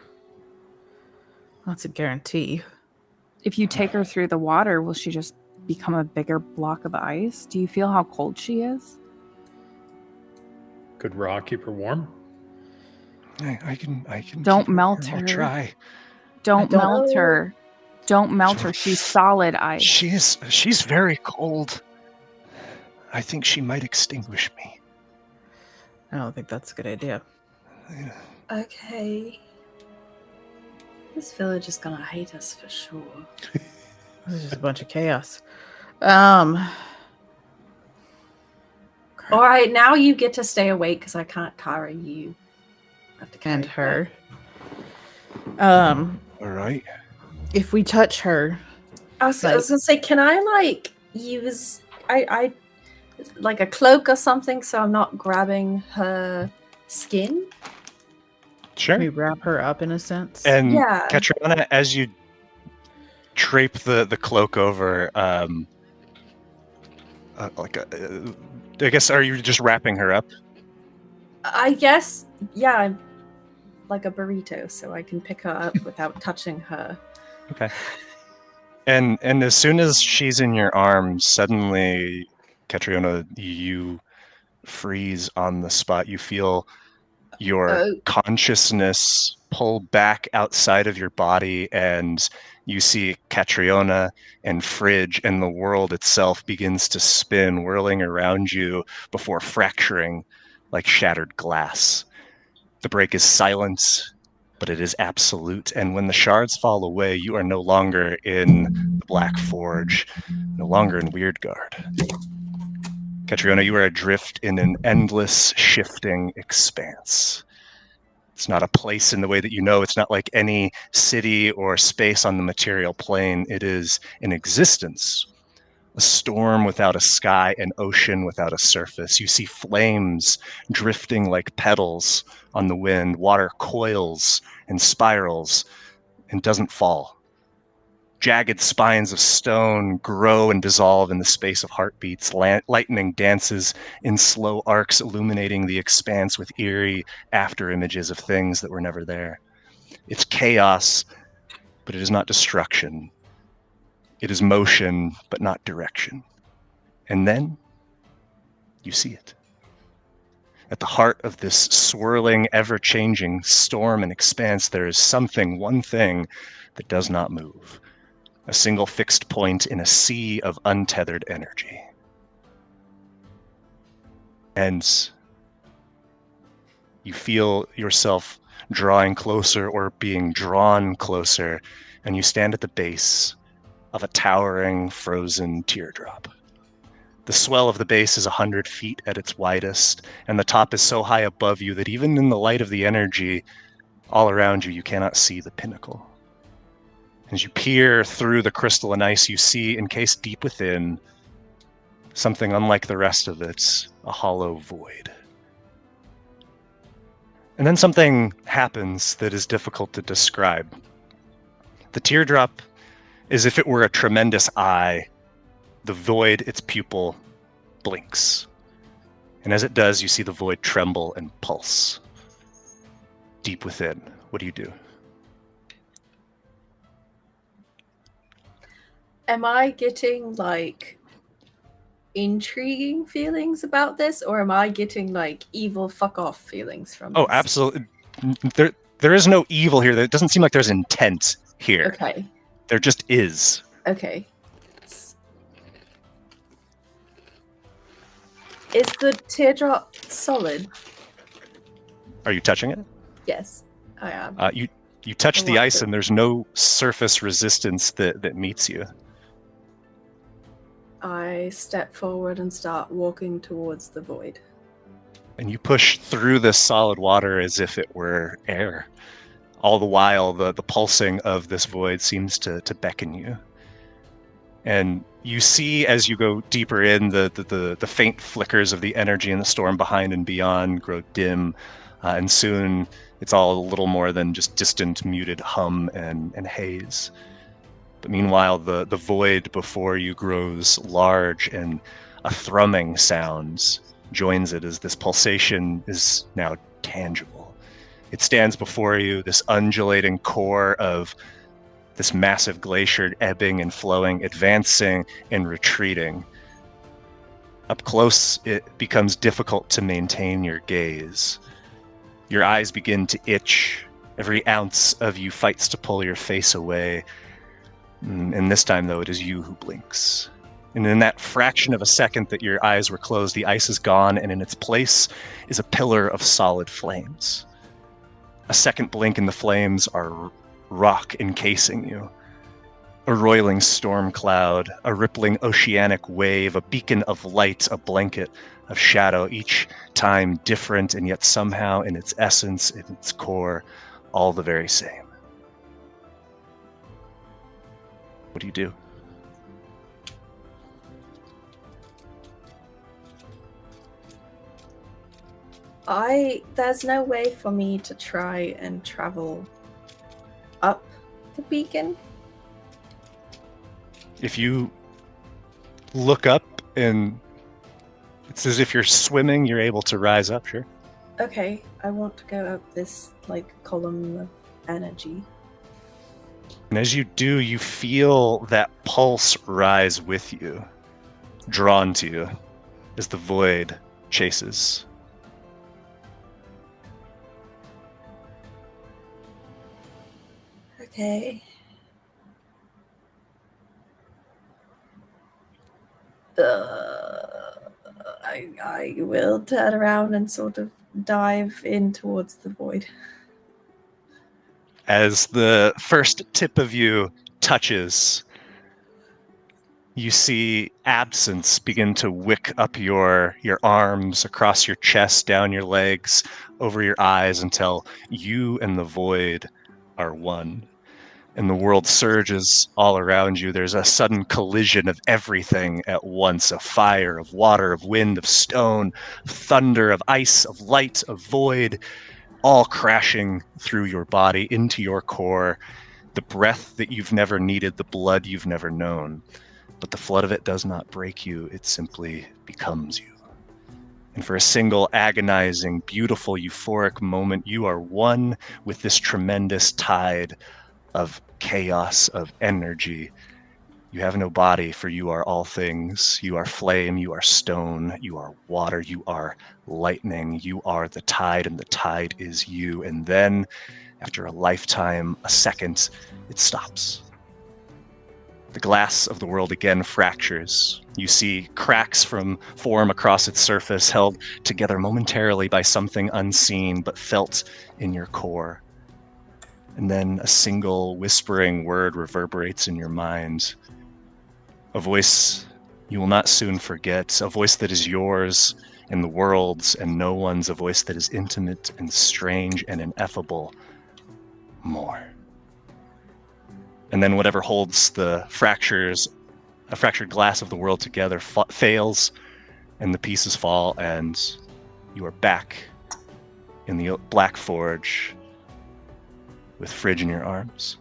That's a guarantee. If you take her through the water, will she just become a bigger block of ice? Do you feel how cold she is? Could Ra keep her warm? I can. Don't keep melt warm. I'll her. try. Don't don't- melt her. Don't melt her. She's solid ice. She's very cold. I think she might extinguish me. I don't think that's a good idea. Okay. This village is gonna hate us for sure. This is just a bunch of chaos. All right, now you get to stay awake because I can't carry you. I have to carry And her. All right. If we touch her, I was gonna say, can I like use I like a cloak or something so I'm not grabbing her skin? Sure. we wrap her up in a sense. And Yeah. Catriona, as you drape the cloak over, I guess, are you just wrapping her up? I guess, yeah, I'm like a burrito, so I can pick her up without touching her. Okay. And as soon as she's in your arms, suddenly, Catriona, you freeze on the spot. You feel your Oh. consciousness pull back outside of your body, and you see Catriona and Fridge, and the world itself begins to spin, whirling around you before fracturing like shattered glass. The break is silent, but it is absolute, and when the shards fall away, you are no longer in the Black Forge, no longer in Wrydgard. Catriona, you are adrift in an endless, shifting expanse. It's not a place in the way that you know. It's not like any city or space on the material plane. It is an existence, a storm without a sky, an ocean without a surface. You see flames drifting like petals on the wind. Water coils and spirals and doesn't fall. Jagged spines of stone grow and dissolve in the space of heartbeats. Lightning dances in slow arcs, illuminating the expanse with eerie after-images of things that were never there. It's chaos, but it is not destruction. It is motion, but not direction. And then you see it. At the heart of this swirling, ever-changing storm and expanse, there is something, one thing, that does not move. A single fixed point in a sea of untethered energy. And you feel yourself drawing closer or being drawn closer, and you stand at the base of a towering, frozen teardrop. The swell of the base is 100 feet at its widest, and the top is so high above you that even in the light of the energy all around you, you cannot see the pinnacle. As you peer through the crystal and ice, you see, encased deep within, something unlike the rest of it, a hollow void. And then something happens that is difficult to describe. The teardrop, as if it were a tremendous eye, the void, its pupil, blinks. And as it does, you see the void tremble and pulse. Deep within, what do you do? Am I getting like intriguing feelings about this, or am I getting like evil fuck off feelings from Oh, this? absolutely. There is no evil here. It doesn't seem like there's intent here. Okay. There just is. Okay. Is the teardrop solid? Are you touching it? Yes, I am. You touch I the want ice, to. and there's no surface resistance that meets you. I step forward and start walking towards the void. And you push through this solid water as if it were air. All the while, the pulsing of this void seems to beckon you. And you see, as you go deeper in, the faint flickers of the energy in the storm behind and beyond grow dim. And soon, it's all a little more than just distant, muted hum and haze. But meanwhile, the void before you grows large, and a thrumming sound joins it as this pulsation is now tangible. It stands before you, this undulating core of this massive glacier, ebbing and flowing, advancing and retreating. Up close, it becomes difficult to maintain your gaze. Your eyes begin to itch. Every ounce of you fights to pull your face away. And this time, though, it is you who blinks. And in that fraction of a second that your eyes were closed, the ice is gone, and in its place is a pillar of solid flames. A second blink and the flames are rock encasing you. A roiling storm cloud, a rippling oceanic wave, a beacon of light, a blanket of shadow, each time different, and yet somehow in its essence, in its core, all the very same. What do you do? There's no way for me to try and travel up the beacon. If you look up and it's as if you're swimming, you're able to rise up, sure. Okay, I want to go up this column of energy. And as you do, you feel that pulse rise with you, drawn to you, as the void chases. Okay. I will turn around and sort of dive in towards the void. As the first tip of you touches, you see absence begin to wick up your arms, across your chest, down your legs, over your eyes, until you and the void are one. And the world surges all around you. There's a sudden collision of everything at once, of fire, of water, of wind, of stone, of thunder, of ice, of light, of void, all crashing through your body, into your core, the breath that you've never needed, the blood you've never known. But the flood of it does not break you, it simply becomes you. And for a single agonizing, beautiful, euphoric moment, you are one with this tremendous tide of chaos, of energy. You have no body, for you are all things. You are flame, you are stone, you are water, you are lightning, you are the tide, and the tide is you. And then, after a lifetime, a second, it stops. The glass of the world again fractures. You see cracks form across its surface, held together momentarily by something unseen but felt in your core. And then a single whispering word reverberates in your mind. A voice you will not soon forget, a voice that is yours and the world's and no one's, a voice that is intimate and strange and ineffable. More. And then whatever holds a fractured glass of the world together fails, and the pieces fall, and you are back in the Black Forge with Fridge in your arms.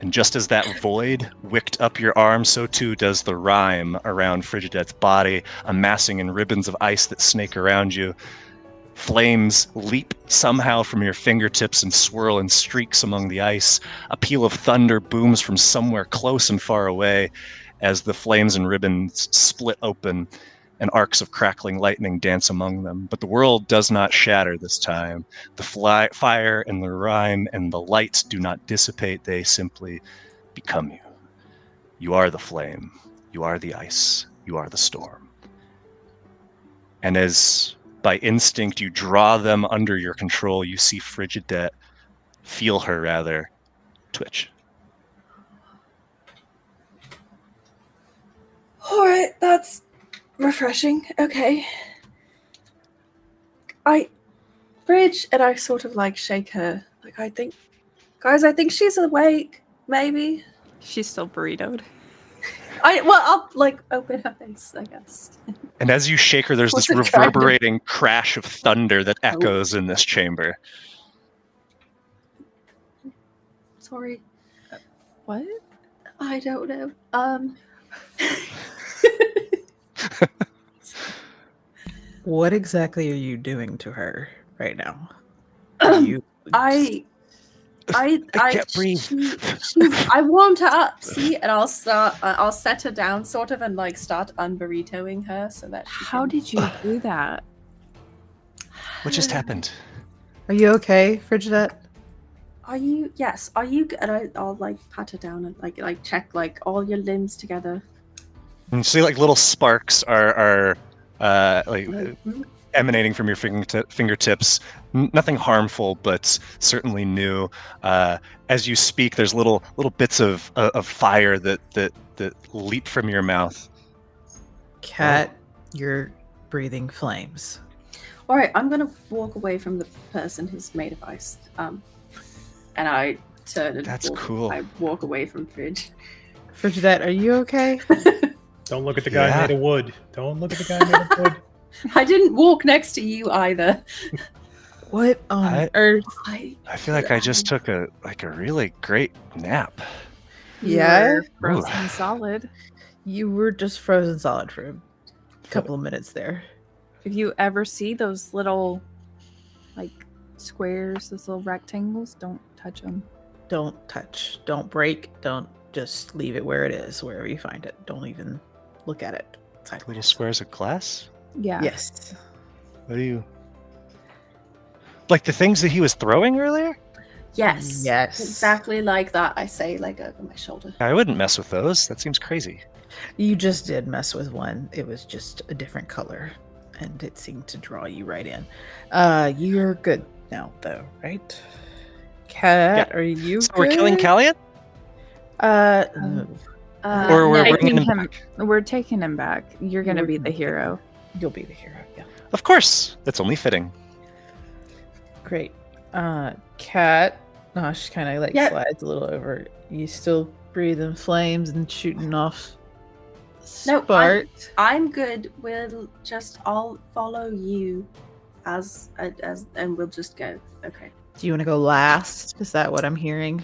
And just as that void wicked up your arm, so too does the rime around Frigidette's body, amassing in ribbons of ice that snake around you. Flames leap somehow from your fingertips and swirl in streaks among the ice. A peal of thunder booms from somewhere close and far away as the flames and ribbons split open and arcs of crackling lightning dance among them. But the world does not shatter this time. The fire and the rime and the light do not dissipate. They simply become you. You are the flame. You are the ice. You are the storm. And as by instinct you draw them under your control, you see Frigidette, feel her rather, twitch. All right, that's refreshing. Okay. Fridge, and I sort of shake her. I think she's awake, maybe. She's still burritoed. I'll open her face, I guess. And as you shake her, there's this reverberating crash of thunder that echoes in this chamber. Sorry. What? I don't know. What exactly are you doing to her right now? Are you I can't breathe. I warmed her up, see, and I'll set her down sort of and like start unburritoing her so that she How can... did you do that? What just happened? Are you okay, Frigidette? Are you and I'll like pat her down and like check like all your limbs together. And see, like little sparks are like Mhm. emanating from your fingertips. Nothing harmful, but certainly new. As you speak, there's little bits of fire that leap from your mouth. Cat, you're breathing flames. All right, I'm gonna walk away from the person who's made of ice. And I turn and That's cool. I walk away from Fridge. Frigidette, are you okay? Don't look at the guy Yeah. made of wood. Don't look at the guy made of wood. I didn't walk next to you either. What on earth? I feel like I just took a really great nap. Yeah? You were frozen solid. You were just frozen solid for a couple of minutes there. If you ever see those little, like, squares, those little rectangles, don't touch them. Don't touch. Don't break. Don't just leave it where it is, wherever you find it. Don't even look at it. Little squares of glass? Yeah. Yes. What do you... Like the things that he was throwing earlier? Yes. Yes. Exactly like that. I say like over my shoulder. I wouldn't mess with those. That seems crazy. You just did mess with one. It was just a different color, and it seemed to draw you right in. You're good now, though, right? Cat, are you So good? we're killing Callian? No. Or we're taking bringing him him- back? We're taking him back. You're gonna be the hero. You'll be the hero, yeah. Of course. That's only fitting. Great. Cat, she kind of like Yep. slides a little over. You still breathing flames and shooting off No, sparks. I'm good. I'll follow you as and we'll just go. Okay. Do you want to go last? Is that what I'm hearing?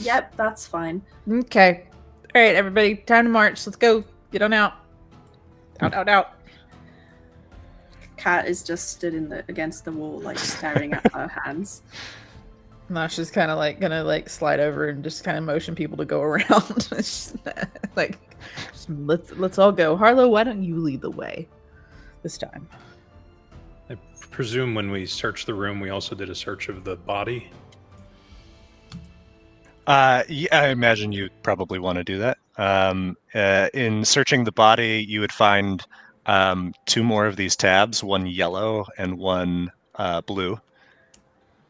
Yep, that's fine. Okay. All right, everybody, time to march. Let's go. Get on out. Out. Kat is just stood against the wall, like staring at her hands. Nosh is kind of like gonna like slide over and just kind of motion people to go around. It's just, like, just let's all go. Harlow, why don't you lead the way this time? I presume when we searched the room, we also did a search of the body. Yeah, I imagine you probably want to do that. In searching the body, you would find 2 more of these tabs, one yellow and one blue,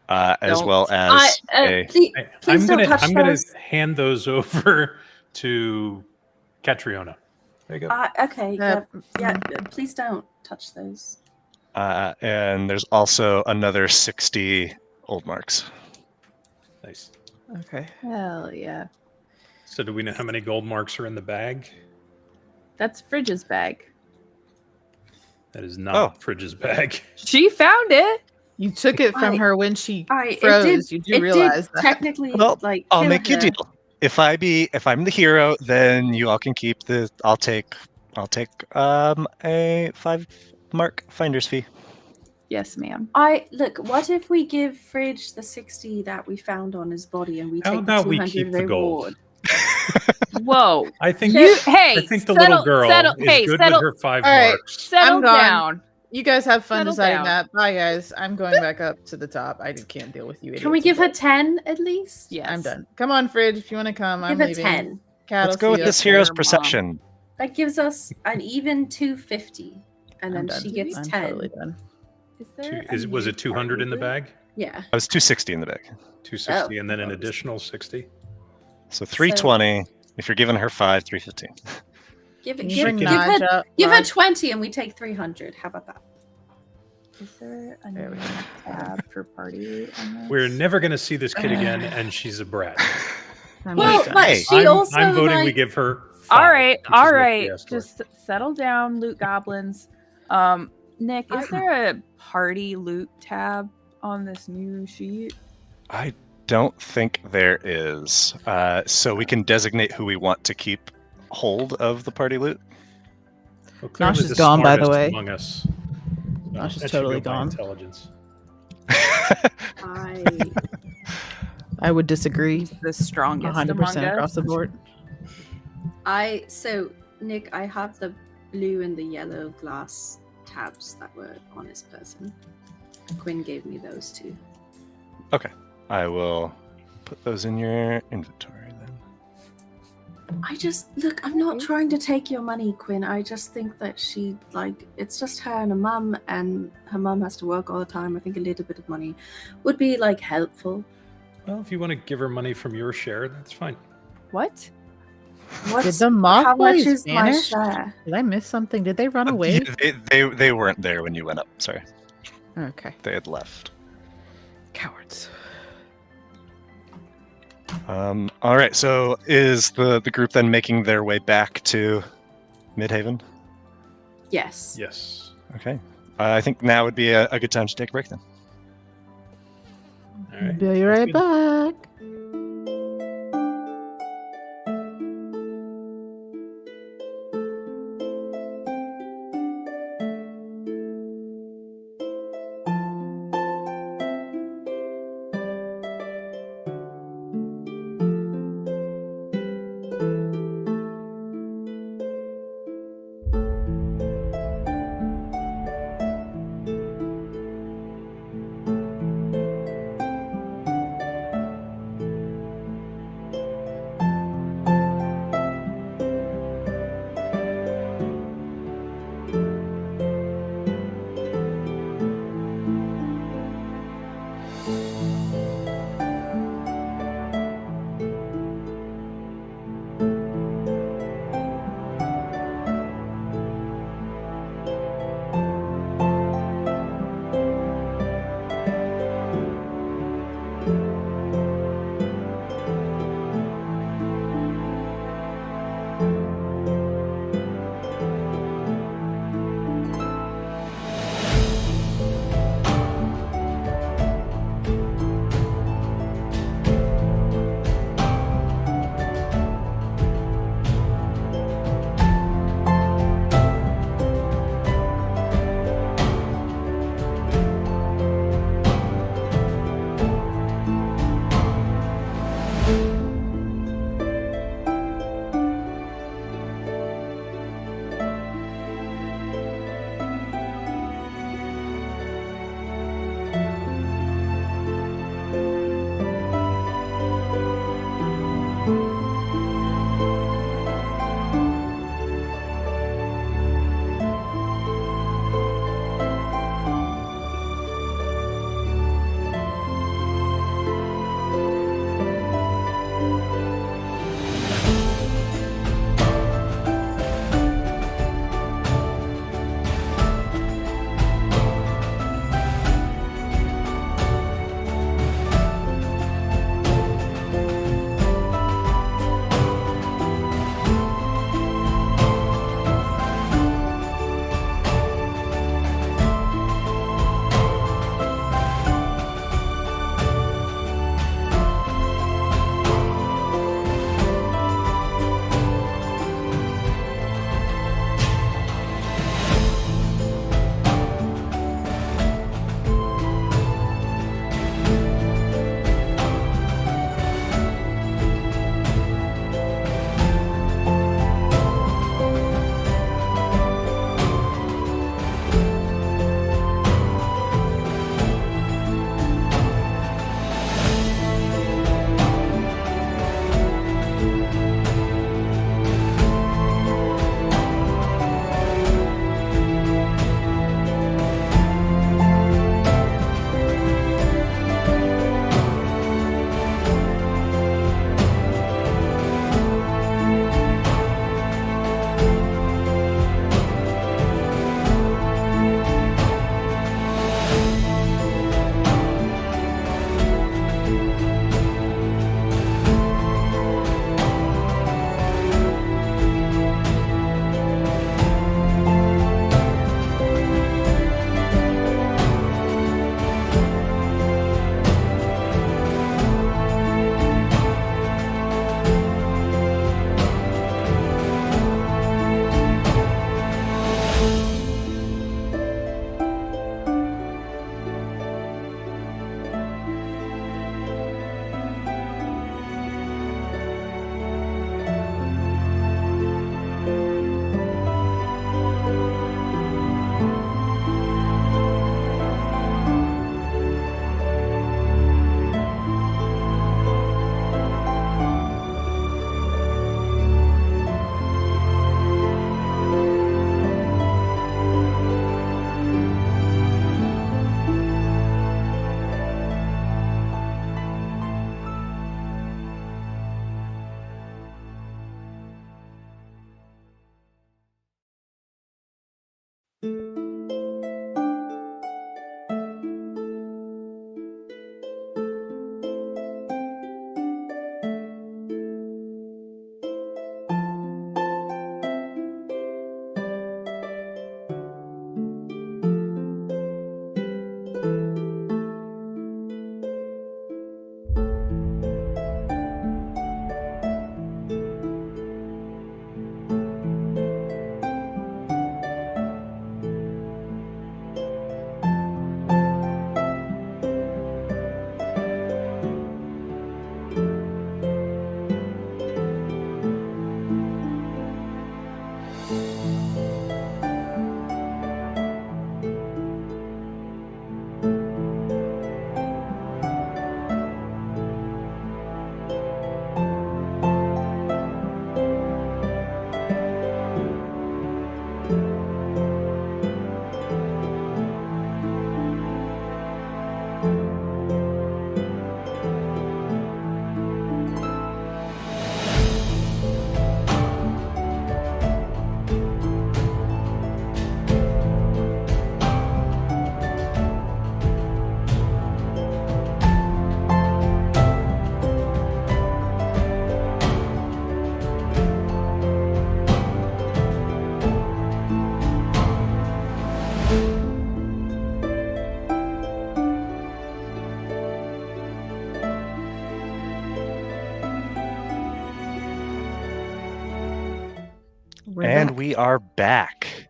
as well as Please I'm don't gonna touch those. hand those over to Catriona. There you go. Okay. Yeah. Please don't touch those. and there's also another 60 old marks. Nice. Okay. Hell yeah. So do we know how many gold marks are in the bag? That's Fridge's bag. That is not Fridge's bag. She found it. You took it from I- her when she It froze. did, you do realize that. technically Well, like I'll kill make you a her. deal. If I'm the hero, then you all can keep the. I'll take a 5 mark finder's fee. Yes, ma'am. Look. What if we give Fridge the 60 that we found on his body, and we How take about the we 200 keep the gold? reward? Whoa. I think Hey, I think the settle, little girl settle, is hey, good settle, with her 5 All right. marks. settle I'm gone. down. You guys have fun Settle deciding down. that. Bye, guys. I'm going back up to the top. I can't deal with you. Can we idiots give her involved. 10 at least? Yes. I'm done. Come on, Fridge. If you want to come, I'm Give her leaving. 10. Cat, Let's I'll go see with you this up hero's there, Mom. perception. That gives us an even 250, and I'm then done. she gets I'm 10. totally done. Is there Was it 200 in the bag? Yeah. I was 260 in the bag, 260 Oh. and then an additional 60? so 320. If you're giving her 5, 315. Give Can you bring give Naj her, up? give her Naj? 20, and we take 300. How about that? Is there a There we new go. tab for party on this? We're never going to see this kid again, and she's a brat. I'm Well, done. like, Hey, she I'm, also I'm voting we like, give her 5, All right, which is what all we right. asked for. Just settle down, loot goblins. Nick, is there a party loot tab on this new sheet? I don't think there is. So we can designate who we want to keep hold of the party loot. Well, clearly is the gone, by the smartest way. among us. Nosh is that should totally go by gone. Intelligence. I would disagree. The strongest 100% among across us. the board. So Nick, I have the blue and the yellow glass tabs that were on his person. Quinn gave me those two. Okay. I will put those in your inventory then. I'm not trying to take your money, Quinn. I just think that it's just her and her mum, and her mum has to work all the time. I think a little bit of money would be helpful. Well, if you want to give her money from your share, that's fine. What? Did the moth How much boys is my vanish? share? Did I miss something? Did they run away? They weren't there when you went up. Sorry. Okay. They had left. Cowards. All right. So is the group then making their way back to Midhaven? Yes. Yes. Okay. I think now would be a good time to take a break then. All right. Be right back. And we are back.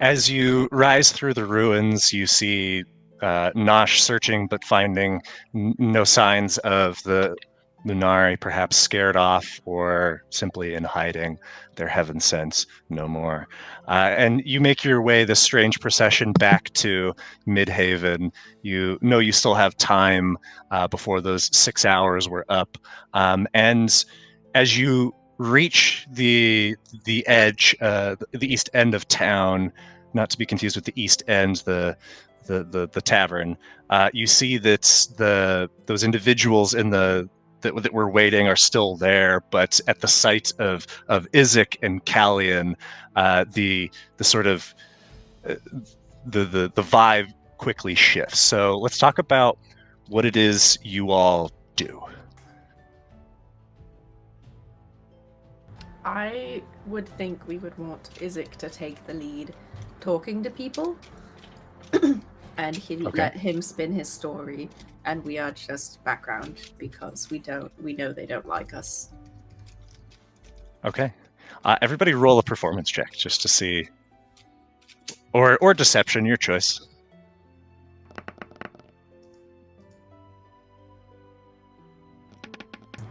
As you rise through the ruins, you see Nosh searching but finding no signs of the Lunari, perhaps scared off or simply in hiding. Their heaven sent no more. And you make your way, this strange procession, back to Midhaven. You know you still have time before those 6 hours were up. And as you reach the edge, the east end of town, not to be confused with the East End, the tavern. You see that those individuals that were waiting are still there, but at the sight of Isaac and Callian, the sort of the vibe quickly shifts. So let's talk about what it is you all do. I would think we would want Isaac to take the lead talking to people and let him spin his story, and we are just background because we know they don't like us. Okay. Everybody roll a performance check just to see, or deception, your choice.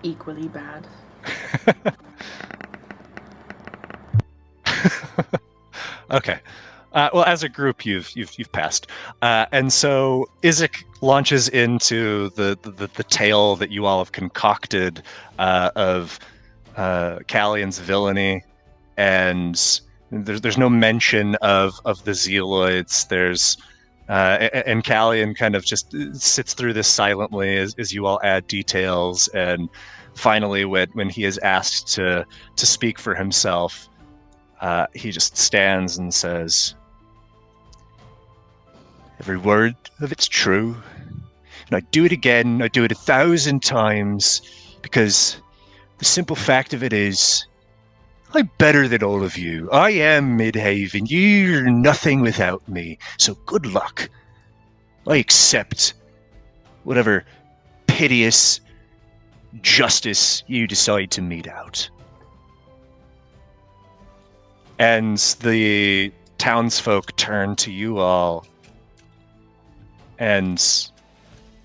Equally bad. Okay. Well, as a group, you've passed, and so Isaac launches into the tale that you all have concocted of Callian's villainy, and there's no mention of the Zieloids. And Callian kind of just sits through this silently as you all add details, and finally, when he is asked to speak for himself, he just stands and says, "Every word of it's true, and I'd do it again, I'd do it 1,000 times, because the simple fact of it is, I'm better than all of you. I am Midhaven. You're nothing without me, so good luck. I accept whatever piteous justice you decide to mete out." And the townsfolk turn to you all and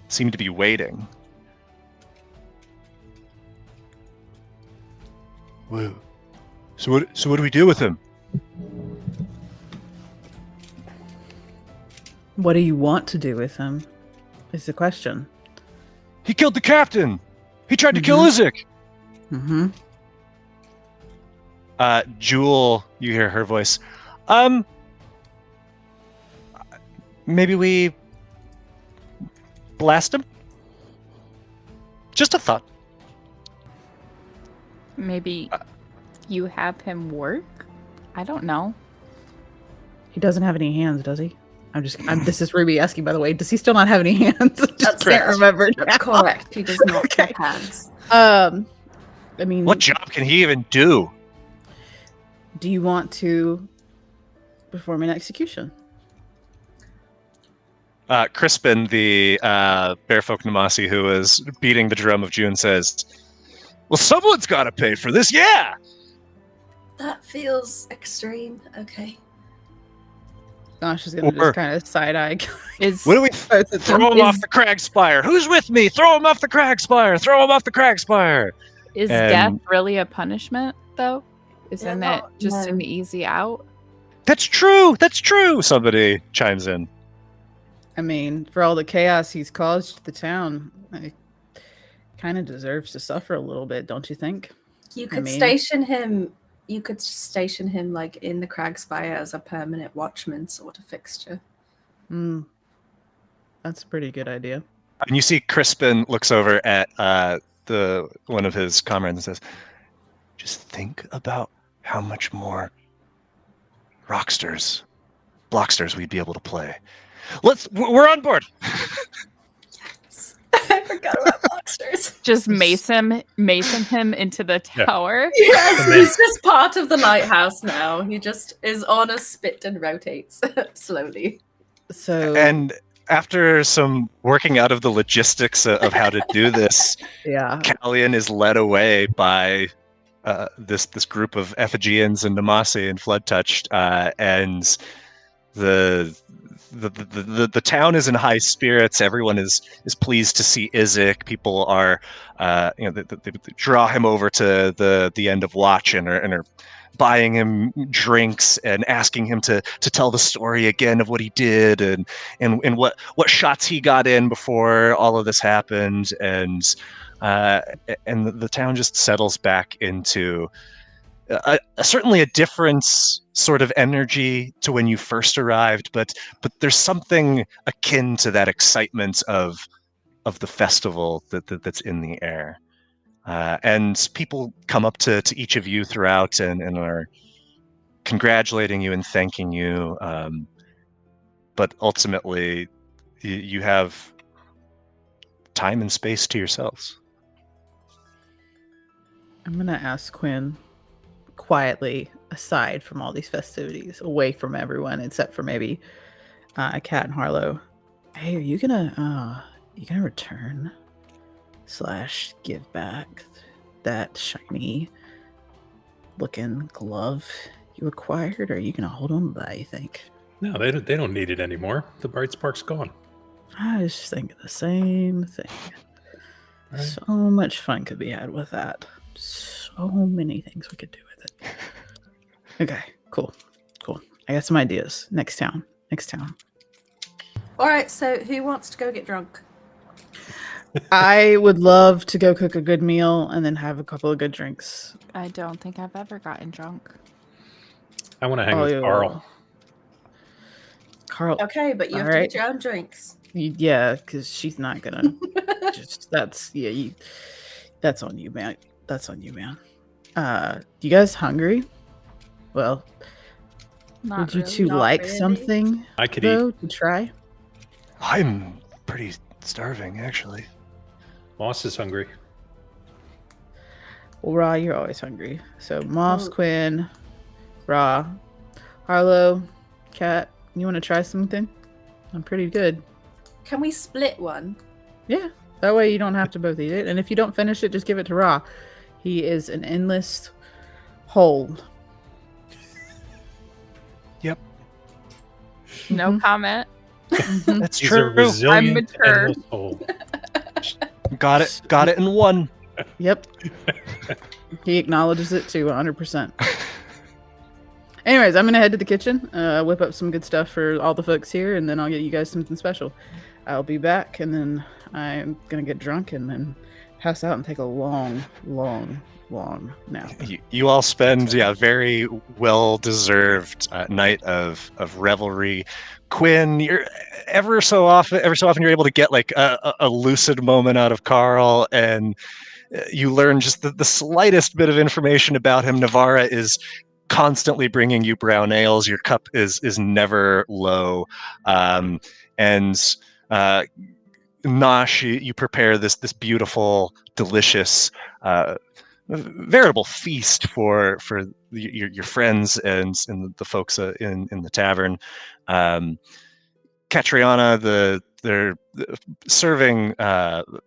seem to be waiting. Whoa. So what do we do with him? What do you want to do with him? Is the question. He killed the captain. He tried to kill Isaac. Mm-hmm. Jewel, you hear her voice. Maybe we blast him? Just a thought. Maybe you have him work? I don't know. He doesn't have any hands, does he? This is Ruby asking, by the way. Does he still not have any hands? Just can't remember. That's correct. He does not have hands. I mean, What job can he even do? do you want to perform an execution? Crispin, the Bearfolk Namasi who is beating the drum of June, says, "Well, someone's got to pay for this, yeah!" That feels extreme. Okay. Gosh, she's gonna just kind of side eye. Is What do we throw him off the crag spire? Who's with me? Throw him off the crag spire! Throw him off the crag spire! is And- death really a punishment though? Isn't Yeah, it just no. an easy out? That's true! That's true! Somebody chimes in. I mean, for all the chaos he's caused to the town, he kind of deserves to suffer a little bit, don't you think? You could mean- station him. You could station him like in the crag spire as a permanent watchman sort of fixture. Hmm. That's a pretty good idea. And you see Crispin looks over at the one of his comrades and says, "Just think about how much more blocksters we'd be able to play. We're on board." I forgot about monsters. Just mason him into the Yeah. tower. Yes, And then- he's just part of the lighthouse now. He just is on a spit and rotates slowly. So, And after some working out of the logistics of how to do this, yeah. Callian is led away by this group of Ephigeans and Namasi and Flood Touched, and the town is in high spirits. Everyone is pleased to see Izek. People are, they draw him over to the end of watch and are buying him drinks and asking him to tell the story again of what he did and what shots he got in before all of this happened, and the town just settles back into certainly a different sort of energy to when you first arrived, but there's something akin to that excitement of the festival that's in the air. And people come up to each of you throughout and are congratulating you and thanking you. But ultimately, you have time and space to yourselves. I'm going to ask Quinn quietly, aside from all these festivities, away from everyone except for maybe Kat and Harlow. Hey, are you gonna return / give back that shiny looking glove you acquired, or are you gonna hold on to that, you think? No, they don't need it anymore. The bright spark's gone. I was just thinking the same thing. Right. So much fun could be had with that. So many things we could do with it. Okay, cool. I got some ideas. Next town. All right, so who wants to go get drunk? I would love to go cook a good meal and then have a couple of good drinks. I don't think I've ever gotten drunk. I want to hang with yeah. Carl. Carl, Okay, but you have All to right. get your own drinks. yeah, because she's not gonna. That's on you, man. You guys hungry? Well, Not would you really. two Not like really. something I could though to try? I'm pretty starving, actually. Moss is hungry. Well, Ra, you're always hungry. So Moss, Oh. Quinn, Ra, Harlow, Kat, you want to try something? I'm pretty good. Can we split one? Yeah, that way you don't have to both eat it. And if you don't finish it, just give it to Ra. He is an endless hole. No comment. That's He's a true. resilient mature. endless hole. Got it in one. Yep. He acknowledges it too, 100%. Anyways, I'm going to head to the kitchen, whip up some good stuff for all the folks here, and then I'll get you guys something special. I'll be back, and then I'm going to get drunk and then pass out and take a long nap. You all spend a very well-deserved night of revelry. Quinn, you're every so often you're able to get like a lucid moment out of Carl, and you learn just the slightest bit of information about him. Navarra is constantly bringing you brown ales. Your cup is never low, and Nosh, you prepare this beautiful, delicious, veritable feast for your friends and the folks in the tavern. Catriona, they're serving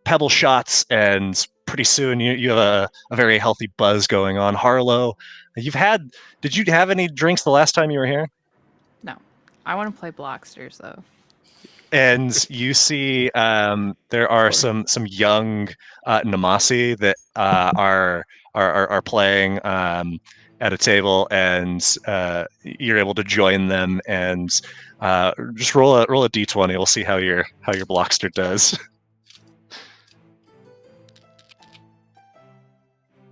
pebble shots, and pretty soon you have a very healthy buzz going on. Harlow, did you have any drinks the last time you were here? No. I want to play Blocksters, though. And you see there are some young Namasi that are playing at a table, and you're able to join them and just roll a d20. We'll see how your Blockster does.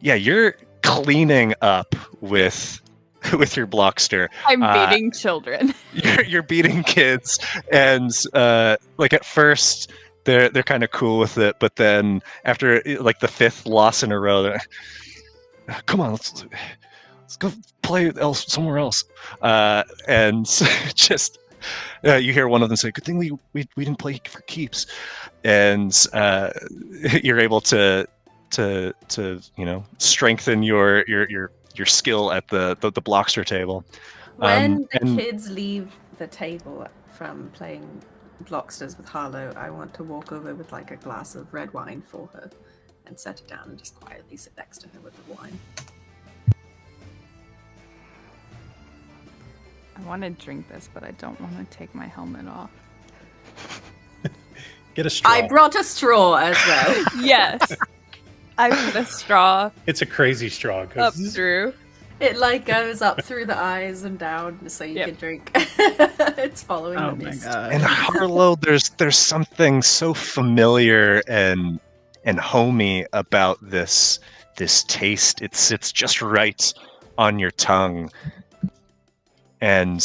Yeah, you're cleaning up with your Blockster. I'm beating children. You're beating kids, and like at first they're kind of cool with it, but then after like the fifth loss in a row, they're come on, let's go play somewhere else. And just you hear one of them say, "Good thing we didn't play for keeps," and you're able to strengthen your skill at the Blockster table. When the kids leave the table from playing Blocksters with Harlow, I want to walk over with like a glass of red wine for her and set it down and just quietly sit next to her with the wine. I want to drink this, but I don't want to take my helmet off. Get a straw. I brought a straw as well. Yes. I put a straw It's a crazy straw. up through. It like goes up through the eyes and down so you can drink. It's following Oh the my mist. god. And Harlow, there's something so familiar and homey about this taste. It sits just right on your tongue and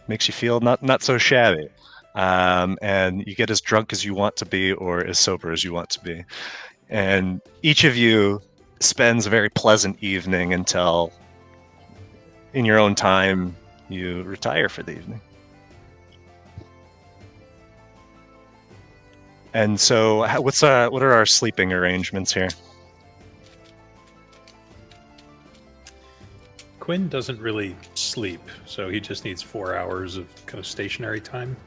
makes you feel not so shabby. And you get as drunk as you want to be or as sober as you want to be. And each of you spends a very pleasant evening until, in your own time, you retire for the evening. And so, what are our sleeping arrangements here? Quinn doesn't really sleep, so he just needs 4 hours of kind of stationary time.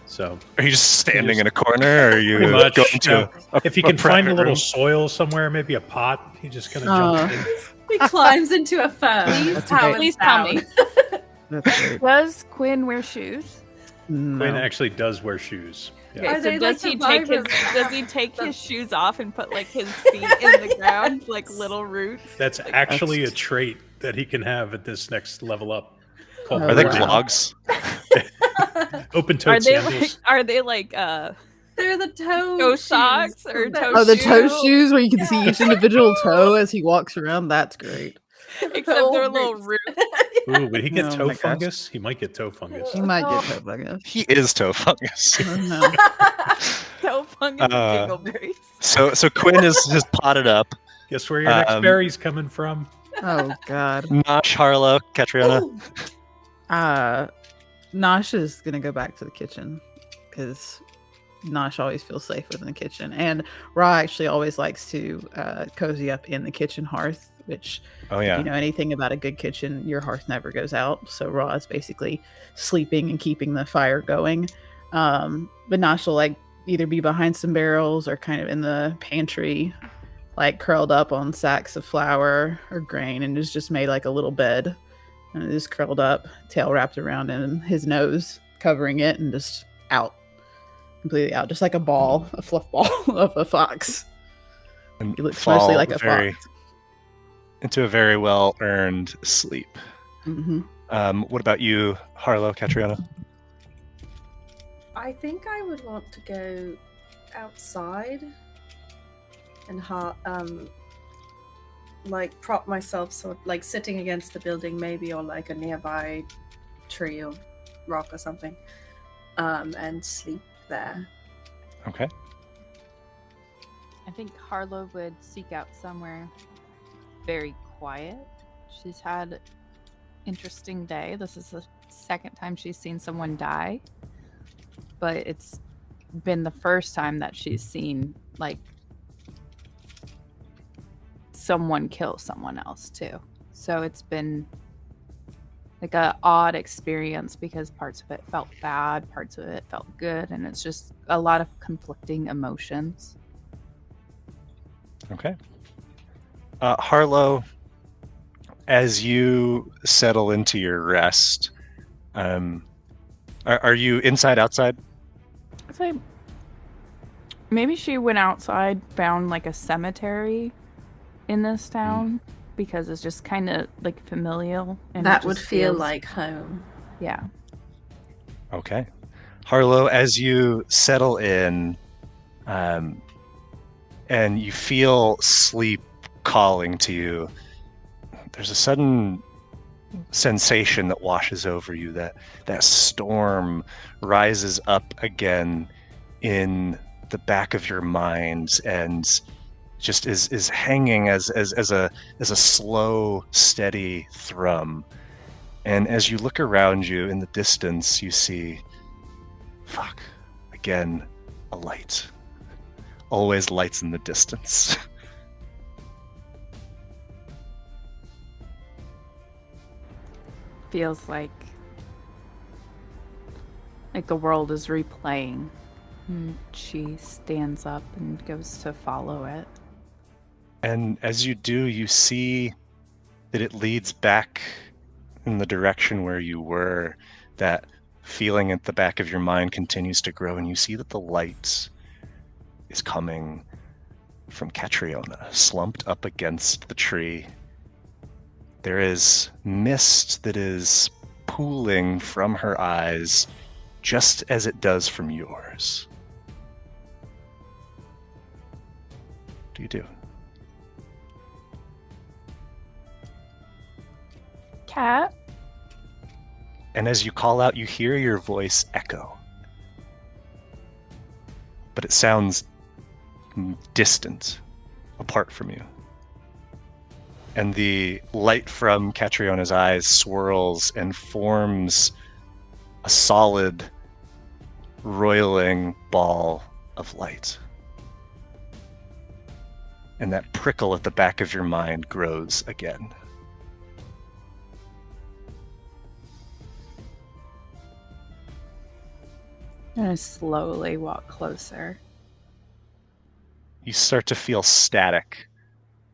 So Are you just standing in a corner, or are you pretty much, going to if he can find a little soil somewhere, maybe a pot, he just kind of jumps in. He climbs into a fern. That's okay. Please tell me. That's great. Does Quinn wear shoes? No. Quinn actually does wear shoes. Yeah. Okay, Are so they does like he the take his vibrant- does he take his shoes off and put like his feet in the ground like little roots? That's actually a trait that he can have at this next level up. Called Oh, Are they wow. clogs? open-toed sandals. Are they like They're the toe toe shoes. socks or toe Oh, the toe shoes? shoes where you can see each individual toe as he walks around. That's great. Except they're little roots. Ooh, would he get Oh toe my gosh. fungus? He might get toe fungus. He might get toe fungus. He is toe fungus. I don't know. Toe fungus and dingleberries. So Quinn has potted up. Guess where your next berry's coming from? Oh god. Nosh, Harlow, Catriona. Nosh is gonna go back to the kitchen because Nosh always feels safe within the kitchen, and Ra actually always likes to cozy up in the kitchen hearth. Which, Oh if yeah. you know anything about a good kitchen, your hearth never goes out. So Ra is basically sleeping and keeping the fire going. But Nosh will like either be behind some barrels or kind of in the pantry, like curled up on sacks of flour or grain, and is just made like a little bed. And it is curled up, tail wrapped around him, his nose covering it, and just out. Completely out. Just like a ball, a fluff ball of a fox. And He looks fall mostly like a fox. into a very well earned sleep. Hmm. What about you, Harlow, Catriona? I think I would want to go outside and like prop myself like sitting against the building maybe, or like a nearby tree or rock or something, and sleep there. Okay. I think Harlow would seek out somewhere very quiet She's had interesting day. This is the second time she's seen someone die, but it's been the first time that she's seen like someone kill someone else too. So it's been like a odd experience because parts of it felt bad, parts of it felt good, and it's just a lot of conflicting emotions. Okay. Harlow, as you settle into your rest, are you inside, outside? I'd say maybe she went outside, found like a cemetery in this town because it's just kind of like familial. And That it would just feel feels- like home. Yeah. Okay. Harlow, as you settle in, and you feel sleep calling to you, there's a sudden sensation that washes over you, that storm rises up again in the back of your mind and just is hanging as a slow, steady thrum. And as you look around you in the distance, you see, again, a light. Always lights in the distance. Feels like the world is replaying. And she stands up and goes to follow it. And as you do, you see that it leads back in the direction where you were. That feeling at the back of your mind continues to grow, and you see that the light is coming from Catriona, slumped up against the tree. There is mist that is pooling from her eyes, just as it does from yours. What do you do? Cat? And as you call out, you hear your voice echo. But it sounds distant, apart from you. And the light from Catriona's eyes swirls and forms a solid, roiling ball of light. And that prickle at the back of your mind grows again. I'm gonna slowly walk closer. You start to feel static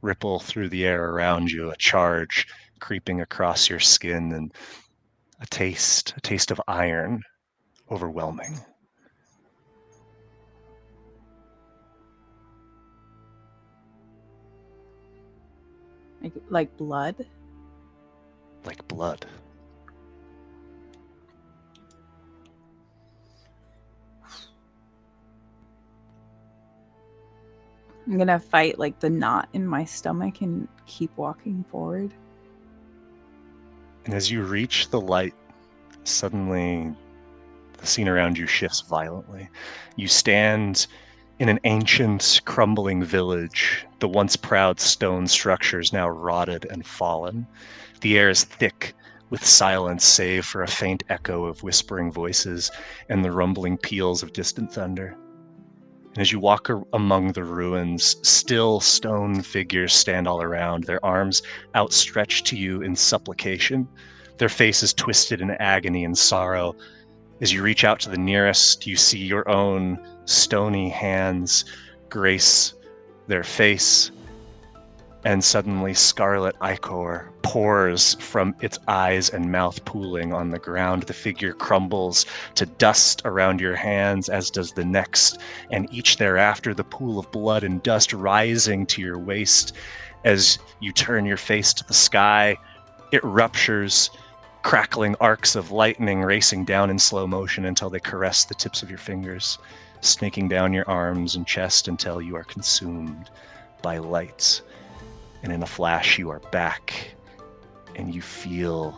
ripple through the air around you, a charge creeping across your skin, and a taste of iron overwhelming. Like blood? Like blood. I'm gonna fight like the knot in my stomach and keep walking forward. And as you reach the light, suddenly the scene around you shifts violently. You stand in an ancient, crumbling village. The once proud stone structures now rotted and fallen. The air is thick with silence, save for a faint echo of whispering voices and the rumbling peals of distant thunder. And as you walk among the ruins, still stone figures stand all around, their arms outstretched to you in supplication, their faces twisted in agony and sorrow. As you reach out to the nearest, you see your own stony hands grace their face, and suddenly scarlet ichor pours from its eyes and mouth, pooling on the ground. The figure crumbles to dust around your hands, as does the next, and each thereafter, the pool of blood and dust rising to your waist. As you turn your face to the sky, it ruptures, crackling arcs of lightning racing down in slow motion until they caress the tips of your fingers, snaking down your arms and chest until you are consumed by light. And in a flash, you are back, and you feel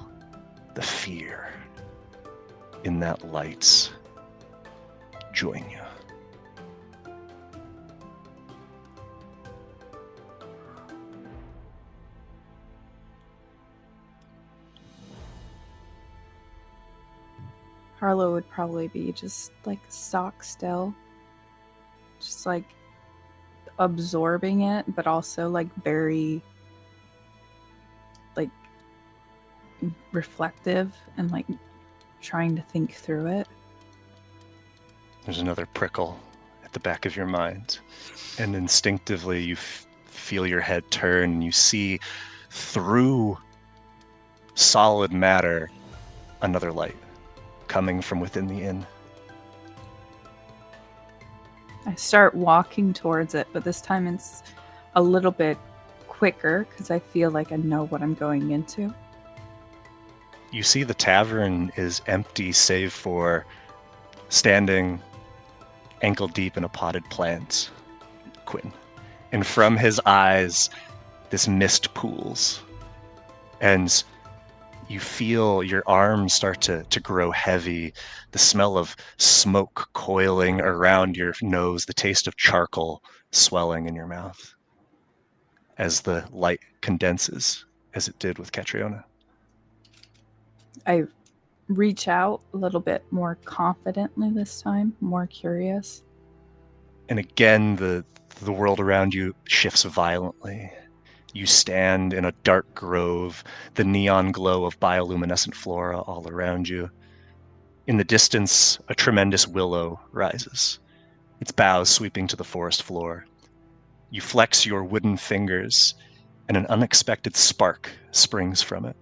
the fear in that light join you. Harlow would probably be just like stock still. Just like absorbing it, but also like very like reflective and like trying to think through it. There's another prickle at the back of your mind, and instinctively you feel your head turn, and you see through solid matter another light coming from within the inn. I start walking towards it, but this time it's a little bit quicker because I feel like I know what I'm going into. You see the tavern is empty save for standing ankle deep in a potted plant, Quinn. And from his eyes, this mist pools. And you feel your arms start to grow heavy, the smell of smoke coiling around your nose, the taste of charcoal swelling in your mouth as the light condenses, as it did with Catriona. I reach out a little bit more confidently this time, more curious. And again, the world around you shifts violently. You stand in a dark grove, the neon glow of bioluminescent flora all around you. In the distance, a tremendous willow rises, its boughs sweeping to the forest floor. You flex your wooden fingers, and an unexpected spark springs from it.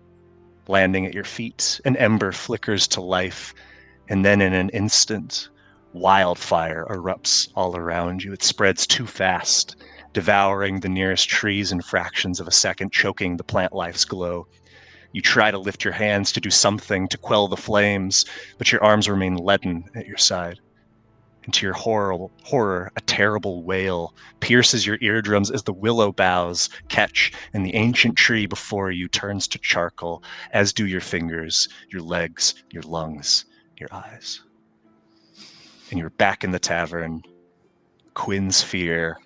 Landing at your feet, an ember flickers to life, and then in an instant, wildfire erupts all around you. It spreads too fast, devouring the nearest trees in fractions of a second, choking the plant life's glow. You try to lift your hands to do something to quell the flames, but your arms remain leaden at your side. And to your horror, a terrible wail pierces your eardrums as the willow boughs catch and the ancient tree before you turns to charcoal, as do your fingers, your legs, your lungs, your eyes. And you're back in the tavern. Quinn's fear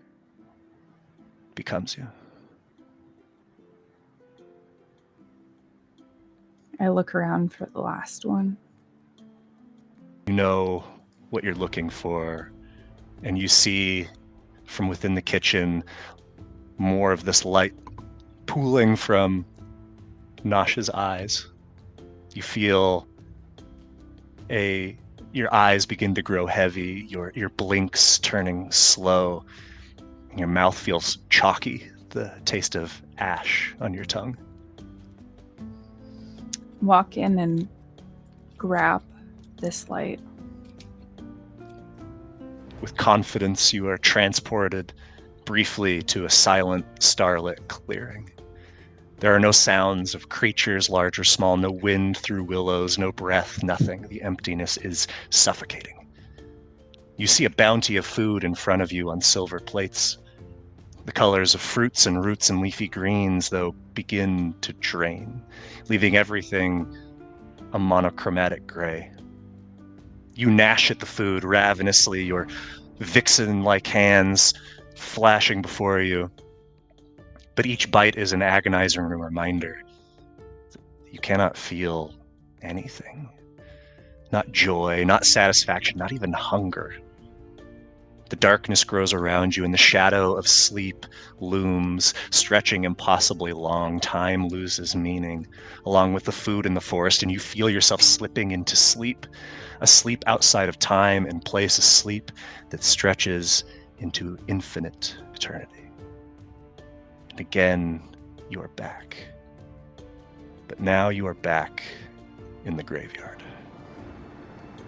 becomes you. I look around for the last one. You know what you're looking for, and you see from within the kitchen more of this light pooling from Nosh's eyes. You feel your eyes begin to grow heavy, your blinks turning slow, your mouth feels chalky, the taste of ash on your tongue. Walk in and grab this light. With confidence, you are transported briefly to a silent, starlit clearing. There are no sounds of creatures large or small, no wind through willows, no breath, nothing. The emptiness is suffocating. You see a bounty of food in front of you on silver plates. The colors of fruits and roots and leafy greens, though, begin to drain, leaving everything a monochromatic gray. You gnash at the food ravenously, your vixen-like hands flashing before you. But each bite is an agonizing reminder that you cannot feel anything. Not joy, not satisfaction, not even hunger. The darkness grows around you, and the shadow of sleep looms, stretching impossibly long. Time loses meaning, along with the food in the forest, and you feel yourself slipping into sleep, a sleep outside of time and place, a sleep that stretches into infinite eternity. And again, you are back. But now you are back in the graveyard,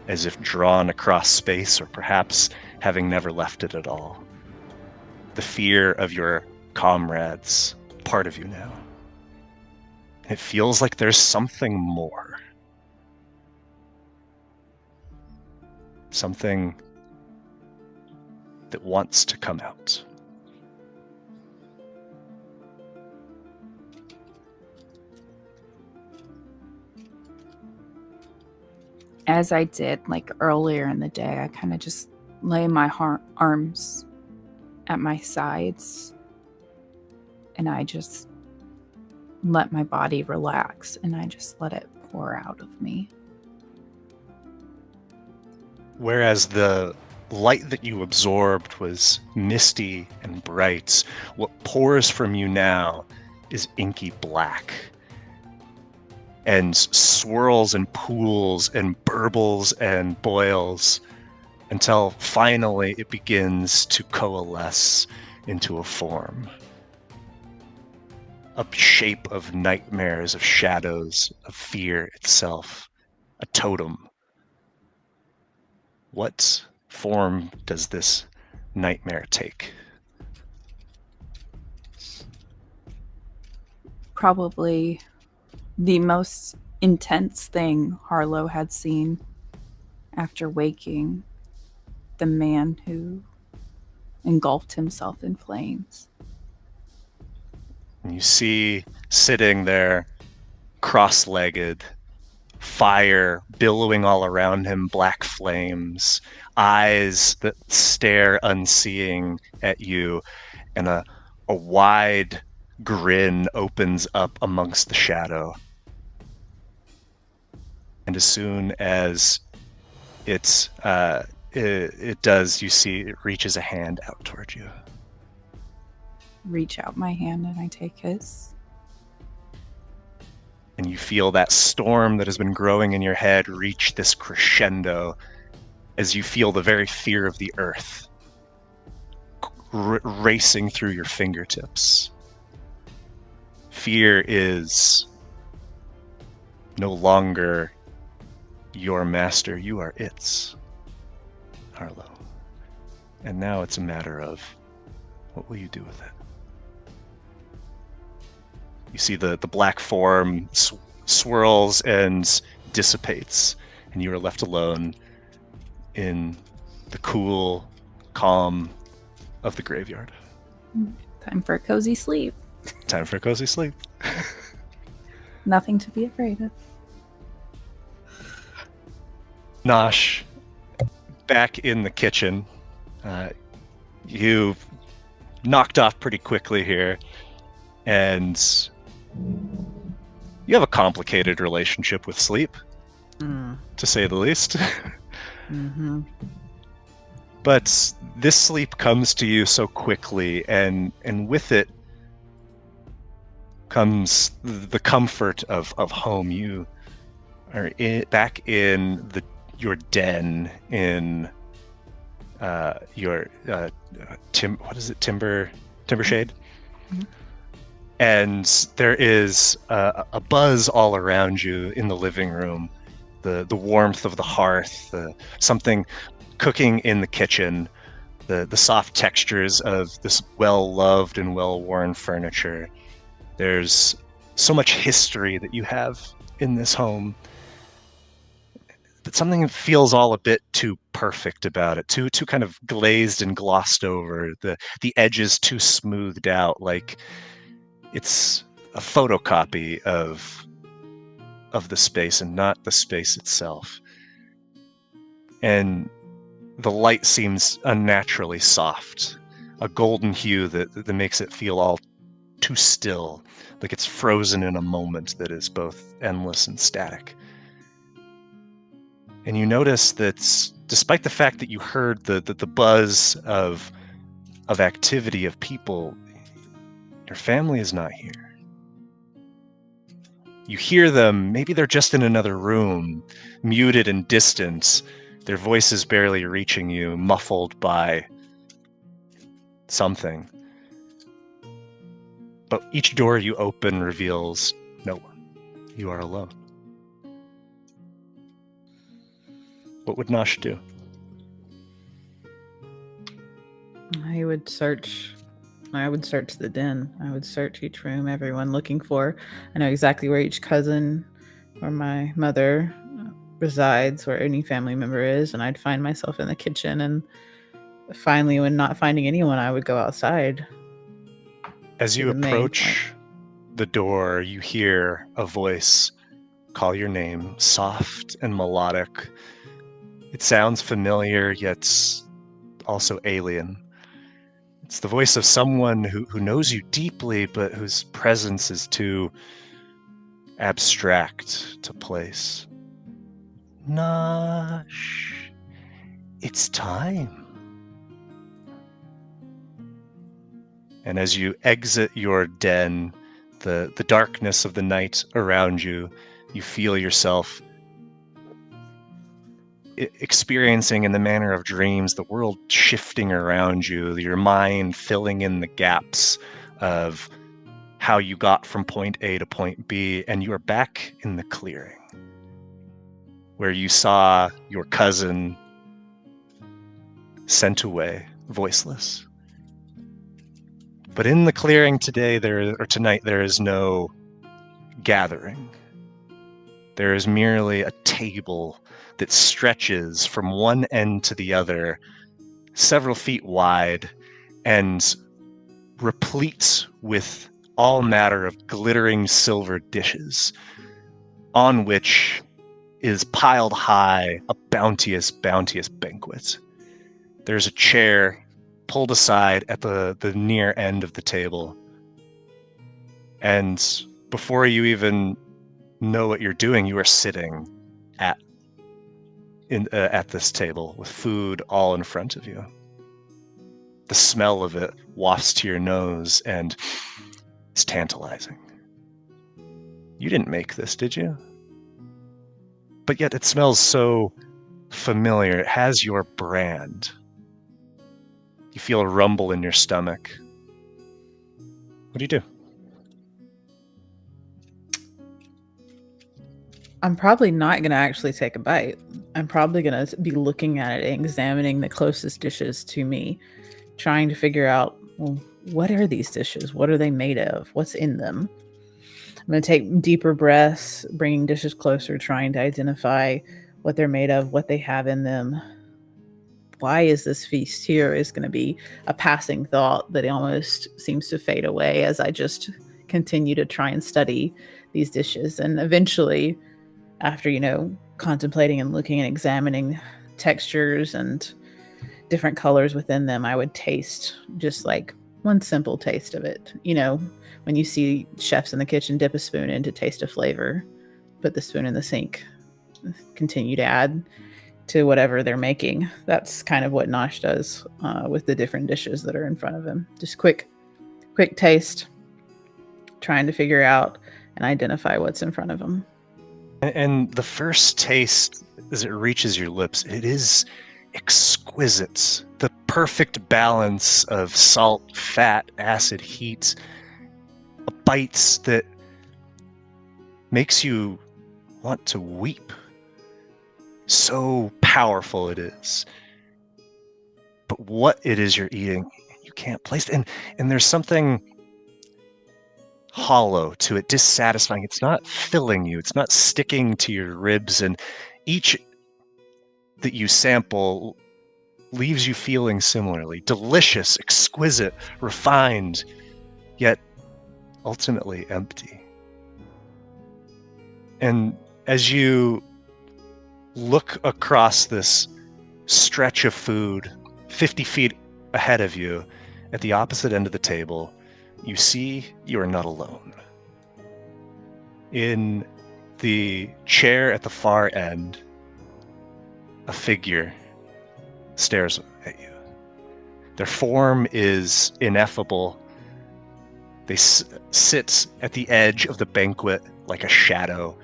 as if drawn across space, or perhaps having never left it at all. The fear of your comrades, part of you now. And it feels like there's something more. Something that wants to come out. As I did like earlier in the day, I kind of just lay my arms at my sides and I just let my body relax and I just let it pour out of me. whereas the light that you absorbed was misty and bright, what pours from you now is inky black, and swirls and pools and burbles and boils until finally it begins to coalesce into a form. A shape of nightmares, of shadows, of fear itself. A totem. What form does this nightmare take? Probably the most intense thing Harlow had seen after waking, the man who engulfed himself in flames. And you see sitting there, cross-legged, fire billowing all around him, black flames, eyes that stare unseeing at you, and a wide grin opens up amongst the shadow. And as soon as it does, you see it reaches a hand out toward you. Reach out my hand and I take his. And you feel that storm that has been growing in your head reach this crescendo as you feel the very fear of the earth racing through your fingertips. Fear is no longer your master, you are its, Harlow. And now it's a matter of, what will you do with it? You see the black form swirls and dissipates, and you are left alone in the cool calm of the graveyard. Time for a cozy sleep. Time for a cozy sleep. Nothing to be afraid of. Nosh, back in the kitchen. You've knocked off pretty quickly here, and you have a complicated relationship with sleep, to say the least. Mm-hmm. But this sleep comes to you so quickly, and with it comes the comfort of home. You are back in your den in your timber shade. Mm-hmm. And there is a buzz all around you in the living room, the warmth of the hearth, something cooking in the kitchen, the soft textures of this well-loved and well-worn furniture. There's so much history that you have in this home, but something feels all a bit too perfect about it, too kind of glazed and glossed over, the edges too smoothed out, like it's a photocopy of the space and not the space itself. And the light seems unnaturally soft, a golden hue that makes it feel all too still, like it's frozen in a moment that is both endless and static. And you notice that despite the fact that you heard the buzz of activity of people, your family is not here. You hear them, maybe they're just in another room, muted and distant, their voices barely reaching you, muffled by something. But each door you open reveals no one. You are alone. What would Nosh do? I would search the den. I would search each room, everyone looking for. I know exactly where each cousin or my mother resides, where any family member is, and I'd find myself in the kitchen. And finally, when not finding anyone, I would go outside. As you approach the door, you hear a voice call your name, soft and melodic. It sounds familiar, yet also alien. It's the voice of someone who knows you deeply, but whose presence is too abstract to place. Nosh, It's time. And as you exit your den, the darkness of the night around you, you feel yourself experiencing in the manner of dreams, the world shifting around you, your mind filling in the gaps of how you got from point A to point B, and you are back in the clearing where you saw your cousin sent away, voiceless. But in the clearing tonight, there is no gathering. There is merely a table that stretches from one end to the other, several feet wide, and replete with all manner of glittering silver dishes, on which is piled high a bounteous banquet. There's a chair pulled aside at the near end of the table, and before you even know what you're doing, you are sitting at this table with food all in front of you. The smell of it wafts to your nose and it's tantalizing. You didn't make this, did you? But yet it smells so familiar. It has your brand. You feel a rumble in your stomach. What do you do? I'm probably not going to actually take a bite. I'm probably going to be looking at it, examining the closest dishes to me, trying to figure out, well, what are these dishes? What are they made of? What's in them? I'm going to take deeper breaths, bringing dishes closer, trying to identify what they're made of, what they have in them. Why is this feast here is going to be a passing thought that almost seems to fade away as I just continue to try and study these dishes. And eventually, after, contemplating and looking and examining textures and different colors within them, I would taste just like one simple taste of it. When you see chefs in the kitchen dip a spoon in to taste a flavor, put the spoon in the sink, continue to add to whatever they're making. That's kind of what Nosh does with the different dishes that are in front of him. Just quick taste, trying to figure out and identify what's in front of him. And the first taste, as it reaches your lips, it is exquisite. The perfect balance of salt, fat, acid, heat. A bite that makes you want to weep. So powerful it is. But what it is you're eating, you can't place it. And there's something hollow to it, dissatisfying. It's not filling you. It's not sticking to your ribs. And each that you sample leaves you feeling similarly. Delicious, exquisite, refined, yet ultimately empty. And as you look across this stretch of food 50 feet ahead of you, at the opposite end of the table, you see you are not alone. In the chair at the far end, a figure stares at you. Their form is ineffable. They sit at the edge of the banquet like a shadow,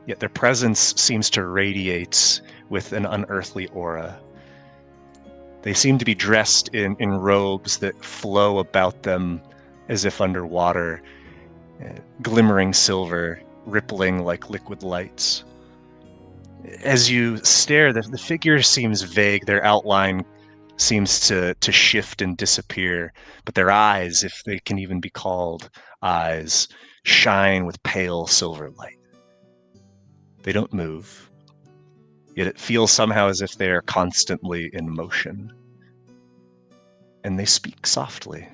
yet their presence seems to radiate with an unearthly aura. They seem to be dressed in robes that flow about them as if underwater, glimmering silver, rippling like liquid lights. As you stare, the figure seems vague. Their outline seems to shift and disappear, but their eyes, if they can even be called eyes, shine with pale silver light. They don't move, yet it feels somehow as if they are constantly in motion. And they speak softly.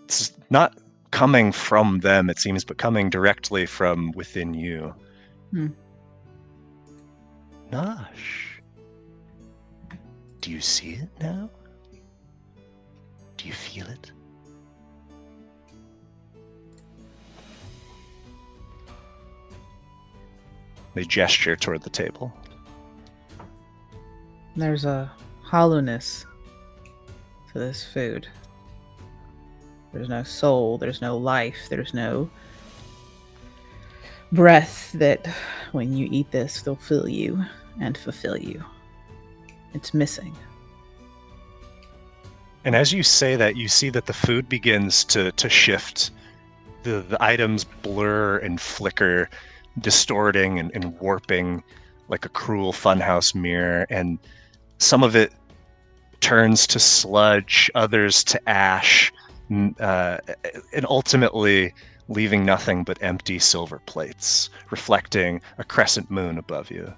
It's not coming from them, it seems, but coming directly from within you. Nosh, do you see it now? Do you feel it? They gesture toward the table. There's a hollowness to this food. There's no soul, there's no life, there's no breath that when you eat this will fill you and fulfill you. It's missing. And as you say that, you see that the food begins to shift. The items blur and flicker, distorting and warping like a cruel funhouse mirror, and some of it turns to sludge, others to ash, and ultimately leaving nothing but empty silver plates, reflecting a crescent moon above you.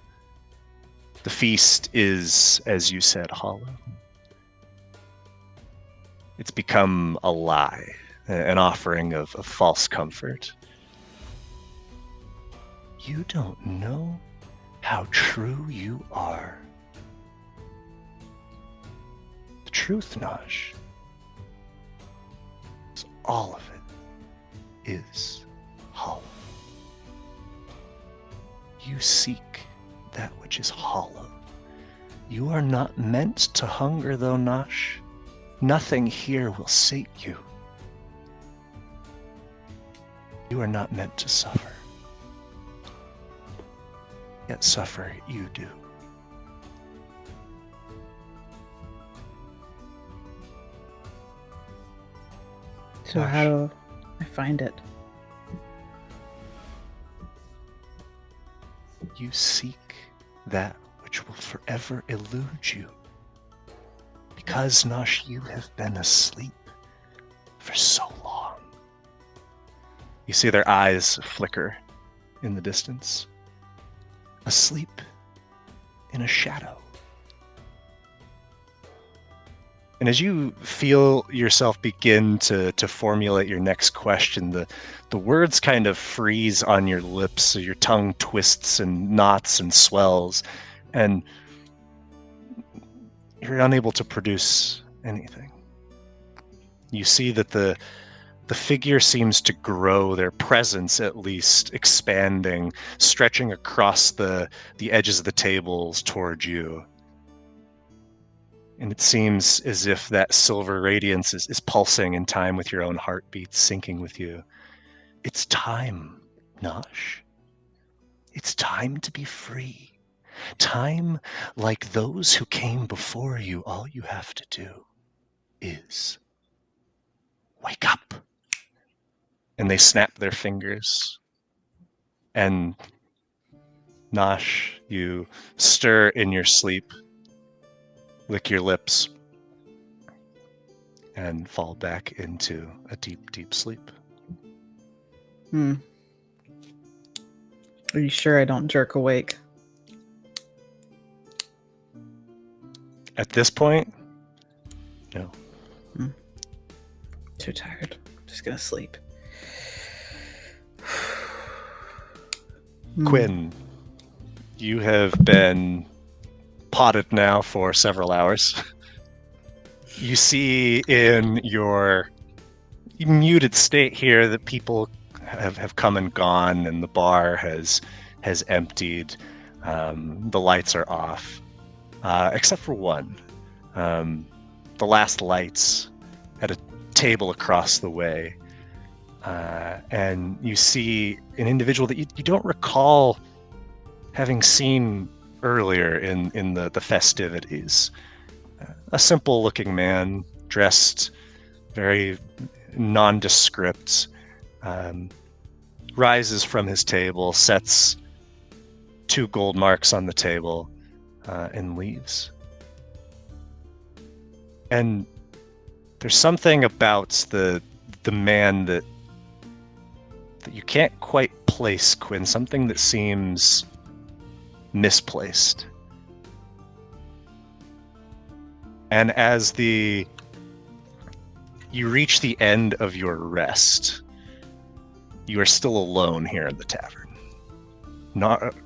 The feast is, as you said, hollow. It's become a lie, an offering of false comfort. You don't know how true you are. The truth, Nosh, is all of it is hollow. You seek that which is hollow. You are not meant to hunger, though, Nosh. Nothing here will sate you. You are not meant to suffer. Yet suffer you do. So how do I find it? You seek that which will forever elude you. Because, Nosh, you have been asleep for so long. You see their eyes flicker in the distance. Asleep in a shadow. And as you feel yourself begin to formulate your next question, the words kind of freeze on your lips, so your tongue twists and knots and swells, and you're unable to produce anything. You see that the figure seems to grow, their presence at least expanding, stretching across the edges of the tables towards you. And it seems as if that silver radiance is pulsing in time with your own heartbeat, syncing with you. It's time, Nosh. It's time to be free. Time like those who came before you. All you have to do is wake up. And they snap their fingers. And Nosh, you stir in your sleep, lick your lips, and fall back into a deep, deep sleep. Are you sure I don't jerk awake? At this point, no. Too tired. Just gonna sleep. Quinn, you have been potted now for several hours. You see in your muted state here that people have come and gone, and the bar has emptied. The lights are off, except for one. The last lights at a table across the way. And you see an individual that you don't recall having seen earlier in the festivities. A simple looking man, dressed very nondescript, rises from his table, sets 2 gold marks on the table, and leaves. And there's something about the man that you can't quite place, Quinn, something that seems misplaced. And as you reach the end of your rest, you are still alone here in the tavern.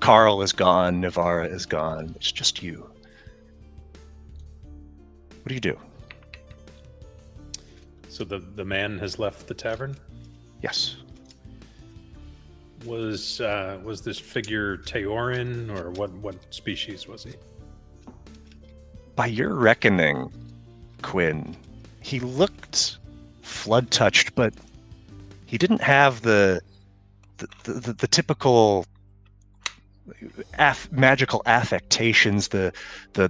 Carl is gone, Nivara is gone, it's just you. What do you do? So the man has left the tavern? Yes. Was this figure Teorin, or what species was he? By your reckoning, Quinn, he looked flood-touched, but he didn't have the typical magical affectations, the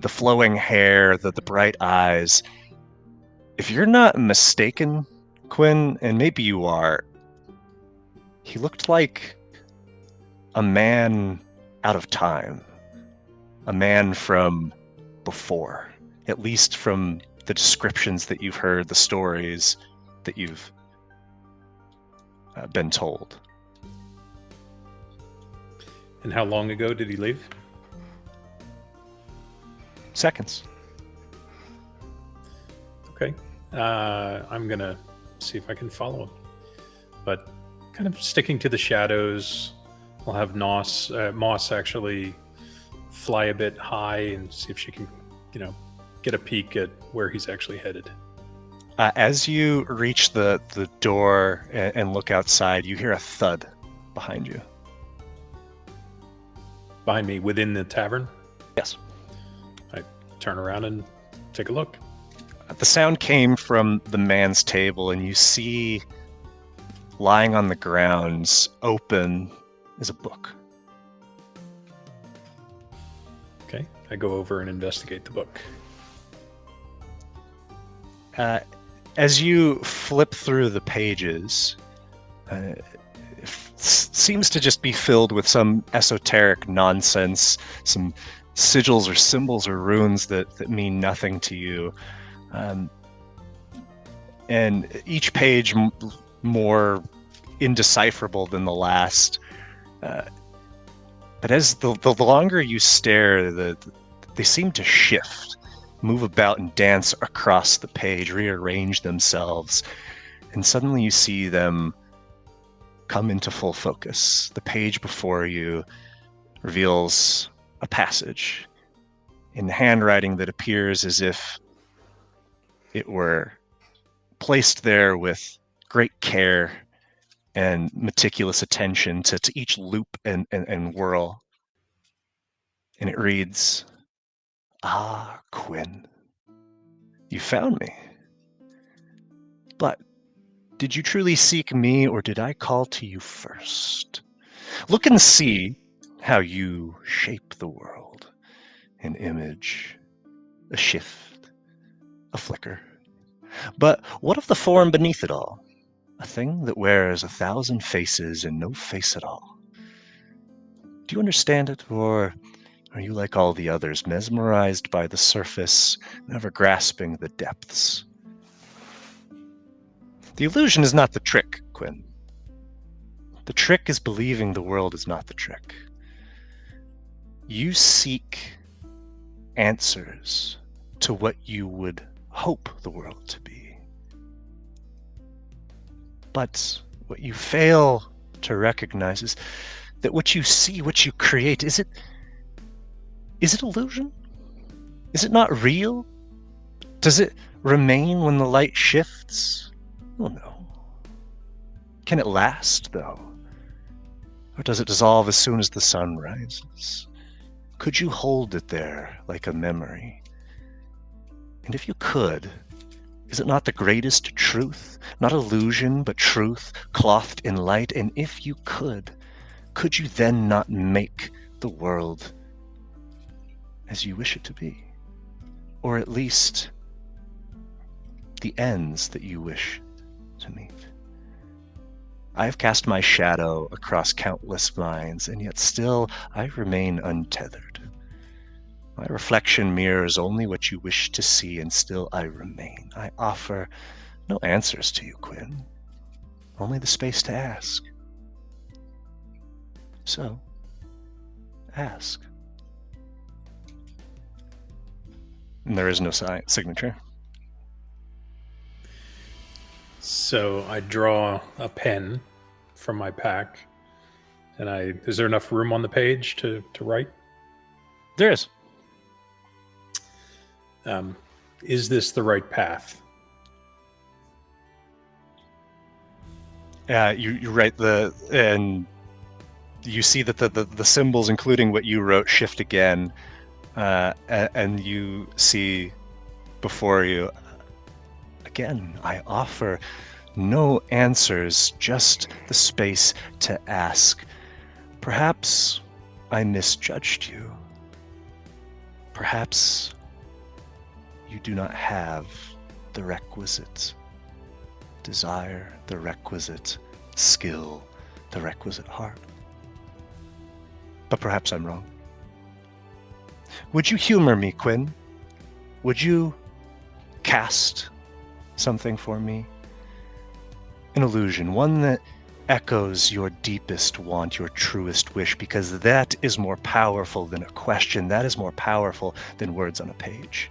flowing hair, the bright eyes. If you're not mistaken, Quinn, and maybe you are, he looked like a man out of time, a man from before, at least from the descriptions that you've heard, the stories that you've been told. And how long ago did he leave? Seconds. Okay. I'm going to see if I can follow him. But kind of sticking to the shadows, I'll have Moss actually fly a bit high and see if she can, get a peek at where he's actually headed. As you reach the door and look outside, you hear a thud behind you. Behind me, within the tavern? Yes. I turn around and take a look. The sound came from the man's table, and you see lying on the grounds, open, is a book. Okay, I go over and investigate the book. As you flip through the pages, it seems to just be filled with some esoteric nonsense, some sigils or symbols or runes that mean nothing to you. And each page more indecipherable than the last. But as the longer you stare, they seem to shift, move about and dance across the page, rearrange themselves, and suddenly you see them come into full focus. The page before you reveals a passage in handwriting that appears as if it were placed there with great care and meticulous attention to each loop and whirl. And it reads, "Ah, Quinn, you found me. But did you truly seek me, or did I call to you first? Look and see how you shape the world. An image, a shift, a flicker. But what of the form beneath it all? A thing that wears 1,000 faces and no face at all. Do you understand it, or are you like all the others, mesmerized by the surface, never grasping the depths? The illusion is not the trick, Quinn. The trick is believing the world is not the trick. You seek answers to what you would hope the world to be. But what you fail to recognize is that what you see, what you create, is it illusion? Is it not real? Does it remain when the light shifts? Oh no. Can it last, though? Or does it dissolve as soon as the sun rises? Could you hold it there like a memory? And if you could, is it not the greatest truth? Not illusion, but truth, clothed in light? And if you could you then not make the world as you wish it to be? Or at least the ends that you wish to meet? I have cast my shadow across countless minds, and yet still I remain untethered. My reflection mirrors only what you wish to see, and still I remain. I offer no answers to you, Quinn, only the space to ask. So, ask. And there is no signature. So I draw a pen from my pack, and is there enough room on the page to write? There is. Is this the right path? You write and you see that the symbols, including what you wrote, shift again. and you see before you, again, I offer no answers, just the space to ask. Perhaps I misjudged you. Perhaps you do not have the requisite desire, the requisite skill, the requisite heart. But perhaps I'm wrong. Would you humor me, Quinn? Would you cast something for me? An illusion, one that echoes your deepest want, your truest wish, because that is more powerful than a question. That is more powerful than words on a page.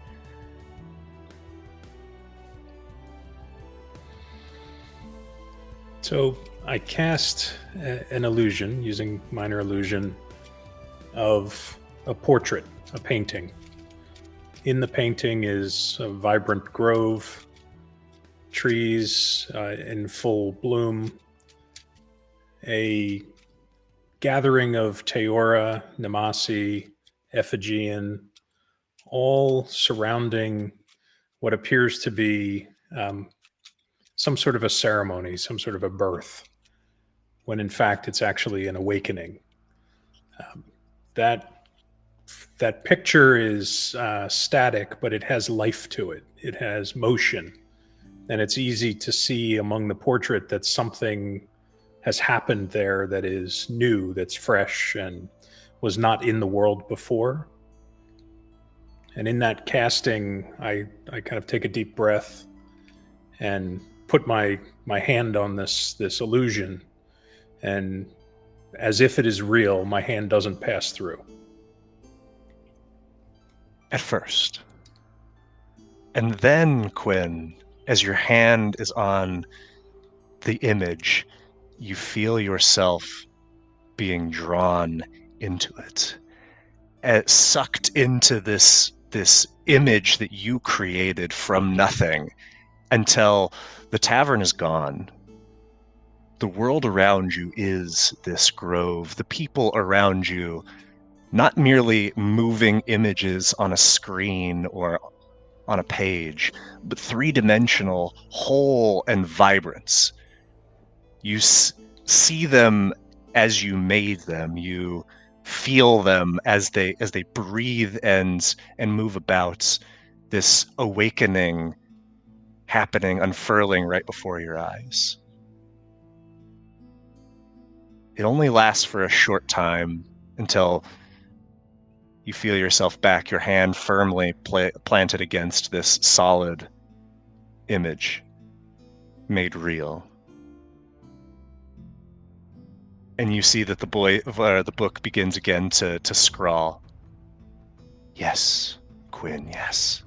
So I cast an illusion using minor illusion of a portrait, a painting. In the painting is a vibrant grove, trees in full bloom, a gathering of Teora, Nemasi, Ephigean, all surrounding what appears to be some sort of a ceremony, some sort of a birth, when in fact it's actually an awakening. That picture is static, but it has life to it. It has motion, and it's easy to see among the portrait that something has happened there that is new, that's fresh, and was not in the world before. And in that casting, I kind of take a deep breath and put my hand on this illusion, and as if it is real, my hand doesn't pass through. At first. And then, Quinn, as your hand is on the image, you feel yourself being drawn into it, sucked into this image that you created from nothing, until the tavern is gone. The world around you is this grove. The people around you, not merely moving images on a screen or on a page, but three-dimensional, whole, and vibrance. You see them as you made them. You feel them as they breathe and move about. This awakening happening, unfurling right before your eyes. It only lasts for a short time until you feel yourself back, your hand firmly planted against this solid image made real. And you see that the book begins again to scrawl. Yes, Quinn, yes.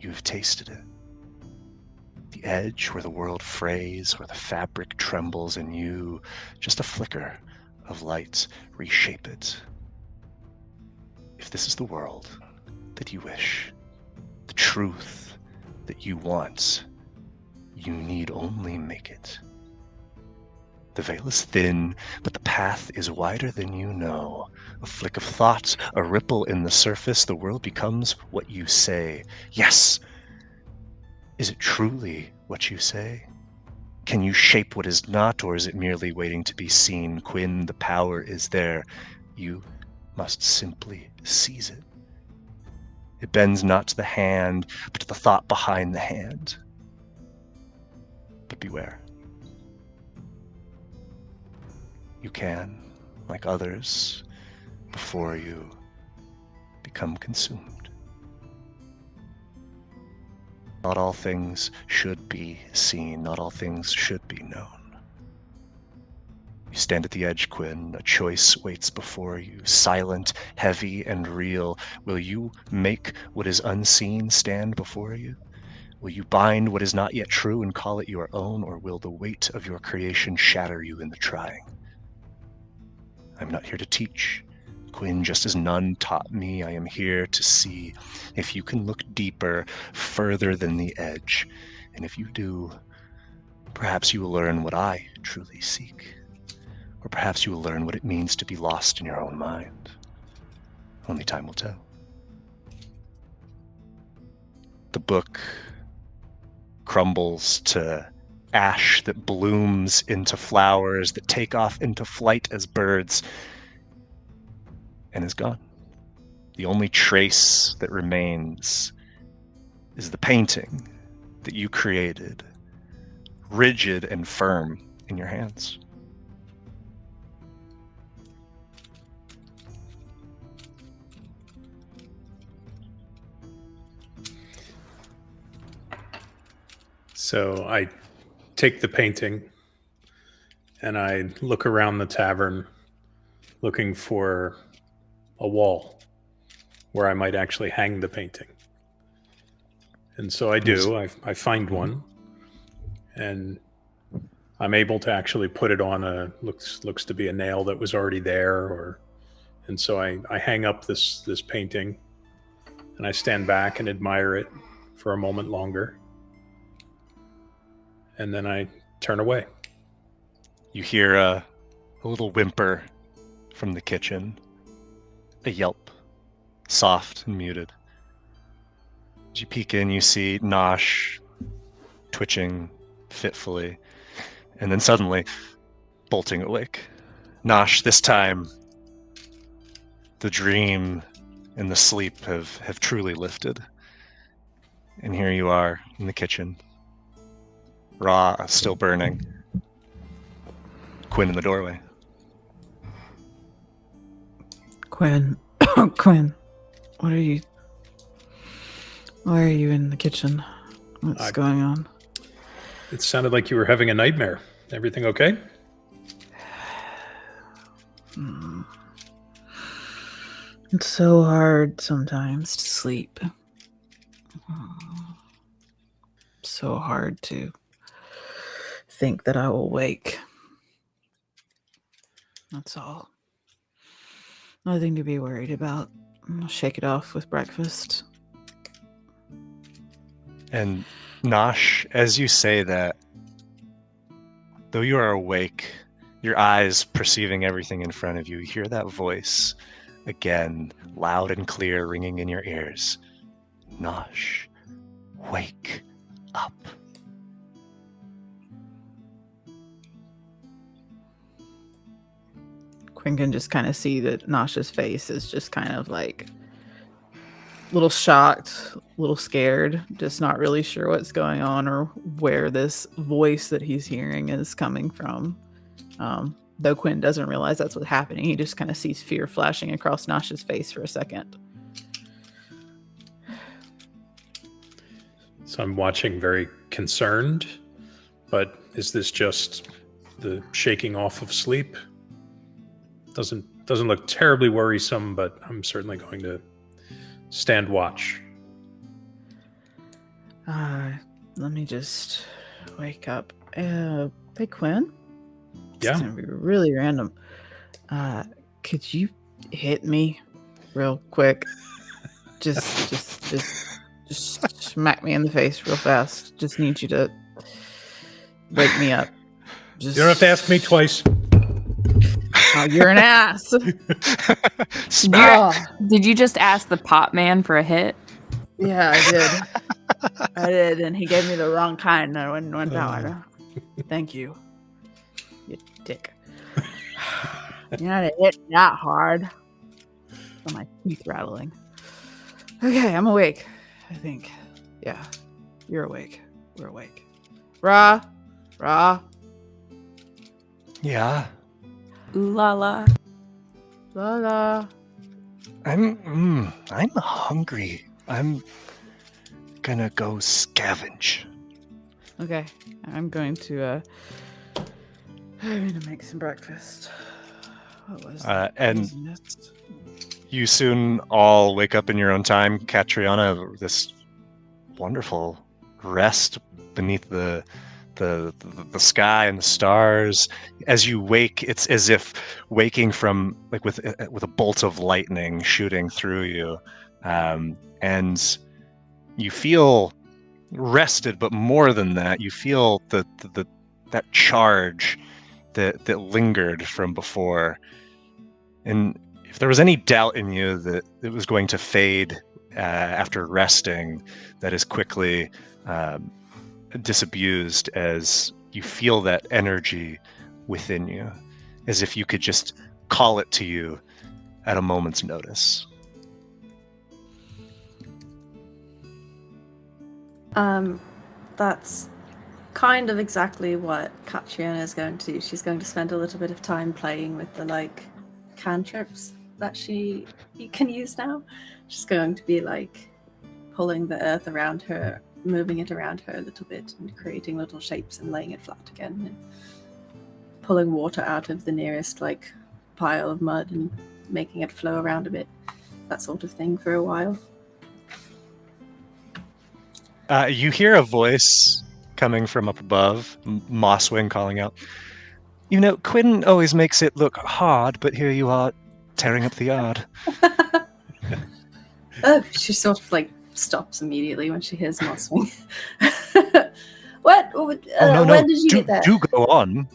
You've tasted it. The edge where the world frays, where the fabric trembles, and you, just a flicker of light, reshape it. If this is the world that you wish, the truth that you want, you need only make it. The veil is thin, but the path is wider than you know. A flick of thought, a ripple in the surface, the world becomes what you say. Yes! Is it truly what you say? Can you shape what is not, or is it merely waiting to be seen? Quinn, the power is there. You must simply seize it. It bends not to the hand, but to the thought behind the hand. But beware. You can, like others before you, become consumed. Not all things should be seen, not all things should be known. You stand at the edge, Quinn. A choice waits before you, silent, heavy, and real. Will you make what is unseen stand before you? Will you bind what is not yet true and call it your own, or will the weight of your creation shatter you in the trying? I'm not here to teach, Quinn, just as none taught me. I am here to see if you can look deeper, further than the edge. And if you do, perhaps you will learn what I truly seek. Or perhaps you will learn what it means to be lost in your own mind. Only time will tell. The book crumbles to ash that blooms into flowers that take off into flight as birds and is gone. The only trace that remains is the painting that you created, rigid and firm in your hands. So I take the painting and I look around the tavern looking for a wall where I might actually hang the painting. And so I do. I find one, and I'm able to actually put it on looks to be a nail that was already there, and so I hang up this painting, and I stand back and admire it for a moment longer, and then I turn away. You hear a little whimper from the kitchen, a yelp, soft and muted. As you peek in, you see Nosh twitching fitfully, and then suddenly bolting awake. Nosh, this time, the dream and the sleep have truly lifted. And here you are in the kitchen, raw, still burning. Quinn in the doorway. Quinn, Quinn, what are you? Why are you in the kitchen? What's going on? It sounded like you were having a nightmare. Everything okay? It's so hard sometimes to sleep. So hard to think that I will wake. That's all. Nothing to be worried about. I'll shake it off with breakfast. And Nosh, as you say that, though you are awake, your eyes perceiving everything in front of you, you hear that voice again, loud and clear, ringing in your ears. Nosh, wake up. Quinn can just kind of see that Nosh's face is just kind of like a little shocked, a little scared, just not really sure what's going on or where this voice that he's hearing is coming from. Though Quinn doesn't realize that's what's happening. He just kind of sees fear flashing across Nosh's face for a second. So I'm watching very concerned, but is this just the shaking off of sleep? Doesn't look terribly worrisome, but I'm certainly going to stand watch. Let me just wake up. Hey Quinn? It's Yeah. gonna be really random. Could you hit me real quick? Just smack me in the face real fast. Just need you to wake me up. Just... You don't have to ask me twice. Oh, you're an ass. Did you just ask the pot man for a hit? Yeah, I did. I did, and he gave me the wrong kind. I went down. Thank you, you dick. You're not hit that hard. Oh, my teeth rattling. Okay, I'm awake. I think. Yeah, you're awake. We're awake. Ra. Yeah. Ooh la la. La la. I'm hungry. I'm gonna go scavenge. Okay, I'm going to make some breakfast. What was that? And Craziness? you soon all wake up in your own time. Catriona, this wonderful rest beneath the sky and the stars. As you wake, it's as if waking from like with a bolt of lightning shooting through you, and you feel rested. But more than that, you feel that charge that lingered from before, and if there was any doubt in you that it was going to fade after resting, that is quickly disabused as you feel that energy within you, as if you could just call it to you at a moment's notice. That's kind of exactly what Catriona is going to do. She's going to spend a little bit of time playing with the like cantrips that you can use now. She's going to be like pulling the earth around her, moving it around her a little bit and creating little shapes and laying it flat again, and pulling water out of the nearest like pile of mud and making it flow around a bit, that sort of thing, for a while. You hear a voice coming from up above, Mosswing calling out, "You know, Quinn always makes it look hard, but here you are tearing up the yard." Oh, she sort of like stops immediately when she hears Mosswing. What? No, when did you get there? Do go on.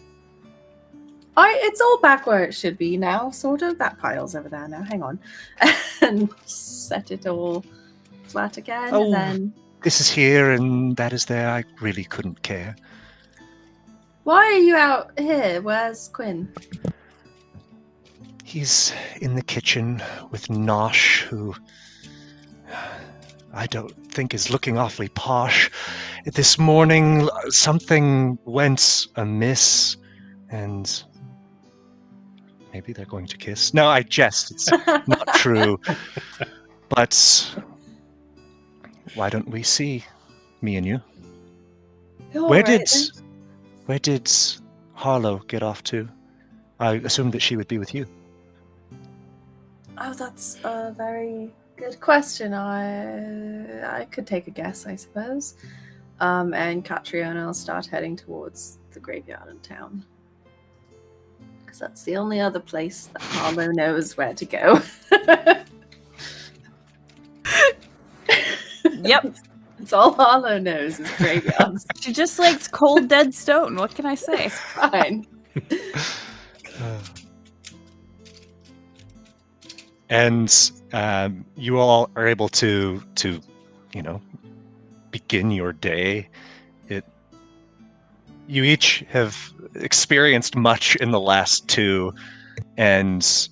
It's all back where it should be now, sort of. That pile's over there now. Hang on. And set it all flat again, Oh. and then... This is here and that is there. I really couldn't care. Why are you out here? Where's Quinn? He's in the kitchen with Nosh, who I don't think is looking awfully posh. This morning, something went amiss, and maybe they're going to kiss. No, I jest. It's not true. But why don't we see, me and you? Where did Harlow get off to? I assumed that she would be with you. Oh, that's a very good question. I could take a guess, I suppose. And Catriona will start heading towards the graveyard in town, because that's the only other place that Harlow knows where to go. Yep. It's all Harlow knows is graveyards. She just likes cold, dead stone. What can I say? Fine. And you all are able to begin your day. You each have experienced much in the last 2, and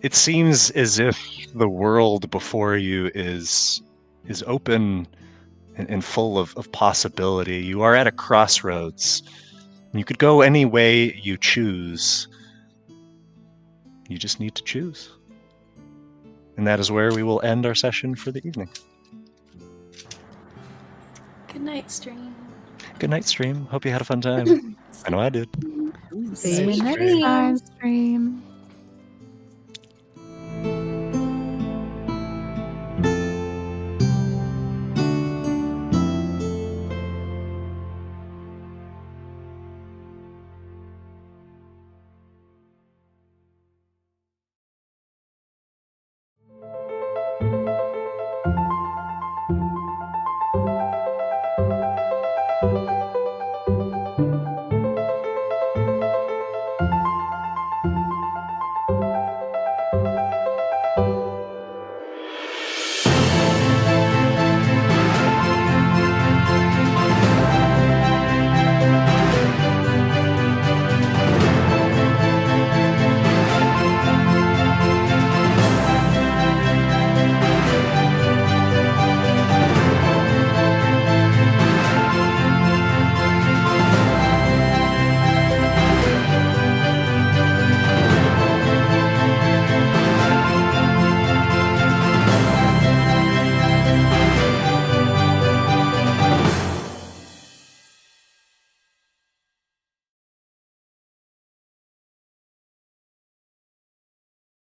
it seems as if the world before you is open and full of possibility. You are at a crossroads. You could go any way you choose. You just need to choose. And that is where we will end our session for the evening. Good night, stream. Good night, stream. Hope you had a fun time. I know I did. See you next time, stream.